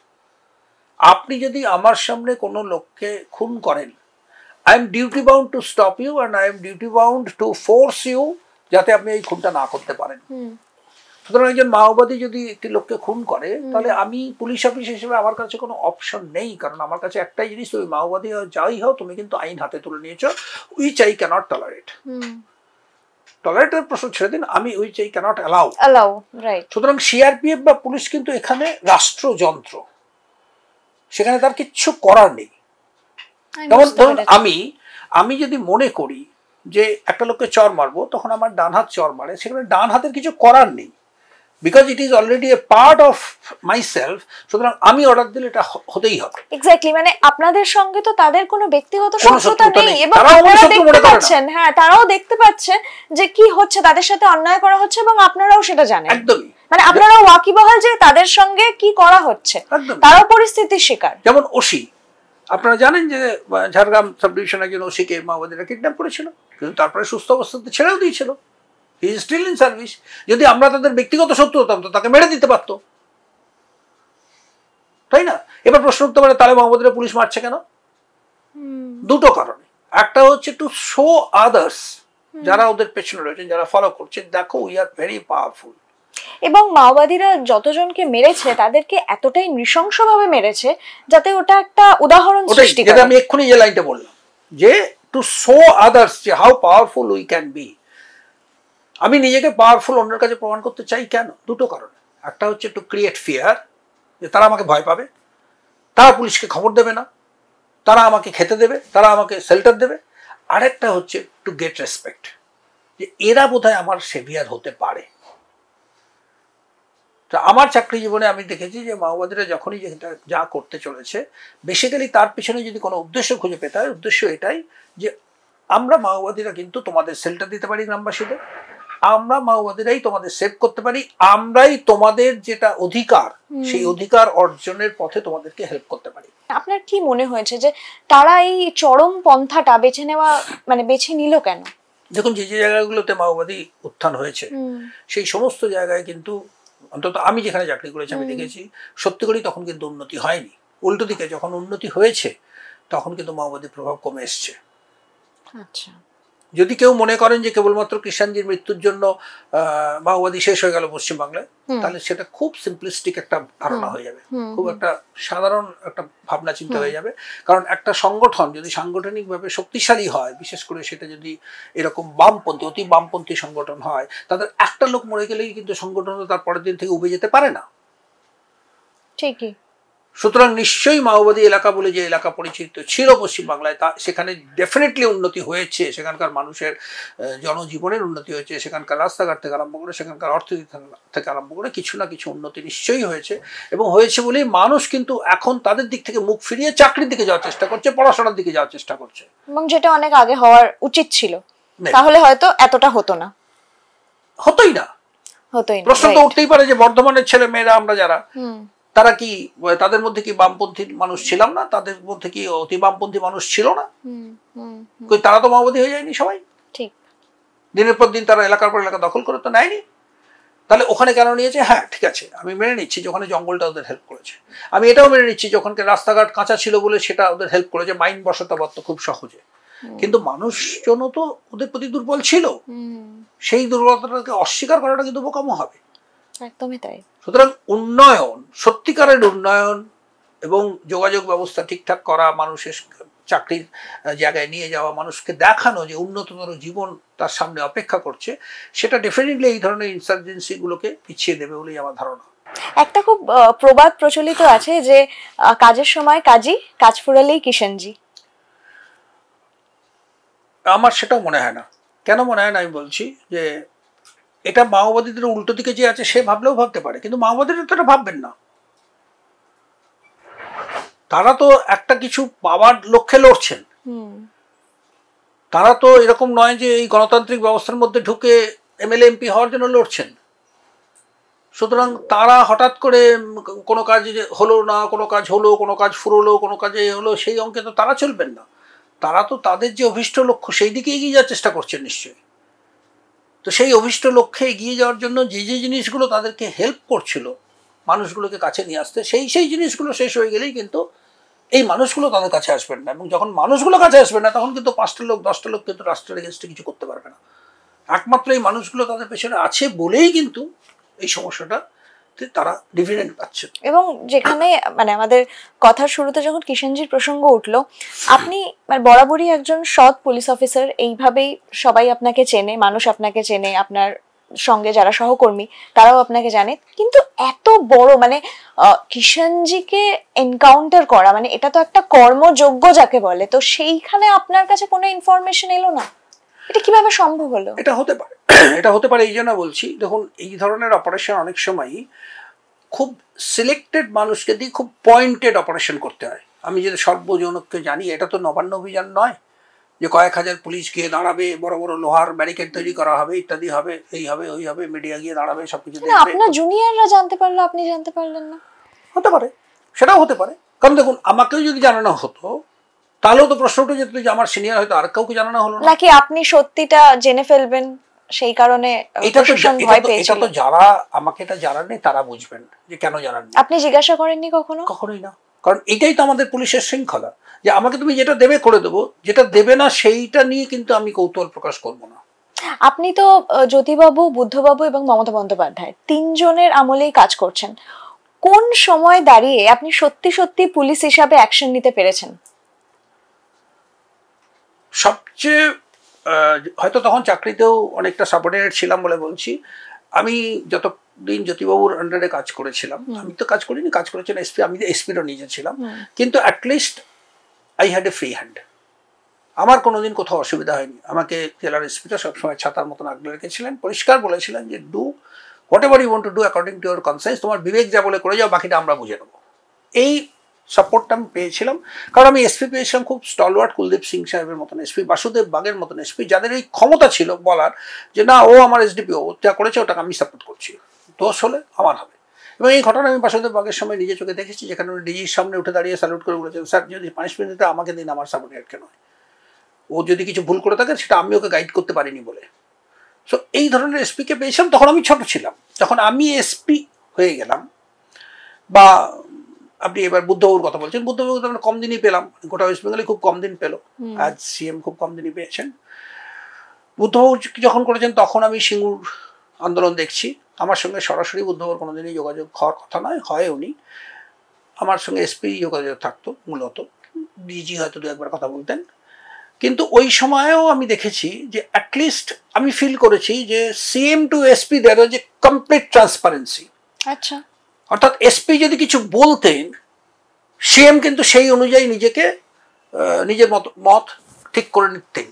আপনি যদি আমার সামনে কোনো লোককে খুন করেন, I am duty bound to stop you and I am duty bound to force you, যাতে আপনি এই খুনটা না করতে পারেন। সুতরাং একজন মাওবাদী যদি একটি লোককে খুন করে, তাহলে আমি পুলিশ অফিস হিসেবে আমার কাছে কোনো অপশন নেই, কারণ আমার কাছে একটাই জিনিস, তুমি মাওবাদী যাই হও, তুমি কিন্তু আইন হাতে তুলে নিয়েছো, উইচ আই ক্যানট টলারেট। টলারেটের প্রশ্ন ছেড়ে দিন, আমি which I can't allow. Right. সুতরাং সিআরপিএফ বা পুলিশ কিন্তু এখানে রাষ্ট্রযন্ত্র, সেখানে তার কিচ্ছু করার নেই। যেমন ধরুন আমি যদি মনে করি যে একটা লোককে চর মারবো, তখন আমার ডান হাত চর মারে, সেখানে ডান হাতের কিছু করার নেই, because it is already A part of my self. সুতরাং আমি অর্ডার দিলে এটা হতেই হবে। এক্স্যাক্টলি, মানে আপনাদের সঙ্গে তো তাদের কোনো ব্যক্তিগত শত্রুতা নেই এবং আপনারা দেখতে পাচ্ছেন, হ্যাঁ তারাও দেখতে পাচ্ছেন যে কি হচ্ছে, তাদের সাথে অন্যায় করা হচ্ছে এবং আপনারাও সেটা জানেন। একদমই, মানে আপনারাও ওয়াকিবহাল যে তাদের সঙ্গে কি করা হচ্ছে, তারাও পরিস্থিতির শিকার। যেমন ওসি, আপনারা জানেন যে ঝাড়গ্রাম সাব ডিভিশন একজন ওসিকে মাওবাদীরা কিডন্যাপ করেছিল, কিন্তু তারপরে সুস্থ অবস্থাতে ছেড়েও দিয়েছিল। He is still in service. যদি আমরা তাদের ব্যক্তিগত শত্রু হতাম, তো তাকে মেরে দিতে পারতো, তাই না? এবার প্রশ্ন উঠতে পারে, তাহলে মাওবাদীরা পুলিশ মারছে কেন? দুটো কারণে। একটা হচ্ছে টু শো আদার্স, যারা ওদের পেছনে রয়েছেন, যারা ফলো করছেন, দেখো উই আর ভেরি পাওয়ারফুল। এবং মাওবাদীরা যতজনকে মেরেছে তাদেরকে এতটাই নৃশংসভাবে মেরেছে যাতে ওটা একটা উদাহরণ সৃষ্টি করে। আমি এক্ষুনি যে লাইনটা বললাম যে টু শো আদার্স যে how powerful we can be. আমি নিজেকে পাওয়ারফুল অন্যের কাছে প্রমাণ করতে চাই কেন? দুটো কারণে। একটা হচ্ছে টু ক্রিয়েট ফিয়ার, যে তারা আমাকে ভয় পাবে, তারা পুলিশকে খবর দেবে না, তারা আমাকে খেতে দেবে, তারা আমাকে শেল্টার দেবে। আরেকটা হচ্ছে টু গেট রেসপেক্ট, যে এরা বোধহয় আমার সেভিয়ার হতে পারে। তো আমার চাকরি জীবনে আমি দেখেছি যে মাওবাদীরা যখনই যা করতে চলেছে বেসিক্যালি তার পিছনে যদি কোনো উদ্দেশ্য খুঁজে পেতে হয়, উদ্দেশ্য এটাই যে আমরা মাওবাদীরা কিন্তু তোমাদের শেল্টার দিতে পারি গ্রামবাসীদের, আমরা মাওবাদীরাই তোমাদের সেভ করতে পারি, আমরাই তোমাদের যেটা অধিকার সেই অধিকার অর্জনের পথে তোমাদেরকে হেল্প করতে পারি। আপনার কি মনে হয়েছে যে তারা এই চরম পন্থাটা বেছে নেওয়া মানে বেছে নিল কেন? দেখুন, যে যে জায়গাগুলোতে মাওবাদী উত্থান হয়েছে সেই সমস্ত জায়গায় কিন্তু অন্তত আমি যেখানে চাকরি করেছি আমি দেখেছি সত্যি করেই তখন কিন্তু উন্নতি হয়নি। উল্টো দিকে যখন উন্নতি হয়েছে তখন কিন্তু মাওবাদী প্রভাব কমে এসছে। আচ্ছা, যদি কেউ মনে করেন যে কেবলমাত্র কিষাণজির মৃত্যুর জন্য মাওবাদী শেষ হয়ে গেল পশ্চিমবাংলায়, তাহলে সেটা খুব সিম্পলিস্টিক একটা ধারণা হয়ে যাবে, খুব একটা সাধারণ একটা ভাবনা চিন্তা হয়ে যাবে। কারণ একটা সংগঠন যদি সাংগঠনিকভাবে শক্তিশালী হয়, বিশেষ করে সেটা যদি এরকম বামপন্থী অতি বামপন্থী সংগঠন হয়, তাদের একটা লোক মরে গেলেই কিন্তু সংগঠন তার পরের দিন থেকে উবে যেতে পারে না। ঠিকই। সুতরাং নিশ্চয়ই মাওবাদী এলাকা বলে যে এলাকা পরিচিত ছিল পশ্চিমবাংলায়, তা সেখানে ডেফিনেটলি উন্নতি হয়েছে, সেখানকার মানুষের জনজীবনের উন্নতি হয়েছে, সেখানকার রাস্তাঘাট থেকে আরম্ভ করে সেখানকার অর্থনীতি থেকে আরম্ভ করে কিছু না কিছু উন্নতি নিশ্চয়ই হয়েছে। এবং হয়েছে বলেই মানুষ কিন্তু এখন তাদের দিক থেকে মুখ ফিরিয়ে চাকরির দিকে যাওয়ার চেষ্টা করছে, পড়াশোনার দিকে যাওয়ার চেষ্টা করছে, এবং যেটা অনেক আগে হওয়ার উচিত ছিল, তাহলে হয়তো এতটা হতো না। হতোই না। প্রশ্ন তো উঠতেই পারে যে বর্ধমানের ছেলে মেয়েরা আমরা যারা, তারা কি তাদের মধ্যে কি বামপন্থী মানুষ ছিলাম না? তাদের মধ্যে কি অতি বামপন্থী মানুষ ছিল না? তারা তো মাওবাদী হয়ে যায়নি সবাই? ঠিক। দিনের পর দিন তারা এলাকার পর এলাকা দখল করে তো নেয়নি। তাহলে ওখানে কেন নিয়েছে? হ্যাঁ ঠিক আছে, আমি মেনে নিচ্ছি যে ওখানে জঙ্গলটা ওদের হেল্প করেছে। আমি এটাও মেনে নিচ্ছি যে ওখানকার রাস্তাঘাট কাঁচা ছিল বলে সেটা ওদের হেল্প করেছে, মাইন বসাতে পারতো খুব সহজে। কিন্তু মানুষজনও তো ওদের প্রতি দুর্বল ছিল, সেই দুর্বলতাটাকে অস্বীকার করাটা কিন্তু বোকামো হবে। একদমই তাই। সুতরাং উন্নয়ন, সত্যিকারের উন্নয়ন এবং যোগাযোগ ব্যবস্থা ঠিকঠাক করা, মানুষের চাকরির জায়গায় নিয়ে যাওয়া, মানুষকে দেখানো যে উন্নততর জীবন তার সামনে অপেক্ষা করছে, সেটা ডেফিনেটলি এই ধরনের ইনসার্জেন্সিগুলোকে পিছিয়ে দেবে বলেই আমার ধারণা। একটা খুব প্রবাদ প্রচলিত আছে যে কাজের সময় কাজী, কাজ ফুরালেই কিষাণজি। আমার সেটাও মনে হয় না। কেন মনে হয় না আমি বলছি যে এটা মাওবাদীদের উল্টো দিকে যে আছে সে ভাবলেও ভাবতে পারে, কিন্তু মাওবাদীরা তো এটা ভাববেন না। তারা তো একটা কিছু পাওয়ার লক্ষ্যে লড়ছেন। তারা তো এরকম নয় যে এই গণতান্ত্রিক ব্যবস্থার মধ্যে ঢুকে এমএলএ এমপি হওয়ার জন্য লড়ছেন। সুতরাং তারা হঠাৎ করে কোনো কাজ হলো না, কোনো কাজ হলো, কোনো কাজ ফুরলো, কোনো কাজে হলো, সেই অঙ্কে তো তারা চলবেন না। তারা তো তাদের যে অভীষ্ট লক্ষ্য সেই দিকে এগিয়ে যাওয়ার চেষ্টা করছেন নিশ্চয়ই। তো সেই অভীষ্ট লক্ষ্যে এগিয়ে যাওয়ার জন্য যে যে জিনিসগুলো তাদেরকে হেল্প করছিল মানুষগুলোকে কাছে নিয়ে আসতে, সেই জিনিসগুলো শেষ হয়ে গেলেই কিন্তু এই মানুষগুলো তাদের কাছে আসবেন না। এবং যখন মানুষগুলো কাছে আসবে না তখন কিন্তু 5টা লোক 10টা লোক কিন্তু রাষ্ট্রের এগেনস্টে কিছু করতে পারবে না। একমাত্র এই মানুষগুলো তাদের পেছনে আছে বলেই কিন্তু এই সমস্যাটা তারা ডিভিডেন্ড পাচ্ছে। এবং যেখানে মানে আমাদের কথার শুরুতে যখন কিষাণজির প্রসঙ্গ উঠলো, আপনি মানে বরাবরই একজন সৎ পুলিশ অফিসার, এইভাবেই সবাই আপনাকে চেনে, মানুষ আপনাকে চেনে, আপনার সঙ্গে যারা সহকর্মী তারাও আপনাকে জানে। কিন্তু এত বড় মানে কিষাণজিকে এনকাউন্টার করা মানে এটা তো একটা কর্মযোগ্য যাকে বলে, তো সেইখানে আপনার কাছে কোনো ইনফরমেশন এলো না? এটা কিভাবে সম্ভব হলো? এটা হতে পারে, এটা হতে পারে এই জন্য বলছি। দেখুন, এই ধরনের অপারেশন অনেক সময়ই খুব সিলেক্টেড মানুষকে দিয়ে খুব পয়েন্টেড অপারেশন করতে হয়। আমি যদি সর্বজনকে জানি, এটা তো নবান্ন অভিযান নয় যে কয়েক হাজার পুলিশ গিয়ে দাঁড়াবে, বড় বড় লোহার ব্যারিকেড তৈরি করা হবে, ইত্যাদি হবে, এই হবে ওই হবে, মিডিয়া গিয়ে দাঁড়াবে, সবকিছু দেখবে। আপনার জুনিয়ররা জানতে পারলো, আপনি জানতে পারলেন না? হতে পারে, সেটাও হতে পারে। কারণ দেখুন, আমাকেও যদি জানানো হতো তাহলেও তো প্রশ্ন উঠে যেত যে আমার সিনিয়র হয়তো আর কাউকে জানানো হলো না, নাকি আপনি সত্যিটা জেনে ফেলবেন সেই কারণে ভয় পেয়েছিলেন। এটা তো যারা আমাকে এটা জানাননি তারা বুঝবেন যে কেন জানাননি। আপনি জিজ্ঞাসা করেননি কখনো? কখনোই না। কারণ এটাই তো আমাদের পুলিশের শৃঙ্খলা, যে আমাকে তুমি যেটা দেবে করে দেবো, যেটা দেবে না সেইটা নিয়ে কিন্তু আমি কৌতূহল প্রকাশ করবো না। আপনি তো জ্যোতিবাবু, বুদ্ধবাবু এবং মমতা বন্দ্যোপাধ্যায় তিনজনের আমলেই কাজ করছেন। কোন সময় দাঁড়িয়ে আপনি সত্যি সত্যি পুলিশ হিসাবে অ্যাকশন নিতে পেরেছেন? সবচেয়ে হয়তো তখন চাকরিতেও অনেকটা সাবঅর্ডিনেট ছিলাম বলে বলছি। আমি যতদিন জ্যোতিবাবুর আন্ডারে কাজ করেছিলাম, আমি তো কাজ করিনি, কাজ করেছেন এসপি, আমি এসপিরও নিজে ছিলাম, কিন্তু at least I had a free hand. আমার কোনোদিন কোথাও অসুবিধা হয়নি। আমাকে জেলার এসপিটা সবসময় ছাতার মতন আগলে রেখেছিলেন, পরিষ্কার বলেছিলেন যে do whatever you want to do according to your conscience, তোমার বিবেক যা বলে করে যাও, বাকিটা আমরা বুঝে নেবো। এই সাপোর্টটা আমি পেয়েছিলাম, কারণ আমি এসপি পেয়েছিলাম খুব স্টলওয়ার্ড কুলদীপ সিং সাহেবের মতন এসপি, বাসুদেব বাগের মতন এসপি, যাদের এই ক্ষমতা ছিল বলার যে না ও আমার এসডিপি, ও যা করেছে ওটাকে আমি সাপোর্ট করছি, দোষ হলে আমার হবে। এবং এই ঘটনা আমি বাসুদেব বাগের সময় নিজে চোখে দেখেছি, যেখানে উনি ডিজির সামনে উঠে দাঁড়িয়ে স্যালুট করে বলেছেন, স্যার যদি পানিশমেন্ট দিতে আমাকে দিন, আমার সাবঅর্ডিনেটকে নয়। ও যদি কিছু ভুল করে থাকে সেটা আমি ওকে গাইড করতে পারিনি বলে। সো এই ধরনের এসপিকে পেয়েছিলাম। তখন আমি ছোট ছিলাম। যখন আমি এসপি হয়ে গেলাম, বা আপনি এবার বুদ্ধবাবুর কথা বলছেন, বুদ্ধবাবু তো আমরা কম দিনই পেলাম, গোটা ওয়েস্ট বেঙ্গলে খুব কম দিন পেল, আজ সিএম খুব কম দিনই পেয়েছেন। বুদ্ধবাবু যখন করেছেন তখন আমি সিঙ্গুর আন্দোলন দেখছি। আমার সঙ্গে সরাসরি বুদ্ধবাবুর কোনোদিনই যোগাযোগ হওয়ার কথা নয়, হয় উনি আমার সঙ্গে এসপি যোগাযোগ থাকতো মূলত, ডিজি হয়তো দু একবার কথা বলতেন। কিন্তু ওই সময়েও আমি দেখেছি যে অ্যাটলিস্ট আমি ফিল করেছি যে সিএম টু এসপি দেয়ার ওয়াজ এ কমপ্লিট ট্রান্সপারেন্সি। আচ্ছা, অর্থাৎ এসপি যদি কিছু বলতেন, সিএম কিন্তু সেই অনুযায়ী নিজের মত ঠিক করে নিতেন।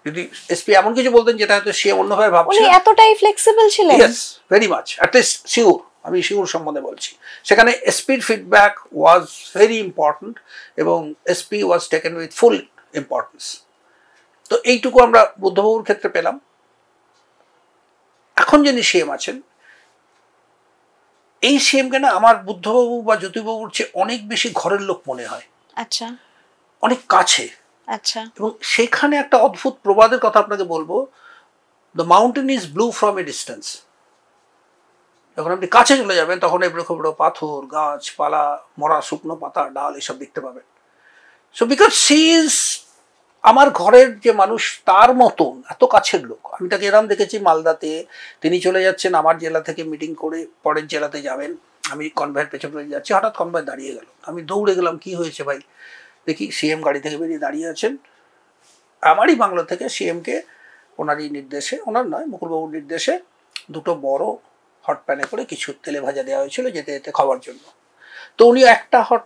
যদি এসপি এমন কিছু বলতেন যেটা হয়তো সিএম অন্যভাবে ভাবছেন, উনি এতটাই ফ্লেক্সিবল ছিলেন। Yes, very much, at least sure, আমি শিওর সম্বন্ধে বলছি। সেখানে এসপির ফিডব্যাক ওয়াজ ভেরি ইম্পর্টেন্ট এবং SP was taken with full importance. তো এইটুকু আমরা বুদ্ধবাবুর ক্ষেত্রে পেলাম। এখন যিনি সিএম আছেন, এই সিএমকে না আমার বুদ্ধবাবু বা জ্যোতিবাবুর চেয়ে অনেক বেশি ঘরের লোক মনে হয়। আচ্ছা, অনেক কাছে। আচ্ছা। এবং সেখানে একটা অদ্ভুত প্রবাদের কথা আপনাকে বলবো, the mountain is blue from a distance. যখন আপনি কাছে চলে যাবেন তখন এবড়ো খেবড়ো পাথর, গাছপালা, মরা শুকনো পাতা, ডাল এসব দেখতে পাবেন। সো বিকজ সি ইজ আমার ঘরের যে মানুষ, তার মতন এত কাছের লোক। আমি তাকে এরম দেখেছি মালদাতে, তিনি চলে যাচ্ছেন আমার জেলা থেকে মিটিং করে পরের জেলাতে যাবেন, আমি কনভয়ের পেছনে যাচ্ছি, হঠাৎ কনভয় দাঁড়িয়ে গেল, আমি দৌড়ে গেলাম, কি হয়েছে ভাই? দেখি সিএম গাড়ি থেকে বেরিয়ে দাঁড়িয়ে আছেন। আমারই বাংলো থেকে সিএমকে ওনারই নির্দেশে, ওনার নয় মুকুলবাবুর নির্দেশে, দুটো বড় হট প্যানে করে কিছু তেলে ভাজা দেওয়া হয়েছিল যেতে যেতে খাওয়ার জন্য। তো উনি একটা হট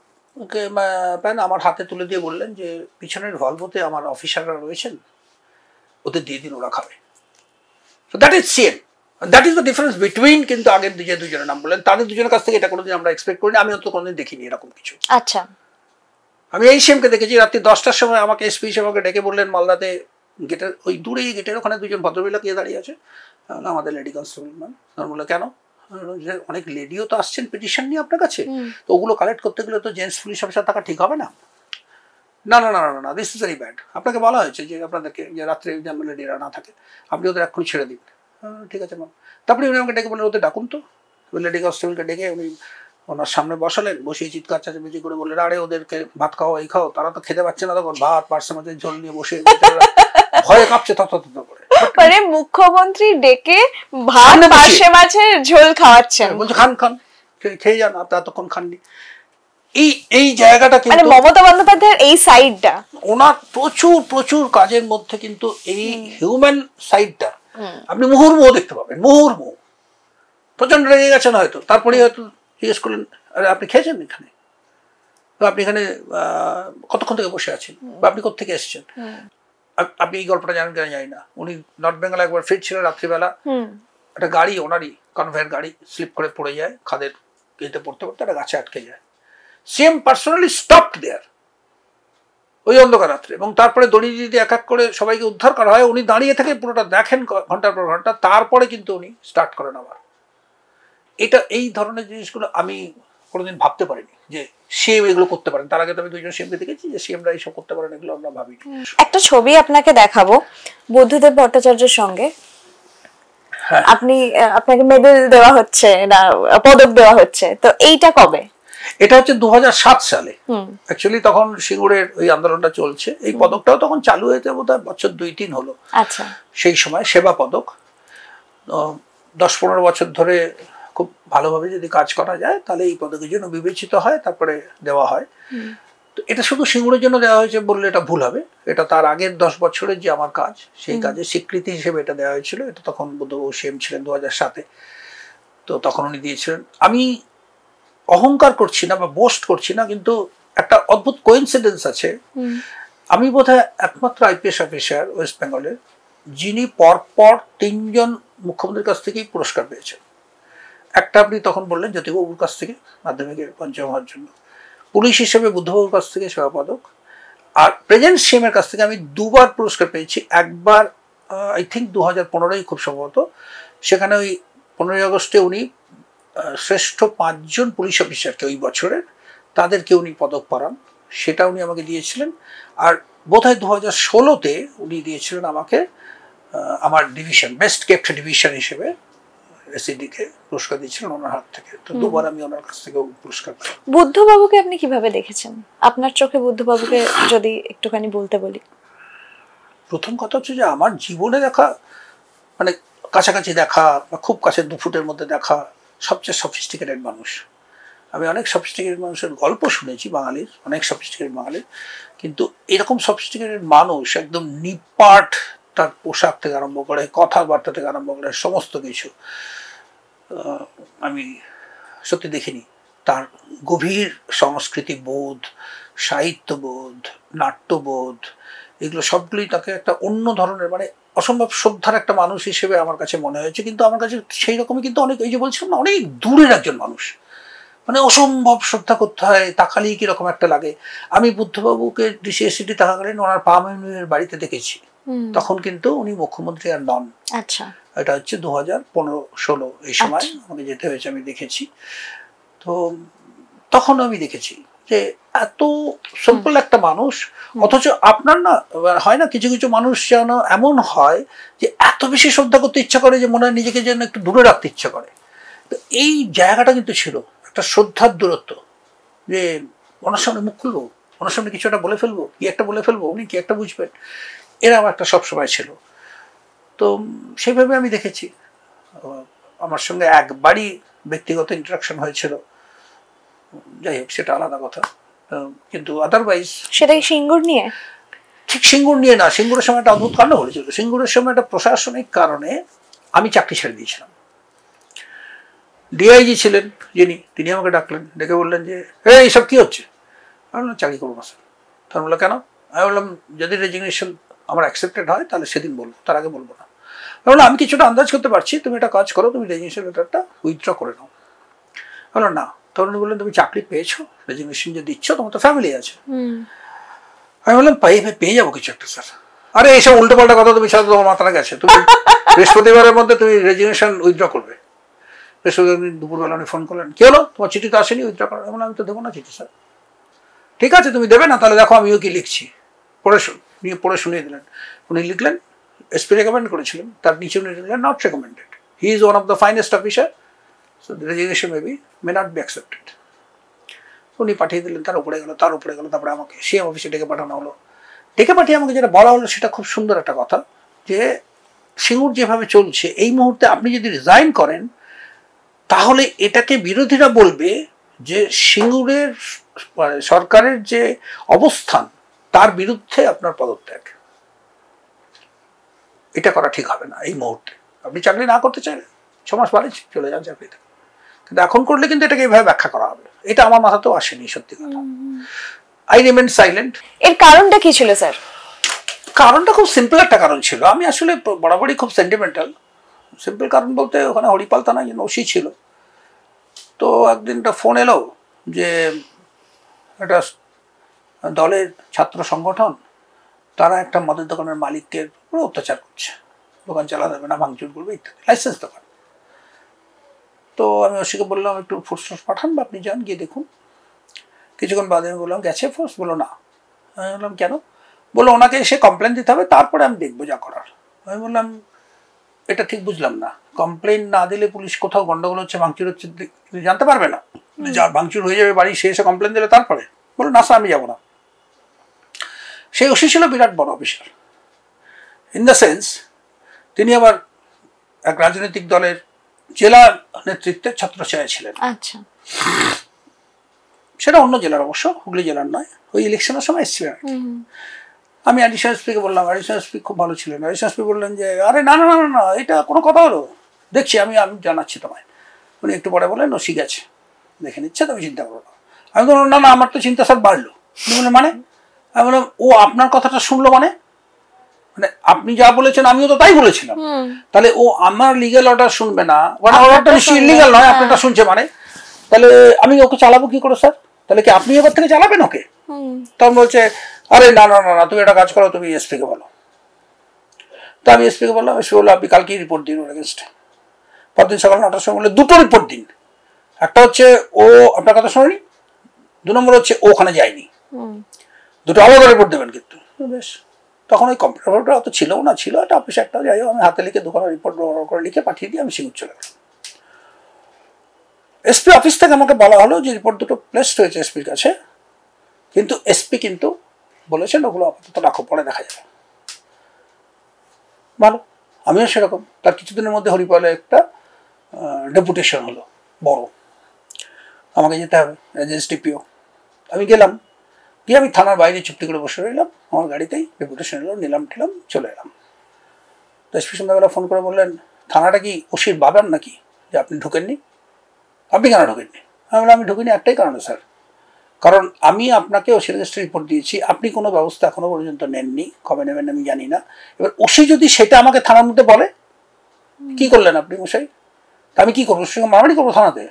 প্যান আমার হাতে তুলে দিয়ে বললেন যে পিছনের ভলভোতে আমার অফিসাররা রয়েছেন, ওদের দিয়ে দিন, ওরা খাবে। So that is CM, that is the difference between. কিন্তু আগের দুজনের নাম বললেন, তাদের দুজনের কাছ থেকে এটা কোনোদিন আমরা এক্সপেক্ট করিনি, আমি অন্তত কোনোদিন দেখিনি এরকম কিছু। আচ্ছা, আমি এই সিএমকে দেখেছি রাত্রি 10টার সময় আমাকে এসপি হিসেবে ডেকে বললেন মালদাতে গেটের ওই দূরে গেটের ওখানে দুজন ভদ্রমহিলা কে দাঁড়িয়ে আছে, আমাদের লেডি কনস্টেবল ম্যাম। বললো কেন? অনেক লেডিও তো আসছেন পিটিশন নিয়ে আপনার কাছে, তো ওগুলো কালেক্ট করতে গেলে তো জেন্টস পুলিশ অফিসার থাকা ঠিক হবে না। না না না না না, দিস ইজ ভেরি ব্যাড। আপনাকে বলা হয়েছে যে আপনাদেরকে যে রাত্রে যেন লেডিরা না থাকে, আপনি ওদের এক্ষুনি ছেড়ে দিন। ঠিক আছে ম্যাম। তারপরে উনি আমাকে ডেকে বললেন ওদের ডাকুন তো। লেডি কনস্টেবলকে ডেকে উনি ওনার সামনে বসালেন, বসিয়ে চিৎকার চাচামেচি করে বললেন আরে ওদেরকে ভাত খাও, এই খাও। তারা তো খেতে পাচ্ছে না, তখন ভাত পার্শ্বের মধ্যে ঝোল নিয়ে বসে ভয়ে কাঁপছে তত করে। মানে মুখ্যমন্ত্রী ডেকে ভাত পার্শ্বে মাছের ঝোল খাওয়াচ্ছেন, বলছে খান খান, খেয়ে যান, আপনি এতক্ষণ খাননি। এই জায়গাটা মানে মমতা বন্দ্যোপাধ্যায়ের এই সাইডটা, ওনার প্রচুর প্রচুর কাজের মধ্যে কিন্তু এই হিউম্যান সাইডটা আপনি মুহুর্মুহু দেখতে পাবেন। মুহুর্মুহু প্রচন্ড রেগে গেছেন হয়তো, তারপরে হয়তো জিজ্ঞেস করলেন আরে আপনি খেয়েছেন এখানে, তো আপনি এখানে কতক্ষণ থেকে বসে আছেন, বা আপনি কোথেকে এসেছেন? আপনি এই গল্পটা জানেন কিনা জানি না, উনি নর্থ বেঙ্গলে একবার ফিরছিলেন রাত্রিবেলা, একটা গাড়ি ওনারই কনভয়ের গাড়ি স্লিপ করে পড়ে যায়, খাদের গেটে পড়তে পড়তে একটা গাছে আটকে যায়। সিএম পার্সোনালি স্টপড দেয়ার ওই অন্ধকার রাত্রে, এবং তারপরে দড়ি দিয়ে এক এক করে সবাইকে উদ্ধার করা হয়। উনি দাঁড়িয়ে থেকে পুরোটা দেখেন ঘন্টার পর ঘন্টা, তারপরে কিন্তু উনি স্টার্ট করেন আবার। এটা এই ধরনের জিনিসগুলো আমি কোনোদিন ভাবতে পারিনি যে সিএম এগুলো করতে পারেন। তার আগে তো আমি দুইজন সিএমকে দেখেছি যে সিএমরা এইসব করতে পারেন, এগুলো আমরা ভাবি। একটা ছবি আপনাকে দেখাবো বুদ্ধদেব ভট্টাচার্যের সঙ্গে, আপনাকে মেডেল দেওয়া হচ্ছে না পদক দেওয়া হচ্ছে, তো এইটা কবে? এটা হচ্ছে 2007 সালে। অ্যাকচুয়ালি তখন সিঙ্গুরের ওই আন্দোলনটা চলছে, এই পদকটাও তখন চালু হয়েছে বোধহয় বছর 2-3 হলো। আচ্ছা, সেই সময় সেবা পদক 10-15 বছর ধরে খুব ভালোভাবে যদি কাজ করা যায় তাহলে এই পদকের জন্য বিবেচিত হয়, তারপরে দেওয়া হয়। তো এটা শুধু সিঙ্গুরের জন্য দেওয়া হয়েছে বললে এটা ভুল হবে, এটা তার আগের 10 বছরের যে আমার কাজ সেই কাজের স্বীকৃতি হিসেবে এটা দেওয়া হয়েছিল। এটা তখন বুদ্ধবাবু সিএম ছিলেন 2007-এ, তো তখন উনি দিয়েছিলেন। আমি অহংকার করছি না বা বোস্ট করছি না, কিন্তু একটা অদ্ভুত কোইন্সিডেন্স আছে। আমি বোধহয় একমাত্র আইপিএস অফিসার ওয়েস্ট বেঙ্গলের যিনি পরপর 3 জন মুখ্যমন্ত্রীর কাছ থেকেই পুরস্কার পেয়েছেন। একটা আপনি তখন বললেন জ্যোতিবাবুর কাছ থেকে মাধ্যমিকে পঞ্চম হওয়ার জন্য, পুলিশ হিসেবে বুদ্ধবাবুর কাছ থেকে সেবা পদক, আর প্রেজেন্ট সিএমের কাছ থেকে আমি 2বার পুরস্কার পেয়েছি। একবার আই থিঙ্ক 2015-ই খুব সম্ভবত, সেখানে ওই 15ই আগস্টে উনি শ্রেষ্ঠ 5 জন পুলিশ অফিসারকে ওই বছরের তাদেরকে উনি পদক পান, সেটা উনি আমাকে দিয়েছিলেন। আর বোধহয় 2016-তে উনি দিয়েছিলেন আমাকে আমার ডিভিশন বেস্ট কেপ্ট ডিভিশন হিসেবে এসিডিকে পুরস্কার দিয়েছিলেন ওনার হাত থেকে। তো 2বার আমি ওনার কাছ থেকে পুরস্কার পাই। বুদ্ধবাবুকে আপনি কিভাবে দেখেছেন? আপনার চোখে বুদ্ধবাবুকে যদি একটুখানি বলতে বলি। প্রথম কথা হচ্ছে যে আমার জীবনে দেখা, মানে কাছাকাছি দেখা বা খুব কাছে 2 ফুটের মধ্যে দেখা সবচেয়ে সফিস্টিকেটেড মানুষ। আমি অনেক সফিস্টিকেটেড মানুষের গল্প শুনেছি, বাঙালির অনেক সফিস্টিকেটেড বাঙালির, কিন্তু এরকম সফিস্টিকেটেড মানুষ একদম নিপাট, তার পোশাক থেকে আরম্ভ করে কথাবার্তা থেকে আরম্ভ করে সমস্ত কিছু আমি সত্যি দেখিনি। তার গভীর সংস্কৃতি বোধ, সাহিত্যবোধ, নাট্যবোধ, এগুলো সবগুলোই তাকে একটা অন্য ধরনের, মানে অসম্ভব শ্রদ্ধার একটা মানুষ হিসেবে আমার কাছে মনে হয়েছে। কিন্তু আমার কাছে সেই রকমই কিন্তু অনেক, এই যে বলছিলাম না, অনেক দূরের একজন মানুষ, মানে অসম্ভব শ্রদ্ধা করতে হয়, তাকালেই কিরকম একটা লাগে। আমি বুদ্ধবাবুকে ডিসিএসসিটি থাকাকালীন ওনার পামের বাড়িতে দেখেছি, তখন কিন্তু উনি মুখ্যমন্ত্রী আর নন। আচ্ছা, এটা হচ্ছে 2015-16 এই সময় আমাকে যেতে হয়েছে, আমি দেখেছি। তো তখন আমি দেখেছি যে এত সিম্পল একটা মানুষ, অথচ আপনার না হয় না কিছু কিছু মানুষ যেন এমন হয় যে এত বেশি শ্রদ্ধা করতে ইচ্ছা করে যে মনে হয় নিজেকে যেন একটু দূরে রাখতে ইচ্ছা করে। তো এই জায়গাটা কিন্তু ছিল একটা শ্রদ্ধার দূরত্ব, যে ওনার সামনে মুখ খুলবো, ওনার সামনে কিছু একটা বলে ফেলবো, কি একটা বলে ফেলবো, উনি কি একটা বুঝবেন, এরা আমার একটা সবসময় ছিল। তো সেইভাবে আমি দেখেছি। আমার সঙ্গে একবারই ব্যক্তিগত ইন্টারাকশন হয়েছিল, যাই হোক সেটা আলাদা কথা, কিন্তু আদারওয়াইজ সেটাই সিঙ্গুর নিয়ে। ঠিক সিঙ্গুর নিয়ে না, সিঙ্গুরের সময় একটা অদ্ভুত কাণ্ড হয়েছিল। সিঙ্গুরের সময় একটা প্রশাসনিক কারণে আমি চাকরি ছেড়ে দিয়েছিলাম। ডিআইজি ছিলেন যিনি, তিনি আমাকে ডাকলেন, ডেকে বললেন যে এইসব কি হচ্ছে। আমি বললাম চাকরি করবো না স্যার। তার বললো কেন? আমি বললাম যদি রেজিগনেশন আমার অ্যাকসেপ্টেড হয় তাহলে সেদিন বলবো, তার আগে বলবো না। আমি বললাম আমি কিছুটা আন্দাজ করতে পারছি, তুমি একটা কাজ করো, তুমি রেজিগনেশন লেটারটা উইথড্র করে নাও। বললাম না। তখন উনি বললেন তুমি চাকরি পেয়েছো, রেজিগনেশন যে দিচ্ছ, তোমার তো ফ্যামিলি আছে। আমি বললাম পেয়ে যাবো কিছু একটা স্যার। আরে এইসব উল্টো পাল্টা কথা তুমি সাথে তোমার মাথায় গেছে, তুমি বৃহস্পতিবারের মধ্যে তুমি রেজিগনেশন উইথড্র করবে। বৃহস্পতিবার দুপুরবেলা উনি ফোন করলেন, কি হলো তোমার চিঠি তো আসেনি উইথড্র করার? আমি তো দেবো না চিঠি স্যার। ঠিক আছে তুমি দেবে না, তাহলে দেখো আমিও কি লিখছি। পড়ে শুনিয়ে দিলেন। উনি লিখলেন এসপি রেকমেন্ড করেছিলেন, তার নিচে উনি লিখলেন not recommended, he is one of the finest officer, so the resignation may not be accepted. উনি পাঠিয়ে দিলেন, তার উপরে গেল, তারপরে আমাকে সিএম অফিসে ডেকে পাঠানো হলো। ডেকে পাঠিয়ে আমাকে যেটা বলা হলো সেটা খুব সুন্দর একটা কথা, যে সিঙ্গুর যেভাবে চলছে এই মুহূর্তে আপনি যদি রিজাইন করেন তাহলে এটাকে বিরোধীরা বলবে যে সিঙ্গুরের সরকারের যে অবস্থান তার বিরুদ্ধে আপনার পদত্যাগ, এটা করা ঠিক হবে না এই মুহূর্তে। আপনি চাকরি না করতে চাইলে 6 মাস বাড়ি চলে যান চাকরিতে, কিন্তু এখন করলে কিন্তু এটাকে এইভাবে ব্যাখ্যা করা হবে। এটা আমার মাথাতেও আসেনি সত্যি কথা। I remain silent. এর কারণটা কি ছিল স্যার? কারণটা খুব সিম্পল একটা কারণ ছিল। আমি আসলে বরাবরই খুব সেন্টিমেন্টাল। সিম্পল কারণ বলতে ওখানে হরিপাল থানায় ওসি ছিল, তো একদিন একটা ফোন এলো যে একটা দলের ছাত্র সংগঠন তারা একটা মদের দোকানের মালিককে পুরো অত্যাচার করছে, দোকান চালা যাবে না, ভাঙচুর করবে ইত্যাদি, লাইসেন্স দোকান। তো আমি ওসিকে বললাম একটু ফোর্স পাঠান বা আপনি যান গিয়ে দেখুন। কিছুক্ষণ বাদে আমি বললাম গেছে ফোর্স? বললো না। আমি বললাম কেন? বললো ওনাকে এসে কমপ্লেন দিতে হবে, তারপরে আমি দেখবো যা করার। আমি বললাম এটা ঠিক বুঝলাম না, কমপ্লেন না দিলে পুলিশ কোথাও গন্ডগোল হচ্ছে, ভাঙচুর হচ্ছে জানতে পারবে না? যার ভাঙচুর হয়ে যাবে বাড়ি, সে এসে কমপ্লেন দিলে তারপরে বললো না স্যার আমি যাবো না। সেই ওসি ছিল বিরাট বড় অফিসার, ইন দ্য সেন্স তিনি আবার এক রাজনৈতিক দলের জেলা নেতৃত্বের ছত্রছায়ায় ছিলেন। আচ্ছা, সেটা অন্য জেলার, অবশ্য হুগলি জেলার নয়। ওই ইলেকশনের সময় এসেছিলেন। আমি অ্যাডিশনাল এসপিকে বললাম, অ্যাডিশনাল এসপি খুব ভালো ছিলেন। অ্যাডিশনাল এসপি বললেন যে আরে না না না না, এটা কোনো কথা হলো, দেখছি আমি জানাচ্ছি তোমায়। উনি একটু পরে বললেন ও ঠিক আছে, দেখে নিচ্ছে, তুমি চিন্তা করো না। আমি বললাম না না, আমার তো চিন্তা স্যার বাড়লো। উনি বললেন মানে? আমি বললাম ও আপনার কথাটা শুনলো মানে আপনি যা বলেছেন আমিও তো তাই বলেছিলাম, তাহলে ও আমার লিগ্যাল অর্ডার শুনবে না, অর্ডারটা নিশ্চয়ই ইলিগ্যাল নয়, আপনারটা শুনছে মানে, তাহলে আমি ওকে চালাবো কি করে স্যার? তাহলে কি আপনি এবার থেকে চালাবেন ওকে? তখন বলছে আরে না না না না, তুমি একটা কাজ করো, তুমি এসপিকে বলো। তো আমি এসপিকে বললাম, এসপি বললো আপনি কালকেই রিপোর্ট দিন ওর এগেনস্টে। পরদিন সকাল 9টার সময় বললে দুটো রিপোর্ট দিন, একটা হচ্ছে ও আপনার কথা শোনেনি, 2 নম্বর হচ্ছে ও ওখানে যায়নি, দুটো আলাদা রিপোর্ট দেবেন কিন্তু। বেশ, তখন ওই কম্পিউটারটা অত ছিল না, ছিল একটা অফিসে একটা, যাই হোক আমি হাতে লিখে 2খানা রিপোর্ট করে লিখে পাঠিয়ে দিয়ে আমি সিঙ্গুর চলে গেলাম। এসপি অফিস থেকে আমাকে বলা হলো যে রিপোর্ট দুটো প্লেসড হয়েছে এসপির কাছে, কিন্তু এসপি কিন্তু বলেছেন ওগুলো আপাতত রাখো, পরে দেখা যাবে। ভালো, আমিও সেরকম। তার কিছুদিনের মধ্যে হরিপালে একটা ডেপুটেশন হলো বড়, আমাকে যেতে হবে অ্যাজ এসডিপিও। আমি গেলাম, গিয়ে আমি থানার বাইরে চুপটি করে বসে রইলাম, আমার গাড়িতেই ডেপুটেশন এলো, নিলাম টিলাম চলে এলাম। তো এসপি সন্ধ্যাবেলা ফোন করে বললেন থানাটা কি ওসির বাবার নাকি যে আপনি ঢোকেননি? আপনি কেন ঢোকেননি? আমি বললাম আমি ঢুকিনি একটাই কারণে স্যার, কারণ আমি আপনাকে ওসি রেজিস্ট্রি রিপোর্ট দিয়েছি, আপনি কোনো ব্যবস্থা এখনো পর্যন্ত নেননি, কবে নেবেন আমি জানি না। এবার ওসি যদি সেটা আমাকে থানার মধ্যে বলে কি করলেন আপনি মশাই, তা আমি কি করবো? ওর সঙ্গে মারামারি করবো থানাতে?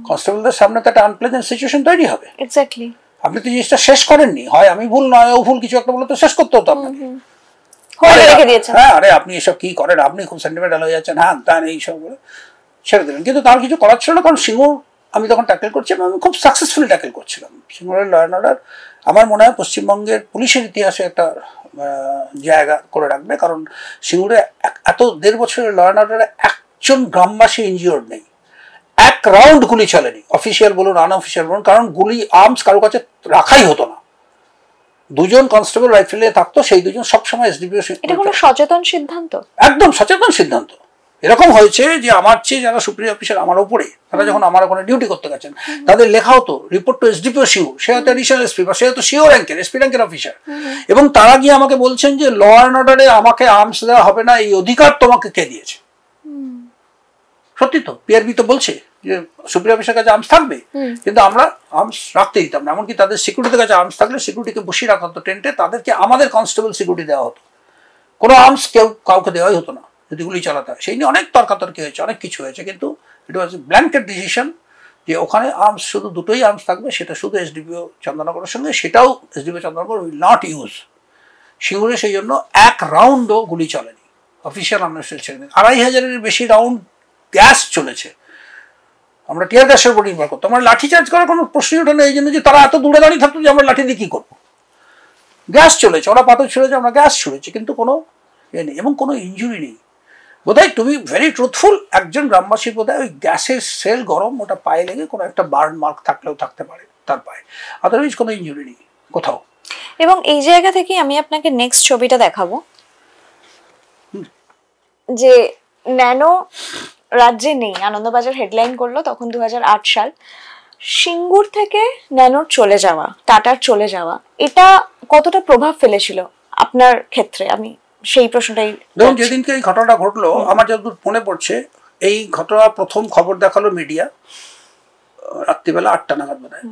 কনস্টেবলদের সামনে তো একটা আনপ্লেজেন্ট সিচুয়েশন তৈরি হবে। এক্স্যাক্টলি, আপনি তো জিনিসটা শেষ করেননি, হয় আমি ভুল নয় ও ভুল, কিছু একটা বলে তো শেষ করতে হতো আপনাকে। হ্যাঁ, আরে আপনি এসব কি করেন, আপনি খুব সেন্টিমেন্টাল হয়ে যাচ্ছেন, হ্যাঁ তা এইসব বলে ছেড়ে দেবেন। কিন্তু তার কিছু করার ছিল না, কারণ সিঙ্গুর আমি তখন ট্যাকেল করছিলাম, আমি খুব সাকসেসফুলি ট্যাকেল করছিলাম। সিঙ্গুরের ল অ্যান্ড অর্ডার আমার মনে হয় পশ্চিমবঙ্গের পুলিশের ইতিহাসে একটা জায়গা করে রাখবে, কারণ সিঙ্গুরে এত 1.5 বছরের ল অ্যান্ড অর্ডারে একজন গ্রামবাসী ইনজিওর্ড নেই, এক রাউন্ড গুলি চলেনি, অফিসিয়াল বলুন আনঅফিসিয়াল বলুন, কারণ গুলি আর্মস কারো কাছে রাখাই হতো না। 2জন কনস্টেবল রাইফেলে থাকতো, সেই 2জন সবসময় এসডিপিও। এটা কোনো সচেতন সিদ্ধান্ত, একদম সচেতন সিদ্ধান্ত। এরকম হয়েছে যে আমার চেয়ে যারা সুপ্রিয় অফিসার আমার উপরে, তারা যখন আমার ওখানে ডিউটি করতে গেছেন, তাদের লেখা হতো রিপোর্ট টু এসডিপিও সিঙ্গুর, সে হয়তো এডিশনাল এসপি বা সে হয়তো সিও র্যাঙ্কের, এসপি র্যাঙ্কের অফিসার, এবং তারা গিয়ে আমাকে বলছেন যে ল অ্যান্ড অর্ডারে আমাকে আর্মস দেওয়া হবে না, এই অধিকার তোমাকে কে দিয়েছে? সত্যি তো, পিআরবি তো বলছে যে সুপ্রিয় অফিসার কাছে আর্মস থাকবে, কিন্তু আমরা আর্মস রাখতে দিতাম না। এমনকি তাদের সিকিউরিটির কাছে আর্মস থাকলে সিকিউরিটিকে বসিয়ে রাখা হতো টেন্টে, তাদেরকে আমাদের কনস্টেবল সিকিউরিটি দেওয়া হতো, কোনো আর্মস কাউকে দেওয়াই হতো না যদি গুলি চালাতে হয়। সেই নিয়ে অনেক তর্কাতর্কি হয়েছে, অনেক কিছু হয়েছে, কিন্তু ইট ওয়াজ ব্ল্যাঙ্কেট ডিসিশন যে ওখানে আর্মস শুধু দুটোই আর্মস থাকবে, সেটা শুধু এসডিপিও চন্দননগরের সঙ্গে, সেটাও SDPO Chandannagar will not use. সিঙ্গুরে সেই জন্য এক রাউন্ডও গুলি চলেনি, অফিসিয়াল আনঅফিসিয়াল ছেড়ে দিন। 2500-এর বেশি রাউন্ড গ্যাস চলেছে, আমরা টিয়ার গ্যাসের উপর নির্ভর করতাম, আমরা লাঠি চার্জ করার কোনো প্রশ্নই ওঠে না, এই জন্য যে তারা এত দূরে দাঁড়িয়ে থাকতো যে আমরা লাঠি দিয়ে কী করবো। গ্যাস চলেছে, ওরা পাথর ছুঁড়েছে, আমরা গ্যাস ছুঁড়েছি, কিন্তু কোনো এ নেই এবং কোনো ইনজুরি নেই। বোধহয় টু বি ভেরি ট্রুথফুল, একজন গ্রামবাসীর বোধহয় ওই গ্যাসের সেল গরম, ওটা পায়ে লেগে কোনো একটা বার্ন মার্ক থাকলেও থাকতে পারে তার পায়ে, আদারওয়াইজ কোনো ইনজুরি নেই কোথাও। এবং এই জায়গা থেকে আমি আপনাকে নেক্সট ছবিটা দেখাবো, যে ন্যানো রাজ্যে নেই, আনন্দবাজার হেডলাইন করলো তখন 2008 সাল, সিঙ্গুর থেকে ন্যানোর চলে যাওয়া, টাটার চলে যাওয়া, এটা কতটা প্রভাব ফেলেছিল আপনার ক্ষেত্রে? আমি সেই প্রশ্নটাই। দেখুন, যেদিনকে এই ঘটনাটা ঘটলো আমার যতদূর মনে পড়ছে, এই ঘটনা প্রথম খবর দেখালো মিডিয়া রাত্রিবেলা 8টা নাগাদ বোধ হয়।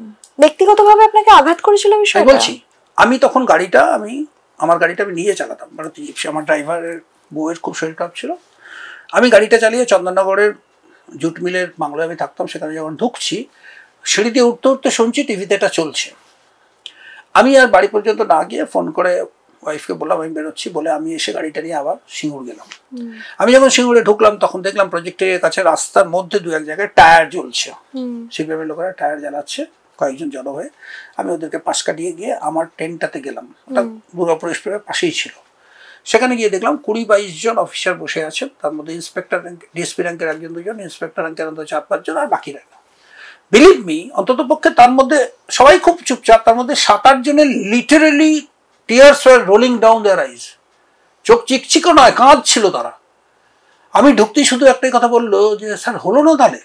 ব্যক্তিগতভাবে আপনাকে আঘাত করেছিল বিষয়টা? বলছি, আমি তখন আমার গাড়িটা আমি নিয়ে চালাতাম, মারুতি জিপসি, আমার ড্রাইভারের বউয়ের খুব শরীর খারাপ ছিল, আমি গাড়িটা চালিয়ে চন্দননগরের জুট মিলের বাংলায় আমি থাকতাম, সেখানে যখন ঢুকছি সিঁড়ি দিয়ে উঠতে উঠতে শুনছি টিভিতে এটা চলছে। আমি আর বাড়ি পর্যন্ত না গিয়ে ফোন করে ওয়াইফকে বললাম আমি বেরোচ্ছি, বলে আমি এসে গাড়িটা নিয়ে আবার সিঙ্গুর গেলাম। আমি যখন সিঙ্গুরে ঢুকলাম তখন দেখলাম প্রজেক্টের কাছে রাস্তার মধ্যে 2-1 জায়গায় টায়ার জ্বলছে, সিপিএমের লোকেরা টায়ার জ্বালাচ্ছে কয়েকজন জড়ো হয়ে। আমি ওদেরকে পাশ কাটিয়ে গিয়ে আমার টেন্টটাতে গেলাম, ওটা দুর্গাপুর এক্সপ্রেসের পাশেই ছিল। সেখানে গিয়ে দেখলাম 20-22 জন অফিসার বসে আছেন, তার মধ্যে ইন্সপেক্টর র্যাঙ্ক, ডিএসপি র্যাঙ্কের 1-2 জন, ইন্সপেক্টর র্যাঙ্কের 4-5 জন, আর বাকিরা না। বিলিভ মি, অন্তত পক্ষে তার মধ্যে সবাই খুব চুপচাপ, তার মধ্যে 7-8 জনের literally tears were rolling down their eyes, চোখ চিকচিকো নয়, কাঁদছিল তারা। আমি ঢুকতেই শুধু একটাই কথা বললো যে স্যার হলো না তাহলে,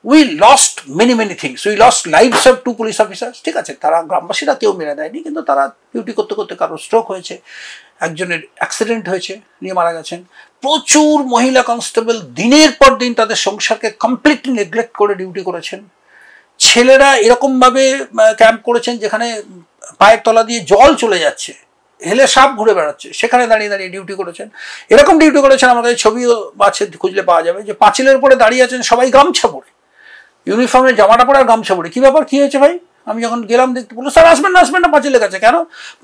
we lost many things, we lost lives of 2 police officers. ঠিক আছে, তারা গ্রামবাসীরা কেউ মেরে দেয়নি, কিন্তু তারা ডিউটি করতে করতে কারো স্ট্রোক হয়েছে, একজনের অ্যাক্সিডেন্ট হয়েছে, নিয়ে মারা গেছেন। প্রচুর মহিলা কনস্টেবল দিনের পর দিন তাদের সংসারকে কমপ্লিটলি নেগলেক্ট করে ডিউটি করেছেন। ছেলেরা এরকমভাবে ক্যাম্প করেছেন যেখানে পায়ের তলা দিয়ে জল চলে যাচ্ছে, হেলে সাপ ঘুরে বেড়াচ্ছে, সেখানে দাঁড়িয়ে দাঁড়িয়ে ডিউটি করেছেন। এরকম ডিউটি করেছেন, আমাদের ছবিও আছে, খুঁজলে পাওয়া যাবে, যে পাঁচিলের উপরে দাঁড়িয়ে আছেন সবাই গামছা পরে, ইউনিফর্মের জামাটা পরে আর গামছা পরে। কি ব্যাপার, কি হয়েছে ভাই? আমি যখন গেলাম দেখতে, বললো স্যার আসবেন না পাঁচিলের কাছে। কেন?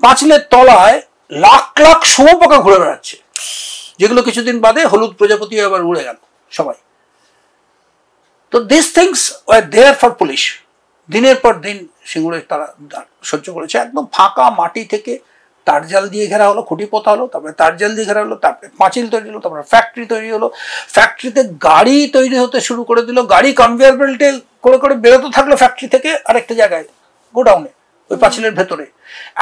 পাঁচিলের তলায় লাখ লাখ শুঁয়োপোকা ঘুরে বেড়াচ্ছে, যেগুলো কিছুদিন বাদে হলুদ প্রজাপতি আবার উড়ে গেল সবাই। তো this things were there for police. দিনের পর দিন সিঙ্গুরে তারা সহ্য করেছে। একদম ফাঁকা মাটি থেকে তার জাল দিয়ে ঘেরা হলো, খুঁটি পোতা হলো, তারপরে তার জাল দিয়ে ঘেরা হলো, তারপরে পাঁচিল তৈরি হলো, তারপরে ফ্যাক্টরি তৈরি হলো, ফ্যাক্টরিতে গাড়ি তৈরি হতে শুরু করে দিল, গাড়ি কনভেয়ার বেল্টে করে করে বেরোতে থাকলো ফ্যাক্টরি থেকে আরেকটা জায়গায়, গোডাউনে, ওই পাঁচিলের ভেতরে।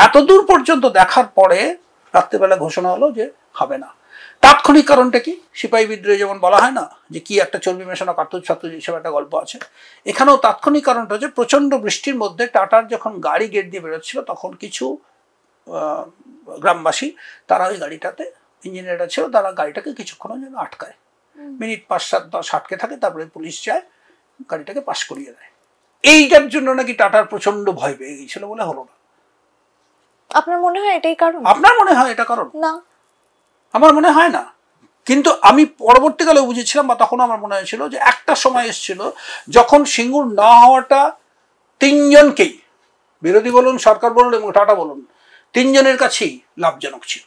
এত দূর পর্যন্ত দেখার পরে রাত্রেবেলা ঘোষণা হলো যে হবে না। তাৎক্ষণিক কারণটা কি? সিপাহী বিদ্রোহে যেমন বলা হয় না যে কি একটা চর্বি মেশানো কার্তুজ ফার্তুজ হিসেবে একটা গল্প আছে, এখানেও তাৎক্ষণিক কারণটা হচ্ছে প্রচণ্ড বৃষ্টির মধ্যে টাটার যখন গাড়ি গেট দিয়ে বেরোচ্ছিল, তখন কিছু গ্রামবাসী তারা ওই গাড়িটাতে, ইঞ্জিনিয়াররা ছিল, তারা গাড়িটাকে কিছুক্ষণের জন্য আটকায়, মিনিট 5, 7, 10 আটকে থাকে, তারপরে পুলিশ যায়, গাড়িটাকে পাশ করিয়ে দেয়। এইটার জন্য নাকি টাটার প্রচন্ড ভয় পেয়ে গিয়েছিল বলে হলো না। আপনার মনে হয় এটাই কারণ? আপনার মনে হয় এটা কারণ? না, আমার মনে হয় না। কিন্তু আমি পরবর্তীকালে বুঝেছিলাম, বা তখন আমার মনে হয়েছিল যে একটা সময় এসেছিল যখন সিঙ্গুর না হওয়াটা 3 জনকেই, বিরোধী বলুন, সরকার বলুন এবং টাটা বলুন, 3 জনের কাছেই লাভজনক ছিল।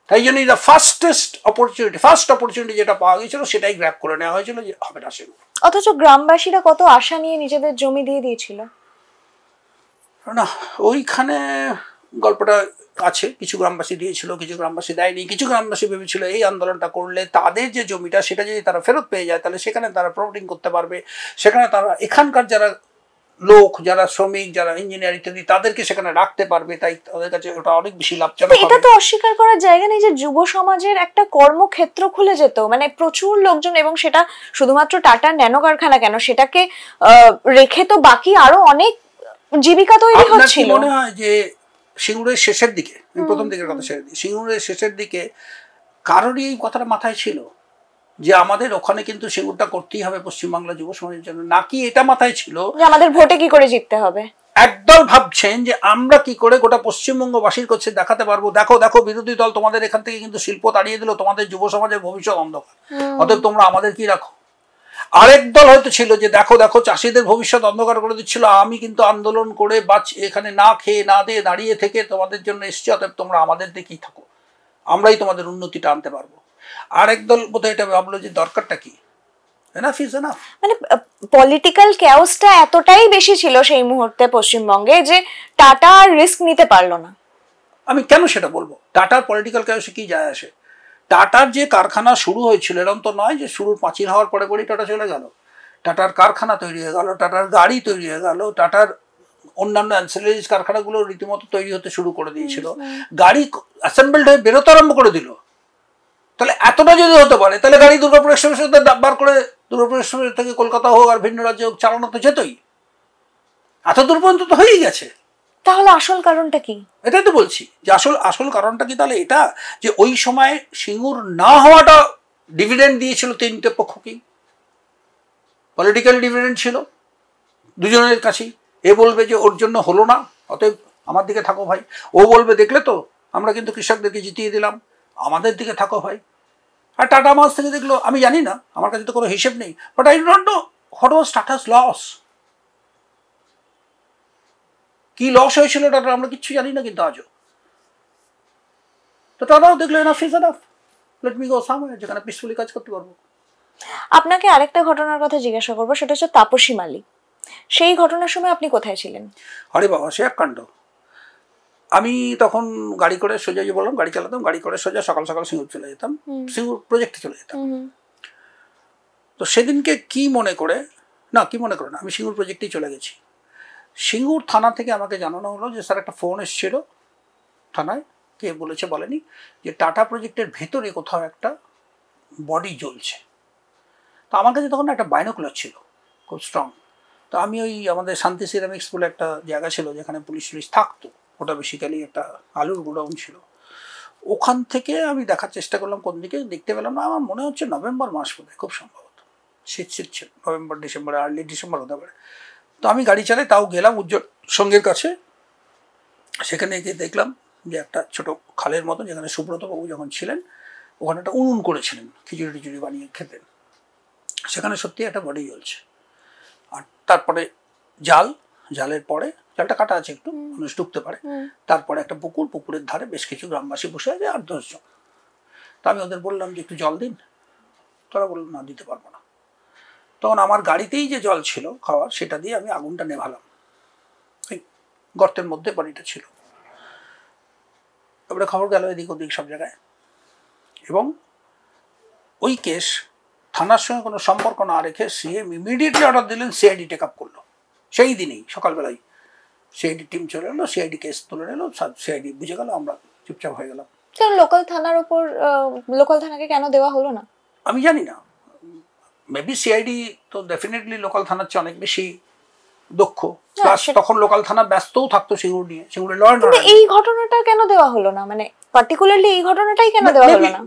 তাই জন্যই ফার্স্ট অপরচুনিটি যেটা পাওয়া গেছিল সেটাই গ্র্যাব করে নেওয়া হয়েছিল যে হবে না সিঙ্গুর। অথচ গ্রামবাসীরা কত আশা নিয়ে নিজেদের জমি দিয়ে দিয়েছিল না, ওইখানে গল্পটা আছে, কিছু গ্রামবাসী দিয়েছিল, কিছু গ্রামবাসী দেয়নি, কিছু গ্রামবাসী ভেবেছিল এই আন্দোলনটা করলে তাদের যে জমিটা সেটা যদি তারা ফেরত পেয়ে যায় তাহলে সেখানে তারা প্রমোটিং করতে পারবে, সেখানে তারা এখানকার যারা লোক, যারা শ্রমিক, যারা ইঞ্জিনিয়ার ইত্যাদি তাদেরকে সেখানে রাখতে পারবে, তাই তাদের কাছে ওটা অনেক বেশি লাভজনক হবে। এটা তো অস্বীকার করার জায়গা নেই যে যুব সমাজের একটা কর্মক্ষেত্র খুলে যেত, মানে প্রচুর লোকজন, এবং সেটা শুধুমাত্র টাটার ন্যানো কারখানা কেন, সেটাকে রেখে তো বাকি আরো অনেক জীবিকা তৈরি হচ্ছিল। মনে হয় যে সিঙ্গুরের শেষের দিকে, প্রথম দিকের কথা ছেড়ে দিই, সিঙ্গুরের শেষের দিকে কারোরই এই কথাটা মাথায় ছিল যে আমাদের ওখানে কিন্তু সিঙ্গুরটা করতেই হবে পশ্চিমবাংলা যুব সমাজের জন্য, নাকি এটা মাথায় ছিল যে আমাদের ভোটে কি করে জিততে হবে? একদল ভাবছেন যে আমরা কি করে গোটা পশ্চিমবঙ্গবাসীর কাছে দেখাতে পারবো, দেখো দেখো বিরোধী দল তোমাদের এখান থেকে কিন্তু শিল্প তাড়িয়ে দিল, তোমাদের যুব সমাজের ভবিষ্যৎ অন্ধকার, অতএব তোমরা আমাদের কি রাখো। আরেক দল হয়তো ছিল যে দেখো দেখো চাষিদের ভবিষ্যৎ অন্ধকার করে দিচ্ছিল, আমি কিন্তু আন্দোলন করে এখানে না খেয়ে না দিয়ে দাঁড়িয়ে থেকে তোমাদের জন্য এসছি, অতএব তোমরা আমাদের দিকেই থাকো, আমরাই তোমাদের উন্নতিটা আনতে পারবো। আরেক দল বোধহয় এটা ভাবলো যে দরকারটা কি, এনাফ ইজ এনাফ। মানে পলিটিক্যাল ক্যাওসটা এতটাই বেশি ছিল সেই মুহূর্তে পশ্চিমবঙ্গে যে টাটা রিস্ক নিতে পারলো না। আমি কেন সেটা বলবো? টাটার পলিটিক্যাল ক্যাওসে কি যায় আসে? টাটার যে কারখানা শুরু হয়েছিল এরকম তো নয় যে শুরুর পাঁচিল হওয়ার পরে পরেই টাটা চলে গেল। টাটার কারখানা তৈরি হয়ে গেল, টাটার গাড়ি তৈরি হয়ে গেল, টাটার অন্যান্য অ্যান্সিলারিজ কারখানাগুলো রীতিমতো তৈরি হতে শুরু করে দিয়েছিল, গাড়ি অ্যাসেম্বলড হয়ে বেরোতে আরম্ভ করে দিল। তাহলে এতটা যদি হতে পারে তাহলে গাড়ি দুর্গাপুর এক্সপ্রেসের সাথে বার করে দুর্গাপুর এক্সপ্রেস থেকে কলকাতা হোক আর ভিন্ন রাজ্যে হোক চালানো তো যেতই, এত দূর পর্যন্ত তো হয়েই গেছে। তাহলে আসল কারণটা কি? এটাই তো বলছি যে আসল কারণটা কি তাহলে এটা যে ওই সময় সিঙ্গুর না হওয়াটা ডিভিডেন্ড দিয়েছিল 3টে পক্ষকেই, পলিটিক্যাল ডিভিডেন্ড ছিল দুজনের কাছেই। এ বলবে যে ওর জন্য হলো না, অতএব আমার দিকে থাকো ভাই, ও বলবে দেখলে তো আমরা কিন্তু কৃষকদেরকে জিতিয়ে দিলাম, আমাদের দিকে থাকো ভাই। আর টাটা মাস থেকে দেখলো, আমি জানি না, আমার কাছে তো কোনো হিসেব নেই, but I don't know what was Tata's loss, কি লস হয়েছিল টাটা আমরা কিচ্ছু জানি না কিন্তু আজও। তো টাটাও দেখলো enough is enough, let me go somewhere যেখানে পিসফুলি কাজ করতে পারবো। আপনাকে আরেকটা ঘটনার কথা জিজ্ঞাসা করবো, সেটা হচ্ছে তাপসী মালী। সেই ঘটনার সময় আপনি কোথায় ছিলেন? আরে বাবা, সে এক কাণ্ড। আমি তখন গাড়ি করে সোজা, যে বললাম গাড়ি চালাতাম, গাড়ি করে সোজা সকাল সকাল সিঙ্গুর চলে যেতাম, সিঙ্গুর প্রজেক্টে চলে যেতাম। তো সেদিনকে কি মনে করে না, কি মনে করেন, আমি সিঙ্গুর প্রজেক্টেই চলে গেছি। সিঙ্গুর থানা থেকে আমাকে জানানো হলো যে স্যার একটা ফোন এসেছিল থানায়, কে বলেছে বলেনি, যে টাটা প্রজেক্টের ভেতরে কোথাও একটা বডি জ্বলছে। তো আমার কাছে তখন একটা বাইনোকুলার ছিল খুব স্ট্রং। তো আমি ওই আমাদের শান্তি সিরামিক্স বলে একটা জায়গা ছিল যেখানে পুলিশ টুলিশ থাকতো, ওটা বেসিক্যালি একটা আলুর গোডাউন ছিল। ওখান থেকে আমি দেখার চেষ্টা করলাম কোন দিকে, দেখতে পেলাম না। আমার মনে হচ্ছে নভেম্বর মাস বোধ হয়, খুব সম্ভবত শীত ছিল, নভেম্বর ডিসেম্বর, আর্লি ডিসেম্বর হতে পারে। তো আমি গাড়ি চালাই, তাও গেলাম উজ্জ্বল সঙ্গের কাছে। সেখানে গিয়ে দেখলাম যে একটা ছোট খালের মতো, যেখানে সুব্রতবাবু যখন ছিলেন ওখানে একটা উনুন করেছিলেন, খিচুড়ি টিচুড়ি বানিয়ে খেতেন। সেখানে সত্যি একটা বডি জ্বলছে। আর তারপরে জালের পরে, জালটা কাটা আছে একটু, মানুষ ঢুকতে পারে। তারপরে একটা পুকুর, পুকুরের ধারে বেশ কিছু গ্রামবাসী বসে আছে, 8-10 জন। তা আমি ওদের বললাম যে একটু জল দিন, তোরা বললাম না, দিতে পারবো না। তখন আমার গাড়িতেই যে জল ছিল খাওয়ার, সেটা দিয়ে আমি আগুনটা নেভালাম। এই গর্তের মধ্যে বাড়িটা ছিল। তারপরে খবর গেল এদিক ওদিক সব জায়গায়, এবং ওই কেস থানার সঙ্গে কোনো সম্পর্ক না রেখে সিএম ইমিডিয়েটলি অর্ডার দিলেন, সিআইডি টেক আপ করলো। সেই দিনেই সকালবেলায় সিআইডি টিম চলে এলো, সিআইডি কেস তুলে নিলো, সিআইডি বুঝে গেল, আমরা চুপচাপ হয়ে গেলাম। কেন লোকাল থানার উপর, লোকাল থানাকে কেন দেওয়া হলো না? আমি জানি না, মেবি সিআইডি তো ডেফিনেটলি লোকাল থানার চেয়ে অনেক বেশি দক্ষ, প্লাস তখন লোকাল থানা ব্যস্তও থাকতো সিঙ্গুর নিয়ে, সিঙ্গুরের ল অ্যান্ড অর্ডার। এই ঘটনাটা কেন দেওয়া হলো না, মানে পার্টিকুলারলি এই ঘটনাটাই কেন দেওয়া হলো না?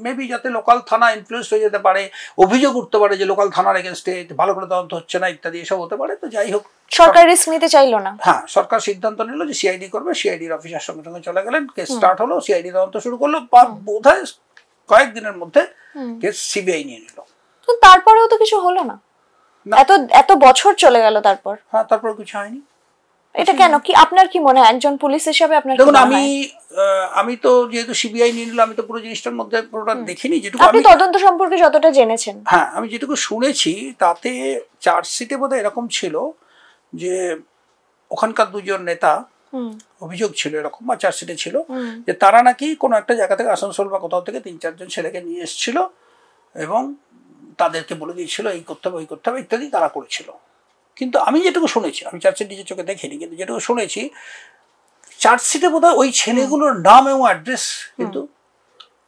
মেবি যাতে লোকাল থানা ইনফ্লুয়েন্স হয়ে যেতে পারে, অভিযোগ উঠতে পারে যে লোকাল থানার এগেনস্টে ভালো করে তদন্ত হচ্ছে না ইত্যাদি, এসব হতে পারে। তো যাই হোক, সরকার রিস্ক নিতে চাইলো না। হ্যাঁ, সরকার সিদ্ধান্ত নিল যে সিআইডি করবে। সিআইডির অফিসার সঙ্গে সঙ্গে চলে গেলেন, কেস স্টার্ট হলো, সিআইডি তদন্ত শুরু করলো। বোধহয় কয়েকদিনের মধ্যে কেস সিবিআই নিয়ে নিল। তো তারপরেও তো কিছু হলো না, এত বছর চলে গেল তারপর। হ্যাঁ, তারপর কিছু হয়নি। এটা কেন, কি আপনার কি মনে হয় একজন পুলিশ হিসেবে আপনার? দেখুন, আমি তো যেহেতু সিবিআই নিয়ে নিল, আমি তো পুরো জিনিসটার মধ্যে পুরোটা দেখিনি। যেটুকু আপনি তদন্ত সম্পর্কে যতটা জেনেছেন, হ্যাঁ, আমি যেটুকু শুনেছি তাতে চার্জশিটে বোধহয় এরকম ছিল যে ওখানকার দুজন নেতা অভিযোগ ছিল এরকম, বা চার্জশিটে ছিল যে তারা নাকি কোনো একটা জায়গা থেকে, আসানসোল বা কোথাও থেকে 3-4 জন ছেলেকে নিয়ে এসেছিল এবং তাদেরকে বলে দিয়েছিল এই করতে হবে, ওই করতে হবে ইত্যাদি, তারা করেছিল। কিন্তু আমি যেটুকু শুনেছি, আমি চার্জশিট নিজের চোখে দেখিনি, কিন্তু যেটুকু শুনেছি চার্জশিটে বোধহয় ওই ছেলেগুলোর নাম এবং অ্যাড্রেস কিন্তু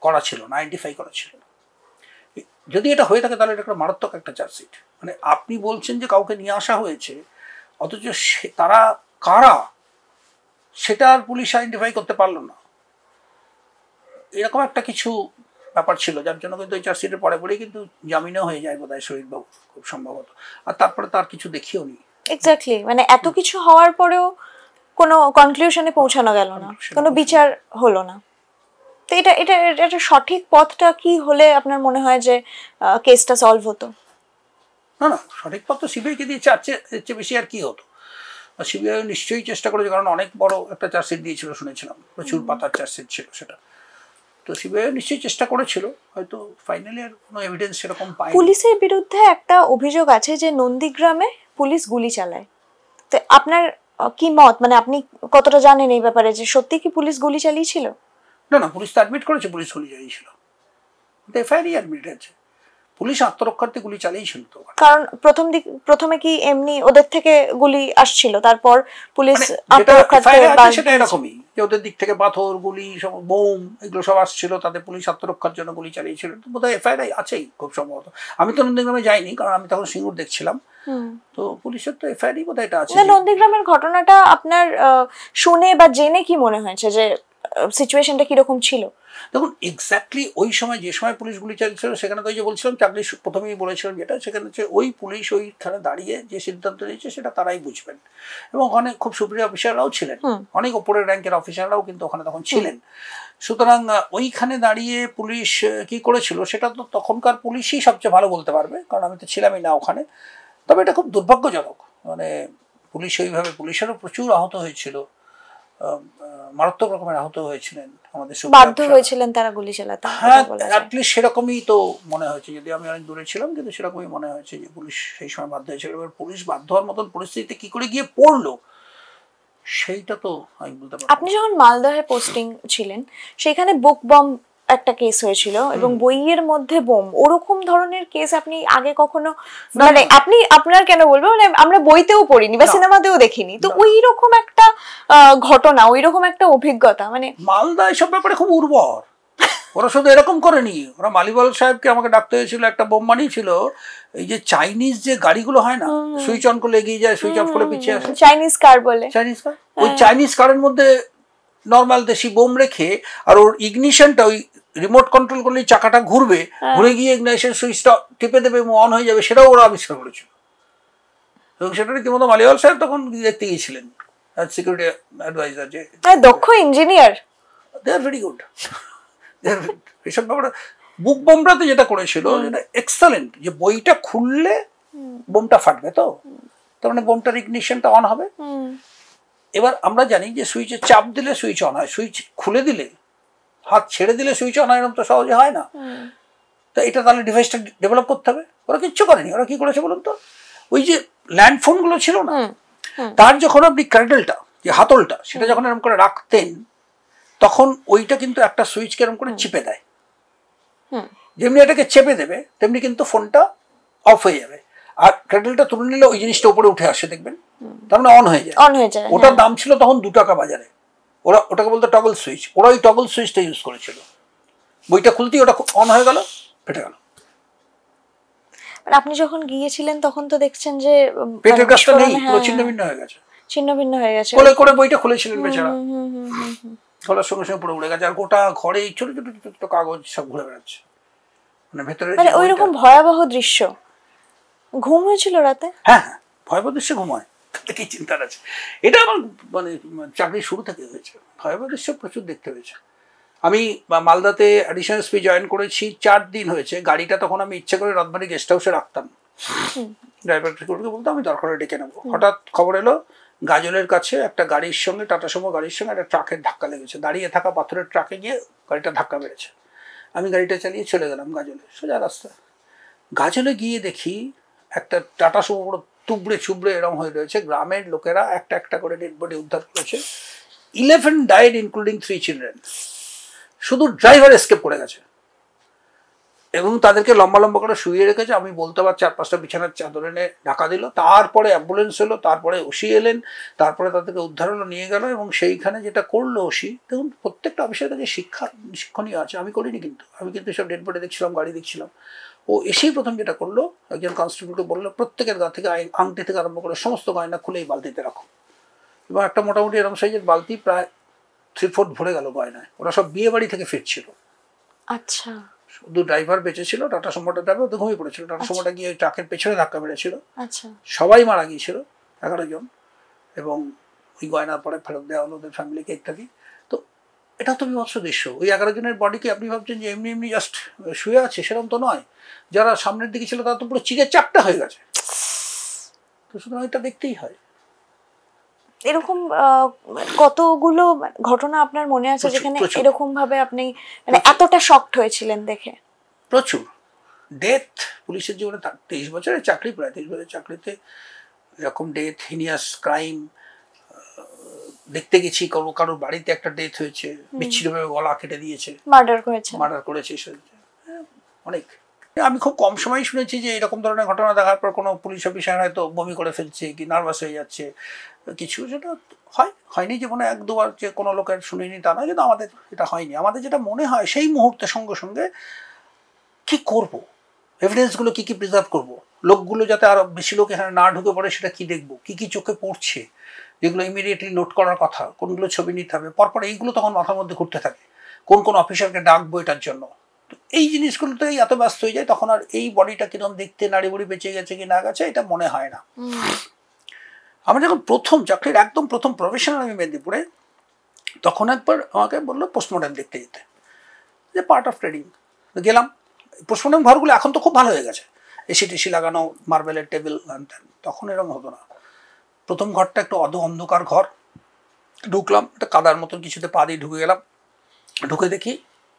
করা ছিল না, আইডেন্টিফাই করা ছিল না। যদি এটা হয়ে থাকে তাহলে এটা একটা মারাত্মক একটা চার্জশিট। মানে আপনি বলছেন যে কাউকে নিয়ে আসা হয়েছে, অথচ তারা কারা সেটা আর পুলিশ আইডেন্টিফাই করতে পারলো না, এরকম একটা কিছু ব্যাপার ছিল, যার জন্য কিন্তু ওই চার্জশিটের পরে পরেই কিন্তু জামিনও হয়ে যায় বোধহয় শহীদবাবু, খুব সম্ভবত। আর তারপরে তার কিছু দেখিও নি। এক্স্যাক্টলি, মানে এত কিছু হওয়ার পরেও কোনো কনক্লুশনে পৌঁছানো গেল না, কোনো বিচার হলো না। তো এটা সঠিক পথটা কি হলে আপনার মনে হয় যে কেসটা সলভ হতো? না, সঠিক পথ তো সিবিআইকে দিয়ে এর চেয়ে বেশি আর কি হতো। সিবিআই নিশ্চয়ই চেষ্টা করেছে, কারণ অনেক বড় একটা চার্জশিট দিয়েছিল শুনেছিলাম, প্রচুর পাতার চার্জশিট ছিল সেটা। তো সিবিআই নিশ্চয়ই চেষ্টা করেছিল, হয়তো ফাইনালি আর কোনো এভিডেন্স সেরকম পায়নি। পুলিশের বিরুদ্ধে একটা অভিযোগ আছে যে নন্দীগ্রামে পুলিশ গুলি চালায়। তো আপনার কি মত, মানে আপনি কতটা জানেন এই ব্যাপারে, যে সত্যি কি পুলিশ গুলি চালিয়েছিল? না, পুলিশ তো অ্যাডমিট করেছে পুলিশ গুলি চালিয়েছিল, এফআইআরই অ্যাডমিট আছে, পুলিশ আত্মরক্ষার্থে গুলি চালিয়েছিল। তো কারণ প্রথমে কি এমনি ওদের থেকে গুলি আসছিল, তারপর পুলিশ আত্মরক্ষার্থে, সেটা এরকমই যে ওদের দিক থেকে পাথর, গুলি, সব বোম, এগুলো সব আসছিল, তাদের পুলিশ আত্মরক্ষার জন্য গুলি চালিয়েছিল। বোধহয় এফআইআর আছেই খুব সম্ভবত। আমি তো নন্দীগ্রামে যাইনি, কারণ আমি তখন সিঙ্গুর দেখছিলাম। তো পুলিশের তো এফআইআরই বোধহয় এটা আছে। নন্দীগ্রামের ঘটনাটা আপনার শুনে বা জেনে কি মনে হয়েছে, যে সিচুয়েশনটা কিরকম ছিল? দেখুন, এক্স্যাক্টলি ওই সময় যে সময় পুলিশ গুলি চালিয়েছিল, সেখানে তো যে বলছিলাম চাকরি প্রথমেই বলেছিলাম যেটা, সেখানে হচ্ছে ওই পুলিশ ওইখানে দাঁড়িয়ে যে সিদ্ধান্ত নিয়েছে সেটা তারাই বুঝবেন। এবং ওখানে খুব সুপ্রিয় অফিসাররাও ছিলেন, অনেক ওপরের র্যাঙ্কের অফিসাররাও কিন্তু ওখানে তখন ছিলেন। সুতরাং ওইখানে দাঁড়িয়ে পুলিশ কি করেছিল সেটা তো তখনকার পুলিশই সবচেয়ে ভালো বলতে পারবে, কারণ আমি তো ছিলামই না ওখানে। তবে এটা খুব দুর্ভাগ্যজনক, মানে পুলিশ ওইভাবে, পুলিশেরও প্রচুর আহত হয়েছিল, মারাত্মক রকমের আহত হয়েছিলেন আমাদের, বাধ্য হয়েছিলেন তারা গুলি চালাতে। হ্যাঁ, অ্যাটলিস্ট সেরকমই তো মনে হয়েছে, যদি আমি অনেক দূরে ছিলাম, কিন্তু সেরকমই মনে হয়েছে যে পুলিশ সেই সময় বাধ্য হয়েছিল। এবার পুলিশ বাধ্য হওয়ার মতন পরিস্থিতিতে কি করে গিয়ে পড়লো সেইটা তো আমি বলতে পারবো। আপনি যখন মালদহে পোস্টিং ছিলেন, সেখানে বুক বম একটা কেস হয়েছিল এবং বইয়ের মধ্যে বোম, ওরকম ধরনের কেস আপনি আগে কখনো, মানে আপনি আপনার কেন বলবো, মানে আমরা বইতেও পড়িনি বা সিনেমাতেও দেখিনি, তো ওই রকম একটা ঘটনা, ওই রকম একটা অভিজ্ঞতা, মানে মালদা এসব ব্যাপারে খুব উর্বর। ওরা শুধু এরকম করেনি, ওরা মালিবাল সাহেবকে আমাকে ডাকতে হয়েছিল, একটা বোম বানিয়েছিল। এই যে চাইনিজ যে গাড়িগুলো হয় না, সুইচ অন করলে এগিয়ে যায়, সুইচ অফ করে পিছিয়ে আসে, চাইনিজ কার বলে, চাইনিজ কার, ওই চাইনিজ কারের মধ্যে নর্মাল দেশি বোম রেখে, আর ওর ইগনিশনটা ওই রিমোট কন্ট্রোল করলেই চাকাটা ঘুরবে, ঘুরে গিয়ে ইগনিশন সুইচটা টিপে দেবে এবং অন হয়ে যাবে, সেটাও ওরা আবিষ্কার করেছিল। এবং সেটা রীতিমতো মালিবাল সাহেব তখন দেখতে গিয়েছিলেন সিকিউরিটি অ্যাডভাইজার, যে দক্ষ engineer, they are very good. এসব ব্যাপারে বুক বোমটাতে যেটা করেছিল যেটা এক্সেলেন্ট, যে বইটা খুললে বোমটা ফাটবে, তো তার মানে বোমটার ইগনিশনটা অন হবে। এবার আমরা জানি যে সুইচে চাপ দিলে সুইচ অন হয়, সুইচ খুলে দিলে, হাত ছেড়ে দিলে সুইচ অন হয়, এরকম তো সহজে হয় না। তো এটা তাহলে ডিভাইসটা ডেভেলপ করতে হবে। ওরা কিচ্ছু করেনি। ওরা কি করেছে বলুন তো, ওই যে ল্যান্ড ফোনগুলো ছিল না, তার যখন আপনি ক্যান্ডেলটা, যে হাতলটা, সেটা যখন এরকম করে রাখতেন, তখন ওইটা কিন্তু একটা সুইচকে এরকম করে চিপে দেয়। যেমনি এটাকে চেপে দেবে তেমনি কিন্তু ফোনটা অফ হয়ে যাবে, আর ক্যান্ডেলটা তুলে নিলে ওই জিনিসটা উপরে উঠে আসে, দেখবেন, তার মানে অন হয়ে যায়। ওটার দাম ছিল তখন 2 টাকা বাজারে। ওরা ওটাকে বলতো টগল সুইচ। ওরা ওই টগল সুইচটা ইউজ করেছিল। বইটা খুলতেই ওটা অন হয়ে গেল, ফেটে গেল। আপনি যখন গিয়েছিলেন তখন তো দেখছেন যে পেটের কাছটা নেই, পুরো ছিন্ন ভিন্ন হয়ে গেছে, ছিন্ন ভিন্ন হয়ে গেছে। কোলে করে বইটা খুলেছিলেন বেচারা, খোলার সঙ্গে সঙ্গে পুরো উড়ে গেছে, আর গোটা ঘরে ছোট ছোট ছোট কাগজ সব ঘুরে বেড়াচ্ছে, মানে ভেতরে। মানে ওই রকম ভয়াবহ দৃশ্য। ঘুম হয়েছিল রাতে? হ্যাঁ, ভয়াবহ দৃশ্য ঘুম হয়, তাতে কি চিন্তার আছে? এটা আমার মানে চাকরি শুরু থেকে হয়েছে, ভয়াবহ দৃশ্য প্রচুর দেখতে হয়েছে। আমি মালদাতে অ্যাডিশনাল এসপি জয়েন করেছি, 4 দিন হয়েছে। গাড়িটা তখন আমি ইচ্ছে করে রথবাড়ি গেস্ট হাউসে রাখতাম, ড্রাইভার সিকিউরিটিকে বলতো আমি দরকার হলে ডেকে নেবো। হঠাৎ খবর এলো গাজলের কাছে একটা গাড়ির সঙ্গে, টাটা সুমো গাড়ির সঙ্গে একটা ট্রাকের ধাক্কা লেগেছে। দাঁড়িয়ে থাকা পাথরের ট্রাকে গিয়ে গাড়িটা ধাক্কা মেরেছে। আমি গাড়িটা চালিয়ে চলে গেলাম গাজলে, সোজা রাস্তা। গাজলে গিয়ে দেখি একটা টাটা সুমো পুরো তুবড়ে চুবড়ে এরম হয়ে রয়েছে। গ্রামের লোকেরা একটা একটা করে ডেড বডি উদ্ধার করেছে। 11 ডাইড ইনক্লুডিং 3 চিলড্রেন। শুধু ড্রাইভার এসকেপ করে গেছে এবং তাদেরকে লম্বা লম্বা করে শুয়ে রেখেছে। আমি বলতে পার 4-5টা বিছানার চাদর এনে ঢাকা দিল। তারপরে অ্যাম্বুলেন্স এলো, তারপরে ওসি এলেন, তারপরে তাদেরকে উদ্ধার হলো, নিয়ে গেল। এবং সেইখানে যেটা করলো ওসি, দেখুন প্রত্যেকটা অফিসের কাছে শিক্ষণীয় আছে। আমি করিনি, কিন্তু আমি কিন্তু সব ডেড বডি দেখছিলাম, গাড়ি দেখছিলাম। ও এসেই প্রথম যেটা করলো, একজন কনস্টেবলকে বললো প্রত্যেকের গা থেকে আংটি থেকে আরম্ভ করে সমস্ত গয়না খুলে এই বালতিতে রাখো। এবং একটা মোটামুটি এরম সাইজের বালতি, প্রায় 3 ফুট ভরে গেল গয়নায়। ওরা সব বিয়ে বাড়ি থেকে ফিরছিল। আচ্ছা। শুধু ড্রাইভার বেঁচে ছিল, টাটা সুমোটা ড্রাইভার তো ঘুমিয়ে পড়েছিল। টাটা সুমোটা গিয়ে ওই ট্রাকের পেছনে ধাক্কা মেরেছিল। আচ্ছা। সবাই মারা গিয়েছিল, 11 জন। এবং ওই গয়নার পরে ফেরত দেওয়া হলো ওদের ফ্যামিলিকে ইত্যাদি। তো এটা তো বিভৎস দৃশ্য। ওই 11 জনের বডিকে আপনি ভাবছেন যে এমনি এমনি জাস্ট শুয়ে আছে, সেরকম তো নয়। যারা সামনের দিকে ছিল তারা তো পুরো চিড়ে চাপটা হয়ে গেছে। তো সুতরাং এটা দেখতেই হয়। এরকম কতগুলো ঘটনা আপনার মনে আছে যেখানে এরকম ভাবে আপনি মানে এতটা শকড হয়েছিলেন দেখে? প্রচুর ডেথ। পুলিশের জীবনে 23 বছরের চাকরি, প্রায় 23 বছরের চাকরিতে এরকম ডেথ, হিনিয়াস ক্রাইম দেখতে গেছি। কারোর বাড়িতে একটা ডেথ হয়েছে, বিচ্ছিন্নভাবে গলা কেটে দিয়েছে, মার্ডার করেছে। অনেক। আমি খুব কম সময় শুনেছি যে এরকম ধরনের ঘটনা দেখার পর কোনো পুলিশ অফিসার হয়তো বমি করে ফেলছে, কি নার্ভাস হয়ে যাচ্ছে কিছু। সেটা হয়নি জীবনে 1-2 বার, যে কোনো লোকের শুনিনি তা নয়, কিন্তু আমাদের এটা হয়নি। আমাদের যেটা মনে হয় সেই মুহূর্তে সঙ্গে সঙ্গে কি করব, এভিডেন্সগুলো কি কি প্রিজার্ভ করব, লোকগুলো যাতে আরো বেশি লোক এখানে না ঢুকে পড়ে সেটা কি দেখবো, কি কি চোখে পড়ছে, যেগুলো ইমিডিয়েটলি নোট করার কথা, কোনগুলো ছবি নিতে হবে। পরপর এইগুলো তখন মাথার মধ্যে ঘুরতে থাকে, কোন অফিসারকে ডাকবো এটার জন্য। তো এই জিনিসগুলোতেই এত ব্যস্ত হয়ে যায়, তখন আর এই বডিটা কিরকম দেখতে, নাড়ি বুড়ি বেঁচে গেছে কি না গেছে এটা মনে হয় না। আমার যখন প্রথম চাকরির একদম প্রথম প্রফেশনাল আমি মেদিনীপুরে, তখন একবার আমাকে বললো পোস্টমর্টম দেখতে যেতে, যে পার্ট অফ ট্রেডিং। গেলাম। পোস্টমর্টম ঘরগুলো এখন তো খুব ভালো হয়ে গেছে, এসি টেসি লাগানো, মার্বেলের টেবিল, তখন এরকম হতো না। প্রথম ঘরটা একটু অন্ধকার ঘর। ঢুকলাম, একটা কাদার মতন কিছুতে পা দিয়ে ঢুকে গেলাম। ঢুকে দেখি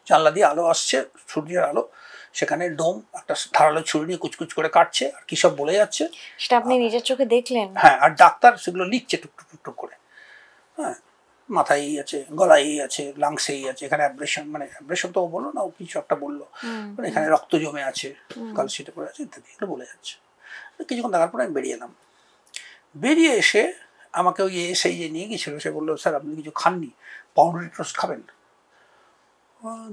জানলা দিয়ে আলো আসছে, সূর্যের আলো। সেখানে ডোম একটা ধারালো ছুরি নিয়ে কুচকুচ করে কাটছে, আর কি সব বলে যাচ্ছে। সেটা আপনি নিজের চোখে দেখলেন? হ্যাঁ, আর ডাক্তার সেগুলো লিখছে টুকটুক টুকটুক করে। হ্যাঁ, মাথায় আছে, গলায় আছে, লাংসেই আছে, এখানে অ্যাব্রেশন, মানে অ্যাব্রেশন তো বললো না, ও কিছু একটা বললো, মানে এখানে রক্ত জমে আছে, কালশিটে পড়ে আছে ইত্যাদি, এগুলো বলে যাচ্ছে। কিছুক্ষণ দেখার পরে আমি বেরিয়ে এলাম। বেরিয়ে এসে আমাকে ওই সেই যে নিয়ে গেছিলো, সে বললো স্যার আপনি কিছু খাননি, পাউরুটি টোস্ট খাবেন?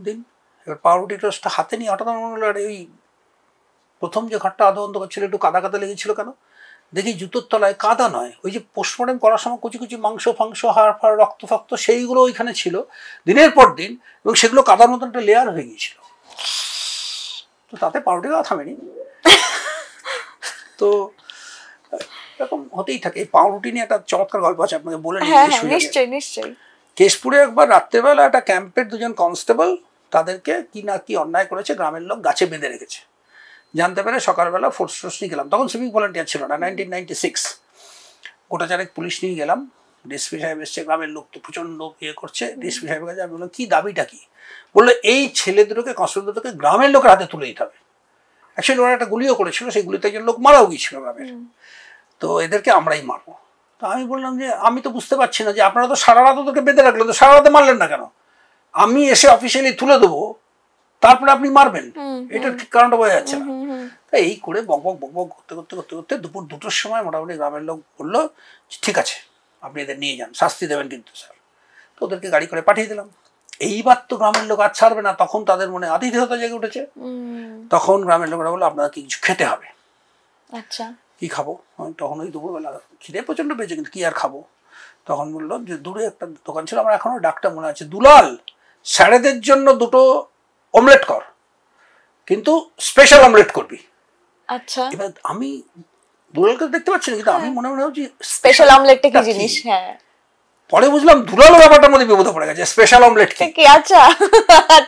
দিন। এবার পাউরুটি টোস্টটা হাতে নিয়ে হঠাৎ মনে হলো, আরে ওই প্রথম যে ঘরটা আধো অন্ধকার ছিল, একটু কাদা কাদা লেগেছিল কেন, দেখি জুতোর তলায় কাদা নয়, ওই যে পোস্টমর্টম করার সময় কুচি কুচি মাংস ফাংস, হাড় ফাড়, রক্ত ফক্ত, সেইগুলো ওইখানে ছিল দিনের পর দিন, এবং সেগুলো কাদার মতন একটা লেয়ার হয়ে গিয়েছিল। তো তাতে পাউরুটি খাওয়া থামেনি। এরকম হতেই থাকে। এই পাউরুটি নিয়ে একটা চমৎকার গল্প আছে, আপনাকে বলে নিশ্চয়ই। কেশপুরে একবার রাত্রেবেলা একটা ক্যাম্পের দুজন কনস্টেবল তাদেরকে কি না কি অন্যায় করেছে, গ্রামের লোক গাছে বেঁধে রেখেছে। জানতে পারে সকালবেলা ফোর্স টোর্স নিয়ে গেলাম, তখন সিভিক ভলান্টিয়ার ছিল না, 1996। গোটা চারেক পুলিশ নিয়ে গেলাম, ডিএসপি সাহেব এসছে, গ্রামের লোক তো প্রচণ্ড ইয়ে করছে। ডিএসপি সাহেবের কাছে আমি বললাম, কী দাবিটা কী? বললো এই ছেলে দুটোকে, কনস্টেবল দুটোকে গ্রামের লোকের হাতে তুলে দিতে হবে। অ্যাকচুয়ালি ওরা একটা গুলিও করেছিল, সেই গুলিতে একজন লোক মারাও গিয়েছিল গ্রামের, তো এদেরকে আমরাই মারবো। তো আমি বললাম যে আমি তো বুঝতে পারছি না, যে আপনারা তো সারা রাত ওদেরকে বেঁধে রাখলেন, তো সারা রাতে মারলেন না কেন? আমি এসে অফিসিয়ালি তুলে দেবো, তারপরে আপনি মারবেন, এটার ঠিক কারণটা বোঝা যাচ্ছে না। এই করে বক বক বক বক করতে করতে করতে করতে দুপুর 2টোর সময় মোটামুটি গ্রামের লোক বললো ঠিক আছে আপনি এদের নিয়ে যান, শাস্তি দেবেন কিন্তু স্যার। তো ওদেরকে গাড়ি করে পাঠিয়ে দিলাম। এইবার তো গ্রামের লোক আর ছাড়বে না, তখন তাদের মনে আতিথেয়তা জেগে উঠেছে। তখন গ্রামের লোকরা বললো আপনারা কিছু খেতে হবে। আচ্ছা, কি খাবো? তখন ওই দুপুরবেলা খিদে প্রচণ্ড পেয়েছে, কিন্তু কি আর খাবো। তখন বললো যে দূরে একটা দোকান ছিল, আমার এখনো ডাকটা মনে আছে, দুলাল স্যারেদের জন্য 2টো অমলেট কর, কিন্তু স্পেশাল অমলেট করবি। আচ্ছা, এবার আমি দুলালকে দেখতে পাচ্ছি না, কিন্তু আমি মনে মনে ভাবছি স্পেশাল অমলেটটা কি জিনিস। হ্যাঁ, পরে বুঝলাম দুলাল ব্যাপারটার মধ্যে বিপদে পড়ে গেছে, স্পেশাল অমলেট কি। আচ্ছা,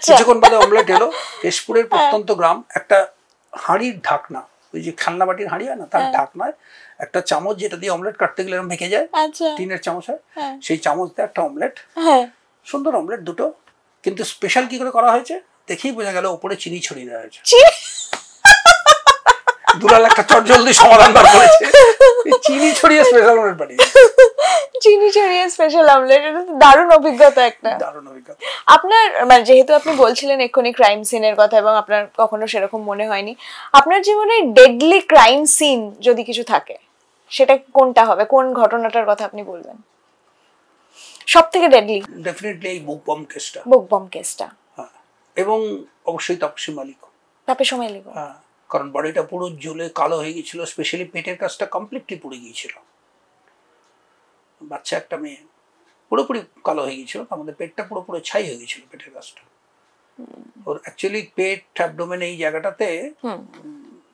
কিছুক্ষণ বাদে অমলেট এলো। কেশপুরের প্রত্যন্ত গ্রাম, একটা হাঁড়ির ঢাকনা, ওই যে খেলনা বাটির হাঁড়ি হয় না, তার ঢাকনায় একটা চামচ, যেটা দিয়ে অমলেট কাটতে গেলে এরকম ভেঙে যায়, টিনের চামচ হয়, সেই চামচ দিয়ে একটা অমলেট, সুন্দর অমলেট 2টো। কিন্তু স্পেশাল কি করে করা হয়েছে দেখেই বোঝা গেল, ওপরে চিনি ছড়িয়ে দেওয়া হয়েছে। দুলাল একটা চটজলদি সমাধান বার করেছে, চিনি ছড়িয়ে স্পেশাল অমলেট বানিয়েছে। চিনি ছড়িয়ে স্পেশাল অমলেট, এটা তো দারুণ অভিজ্ঞতা একটা। দারুণ অভিজ্ঞতা। আপনার মানে যেহেতু আপনি বলছিলেন এক্ষুনি ক্রাইম সিনের কথা, এবং আপনার কখনো সেরকম মনে হয়নি, আপনার জীবনে ডেডলি ক্রাইম সিন যদি কিছু থাকে, সেটা কোনটা হবে? কোন ঘটনাটার কথা আপনি বলবেন সব থেকে ডেডলি? ডেফিনেটলি এই বুক বম কেসটা। হ্যাঁ, এবং অবশ্যই তাপসী মালিক। হ্যাঁ, কারণ বডিটা পুরো জ্বলে কালো হয়ে গিয়েছিল, স্পেশালি পেটের কাছটা কমপ্লিটলি পুড়ে গিয়েছিল। বাচ্চা একটা মেয়ে, পুরোপুরি কালো হয়ে গিয়েছিল, আমাদের পেটটা পুরোপুরি ছাই হয়ে গিয়েছিল, পেটের কাছটা। ওর অ্যাকচুয়ালি পেট, অ্যাবডোমেন, এই জায়গাটাতে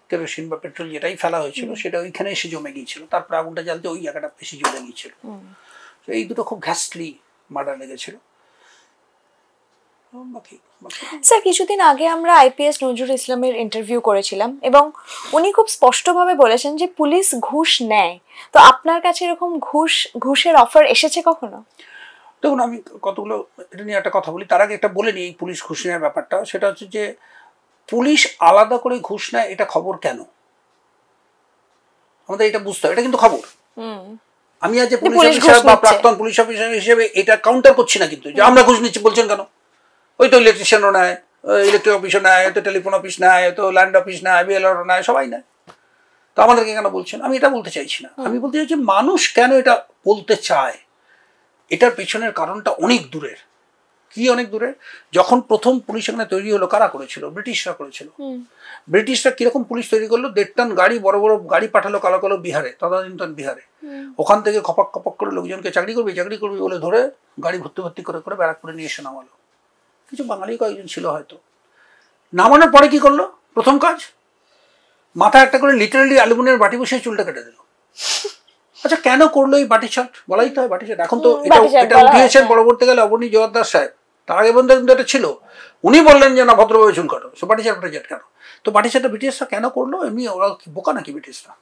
কেরোসিন বা পেট্রোল যেটাই ফেলা হয়েছিল সেটা ওইখানে এসে জমে গিয়েছিল, তারপরে আগুনটা জ্বালতে ওই জায়গাটা বেশি জ্বলে গিয়েছিল। এই দুটো খুব ঘ্যাস্টলি মার্ডার লেগেছিল। স্যার, কিছুদিন আগে আমরা আইপিএস নজরুল ইসলামের ইন্টারভিউ করেছিলাম, এবং উনি খুব স্পষ্টভাবে বলেছেন যে পুলিশ ঘুষ নেয়। তো আপনার কাছে এরকম ঘুষের অফার এসেছে কখনো? দেখুন, আমি কতগুলো এটা নিয়ে একটা কথা বলি, তার আগে একটা বলে নিই এই পুলিশ ঘুষ নেওয়ার ব্যাপারটা। সেটা হচ্ছে যে পুলিশ আলাদা করে ঘুষ নেয়, এটা খবর কেন আমাদের এটা বুঝতে হবে, এটা কিন্তু খবর। আমি আজ পুলিশ অফিসার বা প্রাক্তন পুলিশ অফিসার হিসেবে এটা কাউন্টার করছি না, কিন্তু যে আমরা ঘুষ নিচ্ছি বলছেন কেন? ওই তো ইলেকট্রিশিয়ানও নেয়, ইলেকট্রিক অফিসও নেয়, তো টেলিফোন অফিস নেয়, তো ল্যান্ড অফিস নেয়, বিএলআরও নেয়, সবাই নেয়, তো আমাদেরকে কেন বলছেন? আমি এটা বলতে চাইছি না। আমি বলতে চাইছি মানুষ কেন এটা বলতে চায়, এটার পেছনের কারণটা অনেক দূরের। কি অনেক দূরের? যখন প্রথম পুলিশ এখানে তৈরি হলো, কারা করেছিল? ব্রিটিশরা করেছিল। ব্রিটিশরা কিরকম পুলিশ তৈরি করলো? 1.5 টন গাড়ি, বড় বড় গাড়ি পাঠালো কালো কালো বিহারে, তদানীন্তন বিহারে। ওখান থেকে খপাক খপাক করে লোকজনকে চাকরি করবি বলে ধরে গাড়ি ভর্তি ভর্তি করে করে ব্যারাকপুরে নিয়ে এসে নামালো। কিছু বাঙালি কয়েকজন ছিল হয়তো। নামানোর পরে কি করলো? প্রথম কাজ, মাথায় একটা করে লিটারালি অ্যালুমিনিয়ামের বাটি বসিয়ে চুলটা কেটে দিল। আচ্ছা, কেন করলো এই বাটি ছাট? বলাই তো হয় বাটি ছাট। এখন তো এটা উঠিয়েছেন পরবর্তীকালে অবনী জোয়ারদার সাহেব, তার আগে বন্ধু কিন্তু এটা ছিল। উনি বললেন যে না, ভদ্রভাবে চুল কাটো। সো বাটি ছাট কেন? তো বাটি ছাটটা ব্রিটিশরা কেন করলো? এমনি ওরা কি বোকা নাকি? ব্রিটিশরা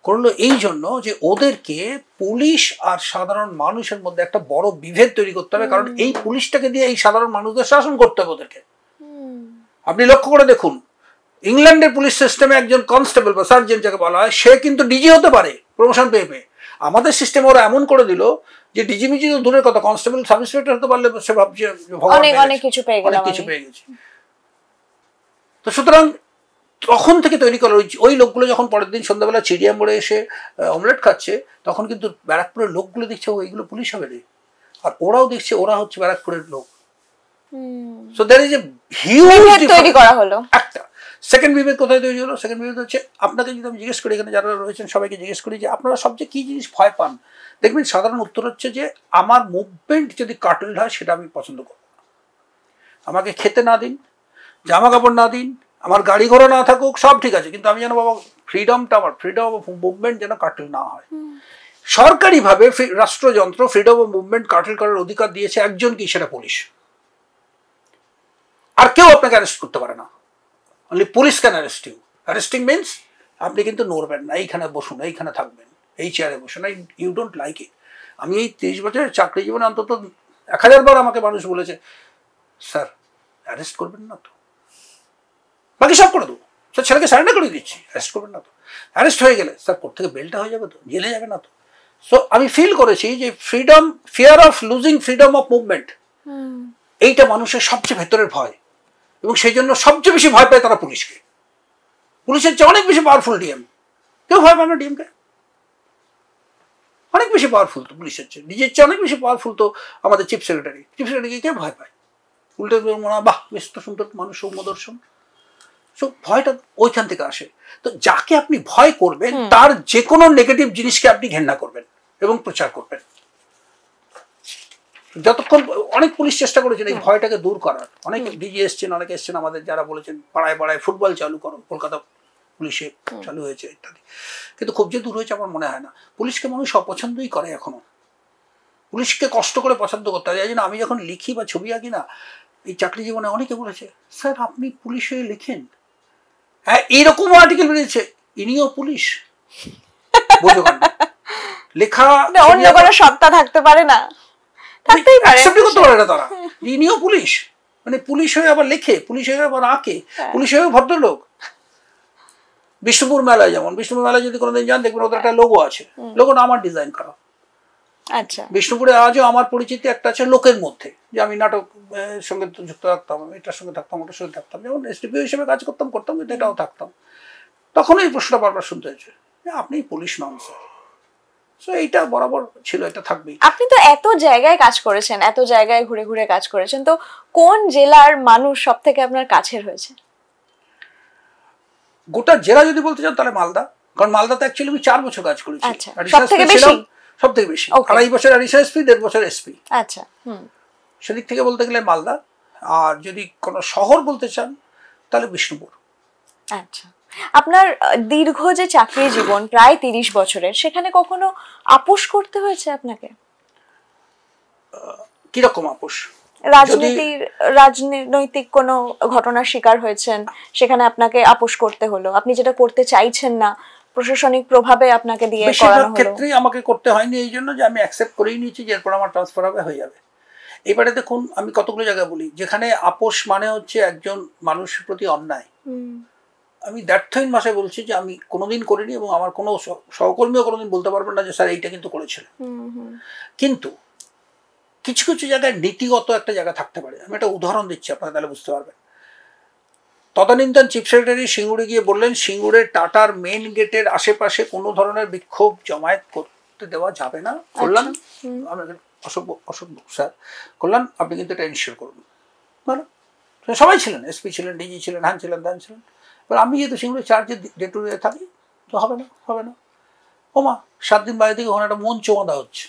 করলো এই জন্য যে ওদেরকে পুলিশ আর সাধারণ মানুষের মধ্যে একটা বড় বিভেদ তৈরি করতে হবে, কারণ এই পুলিশটাকে দিয়ে এই সাধারণ মানুষদের শাসন করতে হবে ওদেরকে। আপনি লক্ষ্য করে দেখুন, ইংল্যান্ডের পুলিশ সিস্টেমে একজন কনস্টেবল বা সার্জেন্ট যাকে বলা হয়, সে কিন্তু ডিজি হতে পারে প্রমোশন পেয়ে পেয়ে। আমাদের সিস্টেম ওরা এমন করে দিল যে ডিজিমিজি তো দূরের কথা, কনস্টেবল সাব ইন্সপেক্টর হতে পারলে সে ভাবছে অনেক কিছু পেয়ে গেলাম, অনেক কিছু পেয়ে গেছি। তো সুতরাং তখন থেকে তৈরি করা ওই লোকগুলো যখন পরের দিন সন্ধ্যাবেলা চিড়িয়া মোড়ে এসে অমলেট খাচ্ছে, তখন কিন্তু ব্যারাকপুরের লোকগুলো দেখছে এইগুলো পুলিশ হবে রে, আর ওরাও দেখছে ওরা হচ্ছে ব্যারাকপুরের লোক। So there is a huge তৈরি করা হলো। একটা সেকেন্ড বিভেদ কোথায় তৈরি হলো? সেকেন্ড বিভেদ হচ্ছে, আপনাকে যদি আমি জিজ্ঞেস করি, এখানে যারা রয়েছেন সবাইকে জিজ্ঞেস করি যে আপনারা সবচেয়ে কী জিনিস ভয় পান, দেখবেন সাধারণ উত্তর হচ্ছে যে আমার মুভমেন্ট যদি কাটল হয় সেটা আমি পছন্দ করব না। আমাকে খেতে না দিন, জামা কাপড় না দিন, আমার গাড়ি ঘোড়া না থাকুক, সব ঠিক আছে, কিন্তু আমি যেন বাবা ফ্রিডমটা, আমার ফ্রিডম অফ মুভমেন্ট যেন কাটল না হয়। সরকারিভাবে রাষ্ট্রযন্ত্র ফ্রিডম অফ মুভমেন্ট কাটল করার অধিকার দিয়েছে একজন, কি? সেটা পুলিশ। আর কেউ আপনাকে অ্যারেস্ট করতে পারে না। Only police can arrest you. Arresting means আপনি কিন্তু নড়বেন না, এইখানে বসুন, এইখানে থাকবেন, এই চেয়ারে বসুন, ইউ ডোন্ট লাইক ইট। আমি এই 30 বছরের চাকরি জীবনে অন্তত 1000 বার আমাকে মানুষ বলেছে, স্যার অ্যারেস্ট করবেন না তো? বাকি সব করে দেবো স্যার, ছেলেকে সারেন্ডার করে দিচ্ছি, অ্যারেস্ট করবেন না তো? অ্যারেস্ট হয়ে গেলে স্যার কোর্ট থেকে বেলটা হয়ে যাবে তো, জেলে যাবে না তো? সো আমি ফিল করেছি যে freedom, fear of losing freedom of movement, এইটা মানুষের সবচেয়ে ভেতরের ভয়, এবং সেই জন্য সবচেয়ে বেশি ভয় পায় তারা পুলিশকে। পুলিশের চেয়ে অনেক বেশি পাওয়ারফুল ডিএম। কেউ ভয় পায় না ডিএমকে, অনেক বেশি পাওয়ারফুল তো পুলিশের চেয়ে, নিজের চেয়ে অনেক বেশি পাওয়ারফুল তো আমাদের চিফ সেক্রেটারি। চিফ সেক্রেটারিকে কে ভয় পায়? উল্টে মনে হয় বাহ বেশ তো সুন্দর মানুষ, সৌম্যদর্শন। সো ভয়টা ওইখান থেকে আসে। তো যাকে আপনি ভয় করবেন তার যে কোনো নেগেটিভ জিনিসকে আপনি ঘেন্না করবেন এবং প্রচার করবেন। যতক্ষণ অনেক পুলিশ চেষ্টা করেছেন এই ভয়টাকে দূর করার, অনেক ডিজি এসছেন, অনেকে এসছেন আমাদের যারা বলেছেন পাড়ায় পাড়ায় ফুটবল চালু করো, কলকাতা পুলিশে চালু হয়েছে ইত্যাদি, কিন্তু খুব যে দূর হয়েছে আমার মনে হয় না। পুলিশকে মানুষ অপছন্দই করে এখনো, পুলিশকে কষ্ট করে পছন্দ করতে হয়। এই জন্য আমি যখন লিখি বা ছবি আঁকি না, এই চাকরি জীবনে অনেকে বলেছে স্যার আপনি পুলিশ হয়ে লেখেন, হ্যাঁ এইরকম আর্টিকেল বেরিয়েছে, ইনিও পুলিশ। লেখা অন্য কোনো সত্তা থাকতে পারে না, থাকতেই পারে, করতে পারে না তারা, ইনিও পুলিশ, মানে পুলিশ হয়ে আবার লেখে, পুলিশ হয়ে আবার আঁকে, পুলিশ হয়ে ভদ্রলোক। বিষ্ণুপুর মেলায় যেমন, বিষ্ণুপুর মেলায় যদি কোনোদিন যান দেখবেন ওদের একটা লোগো আছে, লোগোটা আমার ডিজাইন করা। আচ্ছা, বিষ্ণুপুরে আজও আমার পরিচিতি একটা আছে লোকের মধ্যে, যে আমি নাটক সঙ্গে যুক্ত থাকতাম, এটার সঙ্গে থাকতাম, ওটার সঙ্গে থাকতাম, যেমন এসডিপিও হিসেবে কাজ করতাম, কিন্তু এটাও থাকতাম। তখন এই প্রশ্নটা বারবার শুনতে হয়েছে যে আপনি পুলিশ নন স্যার। সো এইটা বরাবর ছিল, এটা থাকবেই। আপনি তো এত জায়গায় কাজ করেছেন, এত জায়গায় ঘুরে ঘুরে কাজ করেছেন, তো কোন জেলার মানুষ সব থেকে আপনার কাছের হয়েছে? গোটা জেলা যদি বলতে চান তাহলে মালদা, কারণ মালদাতে অ্যাকচুয়ালি আমি 4 বছর কাজ করেছি। সব থেকে বেশি? সব থেকে বেশি, 2.5 বছর অ্যাডিশনাল এসপি, 1.5 বছর এসপি। আচ্ছা, সেদিক থেকে বলতে গেলে মালদা। আর যদি কোনো শহর বলতে চান তাহলে বিষ্ণুপুর। আচ্ছা, আপনার দীর্ঘ যে চাকরি জীবন প্রায় 30 বছরের, সেখানে কখনো আপোষ করতে হয়েছে আপনাকে? কিরকম আপোষ? রাজনৈতিক কোনো ঘটনার শিকার হয়েছেন, সেখানে আপনাকে আপোষ করতে হলো, আপনি যেটা করতে চাইছেন না, প্রশাসনিক প্রভাবে আপনাকে দিয়ে করানো হলো? ক্ষেত্রেই আমাকে করতে হয়নি, এই জন্য যে আমি অ্যাকসেপ্ট করেই নিয়েছি যে এরপর আমার ট্রান্সফার হবে, হয়ে যাবে। এবারে দেখুন আমি কতগুলো জায়গায় বলি যেখানে আপোষ মানে হচ্ছে একজন মানুষের প্রতি অন্যায়। আমি দ্যাটথইন মাসে বলছি যে আমি কোনোদিন করিনি, এবং আমার কোনো সহকর্মীও কোনোদিন বলতে পারবেন না যে স্যার এইটা কিন্তু করেছিলেন। কিন্তু কিছু কিছু জায়গায় নীতিগত একটা জায়গা থাকতে পারে। আমি একটা উদাহরণ দিচ্ছি, আপনারা তাহলে বুঝতে পারবেন। তদানীন্তন চিফ সেক্রেটারি সিঙ্গুরে গিয়ে বললেন সিঙ্গুরের টাটার মেন গেটের আশেপাশে কোনো ধরনের বিক্ষোভ জমায়েত করতে দেওয়া যাবে না। কল্যাণ আমাদের অশোক স্যার কল্যাণ আপনি কিন্তু এটা এনশিওর করুন। ভালো, সবাই ছিলেন, এসপি ছিলেন, ডিজি ছিলেন, হ্যান ছিলেন, ধ্যান ছিলেন। এবার আমি যেহেতু সিঙ্গুরে চার্জে ডে টু ডে থাকি, তো হবে না, হবে না। ওমা 7 দিন বাইরে থেকে ওখানে একটা মঞ্চ বাঁধা হচ্ছে।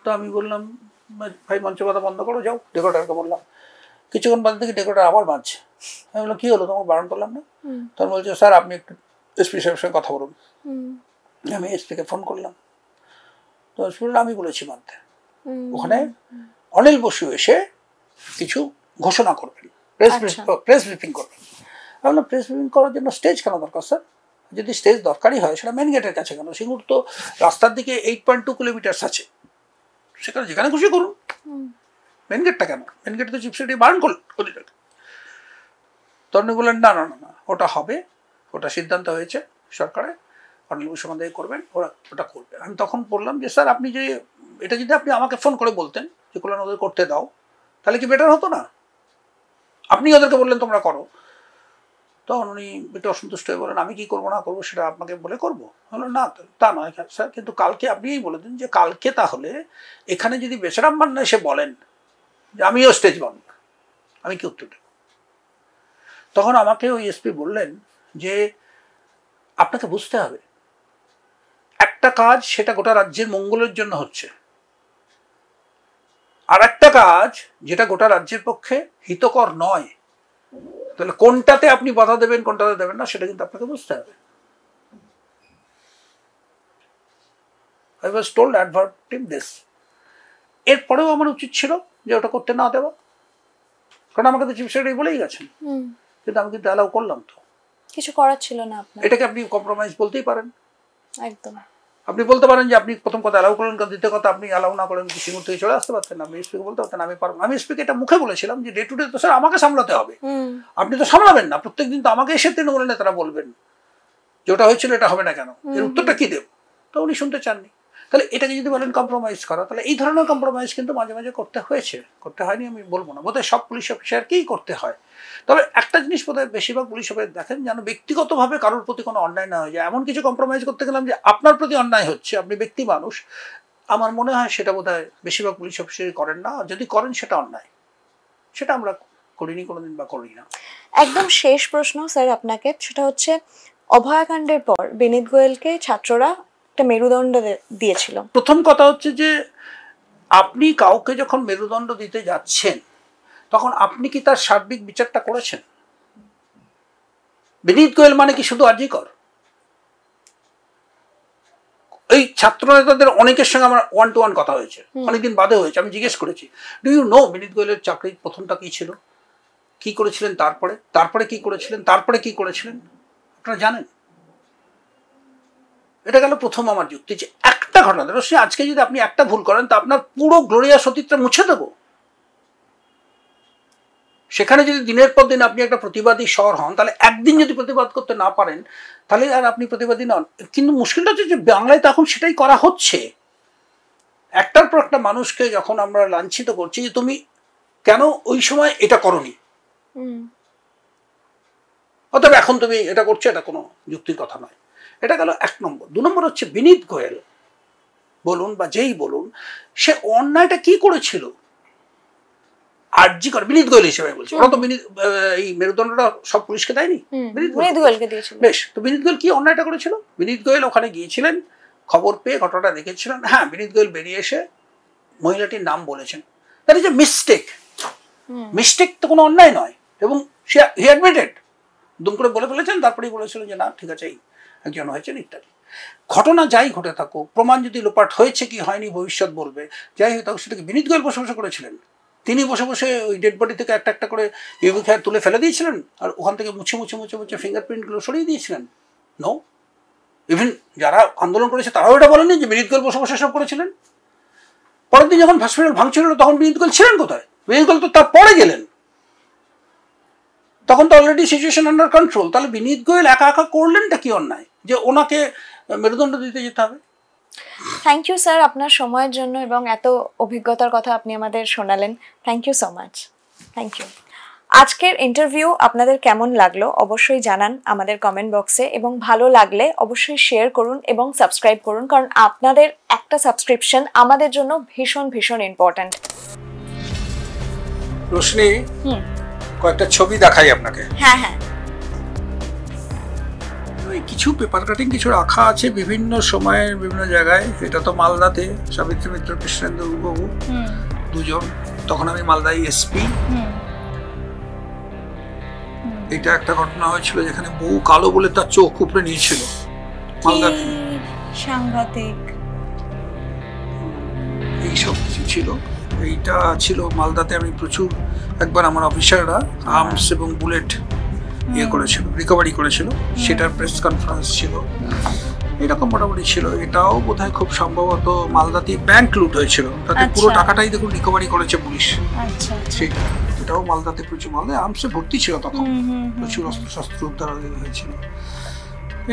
তো আমি বললাম ভাই মঞ্চ বাঁধা বন্ধ করো, যাও। ডেকোরেটারকে বললাম, কিছুক্ষণ বাদ থেকে ডেকোরেটার আবার বাঁধছে। আমি বললাম কী হলো, তোমাকে বারণ করলাম না? তখন বলছে স্যার আপনি একটু এসপি সাহেবের সঙ্গে কথা বলুন। আমি এসপিকে ফোন করলাম, তো এসপি বললাম আমি বলেছি বাঁধতে। ওখানে অনিল বসু এসে কিছু ঘোষণা করবেন, প্রেস ব্রিফিং করবেন। আমি বললাম প্রেস ব্রিফিং করার জন্য স্টেজ কেন দরকার স্যার? যদি স্টেজ দরকারই হয় সেটা মেন গেটের কাছে কেন? সিঙ্গুর তো রাস্তার দিকে 8.2 কিলোমিটার আছে, সেখানে যেখানে খুশি করুন, মেন গেটটা কেন? মেন গেটে তো চিফ সেক্রেটারি বারণ করলেন। তখন বললেন না না না না, ওটা হবে, ওটা সিদ্ধান্ত হয়েছে সরকারে, কর্নেল মুখোপাধ্যায় করবেন, ওরা ওটা করবে। আমি তখন বললাম যে স্যার আপনি যে এটা যদি আপনি আমাকে ফোন করে বলতেন যে কল্যাণ ওদের করতে দাও, তাহলে কি বেটার হতো না? আপনি ওদেরকে বললেন তোমরা করো। তখন উনি একটু অসন্তুষ্ট হয়ে বলেন আমি কি করবো না করবো সেটা আপনাকে বলে করবো। বললো না তা নয় স্যার, কিন্তু কালকে আপনিই বলে দিন যে কালকে তাহলে এখানে যদি বেচারাম মান্না এসে বলেন যে আমিও স্টেজ বানব, আমি কি উত্তর দেব? তখন আমাকে ওই এসপি বললেন যে আপনাকে বুঝতে হবে একটা কাজ সেটা গোটা রাজ্যের মঙ্গলের জন্য হচ্ছে, আর একটা কাজ যেটা গোটা রাজ্যের পক্ষে হিতকর নয়, তাহলে কোনটাতে আপনি বাধা দেবেন কোনটাতে দেবেন না সেটা কিন্তু আপনাকে বুঝতে হবে। I was told adverting this. এরপরেও আমার উচিত ছিল যে ওটা করতে না দেওয়া, কারণ আমাকে তো চিফ সেক্রেটারি বলেই গেছেন, কিন্তু আমি কিন্তু অ্যালাউ করলাম, তো কিছু করার ছিল না আপনার। এটাকে আপনি কম্প্রোমাইজ বলতেই পারেন। একদম আপনি বলতে পারেন যে আপনি প্রথম কথা অ্যালাউ করলেন, কারণ দ্বিতীয় কথা আপনি অ্যালাউ না করেন সিঙ্গুর থেকে চলে আসতে পারতেন, আপনি এসপিকে বলতে পারতেন আমি পারবো। আমি এসপিকে এটা মুখে বলেছিলাম যে ডে টু ডে তো স্যার আমাকে সামলাতে হবে, আপনি তো সামলাবেন না, প্রত্যেকদিন তো আমাকে এসে তৃণমূল নেতারা বলবেন যে ওটা হয়েছিল এটা হবে না কেন, এর উত্তরটা কি দেব? তো উনি শুনতে চাননি। তাহলে এটাকে যদি বলেন কম্প্রোমাইজ করা, তাহলে এই ধরনের কম্প্রোমাইজ কিন্তু মাঝে মাঝে করতে হয়েছে, করতে হয়নি আমি বলবো না, বোধহয় সব পুলিশ অফিসারকেই করতে হয়। তবে একটা জিনিস বোধহয় বেশিরভাগ পুলিশ অফিসার দেখেন যেন ব্যক্তিগতভাবে কারোর প্রতি কোনো অন্যায় না হয়ে যায়। এমন কিছু কম্প্রোমাইজ করতে গেলাম যে আপনার প্রতি অন্যায় হচ্ছে, আপনি ব্যক্তি মানুষ, আমার মনে হয় সেটা বোধহয় বেশিরভাগ পুলিশ অফিসারই করেন না, যদি করেন সেটা অন্যায়, সেটা আমরা করিনি কোনোদিন বা করি না। একদম শেষ প্রশ্ন স্যার আপনাকে, সেটা হচ্ছে অভয়াকাণ্ডের পর বিনীত গোয়েলকে ছাত্ররা একটা মেরুদণ্ড দিয়েছিল। প্রথম কথা হচ্ছে যে আপনি কাউকে যখন মেরুদণ্ড দিতে যাচ্ছেন তখন আপনি কি তার সার্বিক বিচারটা করেছেন? বিনীত গোয়েল মানে কি শুধু আরজিকর? এই ছাত্র নেতাদের অনেকের সঙ্গে আমার 1-to-1 কথা হয়েছে, অনেকদিন বাদে হয়েছে, আমি জিজ্ঞেস করেছি ডু ইউ নো বিনীত গোয়েলের চাকরির প্রথমটা কি ছিল, কি করেছিলেন, তারপরে কি করেছিলেন, তারপরে কি করেছিলেন, আপনারা জানেন? এটা গেল প্রথম আমার যুক্তি যে একটা ঘটনা রশ্মি আজকে যদি আপনি একটা ভুল করেন তা আপনার পুরো গ্লোরিয়াস অতীতটা মুছে দেব। সেখানে যদি দিনের পর দিন আপনি একটা প্রতিবাদী স্বর হন, তাহলে একদিন যদি প্রতিবাদ করতে না পারেন তাহলে আর আপনি প্রতিবাদী নন। কিন্তু মুশকিলটা হচ্ছে যে বাংলায় তখন সেটাই করা হচ্ছে, একটার পর একটা মানুষকে যখন আমরা লাঞ্ছিত করছি যে তুমি কেন ওই সময় এটা করনি, অতএব এখন তুমি এটা করছো, এটা কোনো যুক্তির কথা নয়। এটা গেল 1 নম্বর। 2 নম্বর হচ্ছে বিনীত গোয়েল বলুন বা যেই বলুন সে অন্যায়টা কি করেছিল আরজি করে বিনীত গোয়েল হিসেবে বলছে, ওরা তো এই মেরুদণ্ডটা সব পুলিশকে দেয়নি, বিনীত গোয়েলকে দিয়েছিল। বেশ, তো বিনীত গোয়েল কি অন্যায়টা করেছিল? বিনীত গোয়েল ওখানে গিয়েছিলেন, খবর পেয়ে ঘটনাটা দেখেছিলেন, হ্যাঁ বিনীত গোয়েল বেরিয়ে এসে মহিলাটির নাম বলেছেন, that is a mistake. Mistake তো কোনো অন্যায় নয়, এবং সে হি অ্যাডমিটেড, দুম করে বলে ফেলেছেন, তারপরেই বলেছিলেন যে না ঠিক আছে একজন হয়েছেন ইত্যাদি। ঘটনা যাই ঘটে থাকুক, প্রমাণ যদি লোপাট হয়েছে কি হয়নি ভবিষ্যৎ বলবে, যাই হোক সেটাকে বিনীত গোয়েল বসে বসে করেছিলেন। তিনি বসে বসে ওই ডেড বডি থেকে একটা একটা করে ইউভি খায়ার তুলে ফেলে দিয়েছিলেন, আর ওখান থেকে মুছে মুছে মুছে মুছে ফিঙ্গারপ্রিন্টগুলো সরিয়ে দিয়েছিলেন। নো, ইভেন যারা আন্দোলন করেছে তারাও এটা বলেনি যে বিনীত গোয়েল বসে বসে সব করেছিলেন। পরের দিন যখন হসপিটাল ভাঙছিল তখন বিনীত গোয়েল ছিলেন কোথায়? বিনীত গোয়েল তো তারপরে গেলেন, তখন তো অলরেডি সিচুয়েশন আন্ডার কন্ট্রোল। তাহলে বিনীত গোয়েল একা একা করলেনটা কি অন্যায় যে ওনাকে মেরুদণ্ড দিতে যেতে হবে? থ্যাংক ইউ স্যার আপনার সময়ের জন্য এবং এত অভিজ্ঞতার কথা আপনি আমাদের শোনালেন। Thank you so much. Thank you. আজকের ইন্টারভিউ আপনাদের কেমন লাগলো অবশ্যই জানান আমাদের কমেন্ট বক্সে, এবং ভালো লাগলে অবশ্যই শেয়ার করুন এবং সাবস্ক্রাইব করুন, কারণ আপনাদের একটা সাবস্ক্রিপশন আমাদের জন্য ভীষণ ভীষণ ইম্পর্ট্যান্ট। রোশনি, কয়েকটা ছবি দেখাই আপনাকে। হ্যাঁ হ্যাঁ, কিছু পেপার কাটিং কিছু রাখা আছে বিভিন্ন সময়ের বিভিন্ন জায়গায়। এটা তো মালদাতে সাবিত্রী মিত্র কৃষ্ণেন্দু বাবু দুজন, তখন আমি মালদায় এসপি। এটা একটা ঘটনা হয়েছিল যেখানে বউ কালো বলে তার চোখ উপরে নিয়েছিল মালদাতে, সাংঘাতিক এইসব কিছু ছিল। এইটা ছিল মালদাতে, আমি প্রচুর একবার আমার অফিসাররা আর্মস এবং বুলেট করেছিল, রিকভারি করেছিল, সেটার প্রেস কনফারেন্স ছিল। এরকম মোটামুটি ছিল। এটাও বোধহয় খুব সম্ভবত মালদাতে ব্যাংক লুট হয়েছিল, তাতে পুরো টাকাটাই দেখুন রিকভারি করেছে পুলিশ। সেটা এটাও মালদাতে প্রচুর, মালদায় আর্মসে ভর্তি ছিল তখন, প্রচুর অস্ত্র শস্ত্র উদ্ধার হয়েছিল।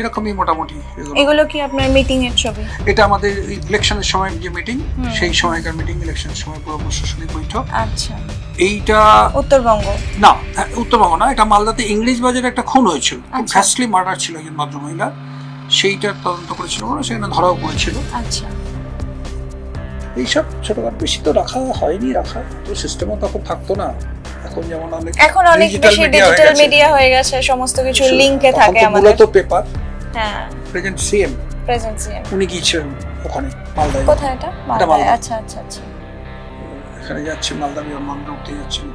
এরকমই মোটামুটি এগুলো কি আপনার মিটিং এর ছবি? এটা আমাদের ইলেকশনের সময় যে মিটিং, সেই সময়কার মিটিং, ইলেকশনের সময় পুরো প্রশাসনিক বৈঠক। আচ্ছা, এইটা উত্তরবঙ্গ না, উত্তরবঙ্গ না, এটা মালদাতে ইংলিশ বাজারে একটা খুন হয়েছিল, ঘাসলি মার্ডার ছিল একজন ভদ্রমহিলা, সেইটার তদন্ত করেছিল, সেখানে ধরাও পড়েছিল। আচ্ছা, এইসব ছোটখাটো বেশি তো রাখা হয়নি, রাখা তো সিস্টেমও তখন থাকতো না। এখন যেমন এখন অনেক বেশি ডিজিটাল মিডিয়া হয়ে গেছে, সমস্ত কিছু লিংকে থাকে আমাদের। মূলত পেপার। হ্যাঁ, প্রেজেন্ট সিএম উনি গিয়েছিলেন ওখানে মালদায়। কোথায় এটা? মালদায়। আচ্ছা আচ্ছা আচ্ছা। এখানে যাচ্ছে মালদা বিমানবন্দরে উঠতে যাচ্ছেন।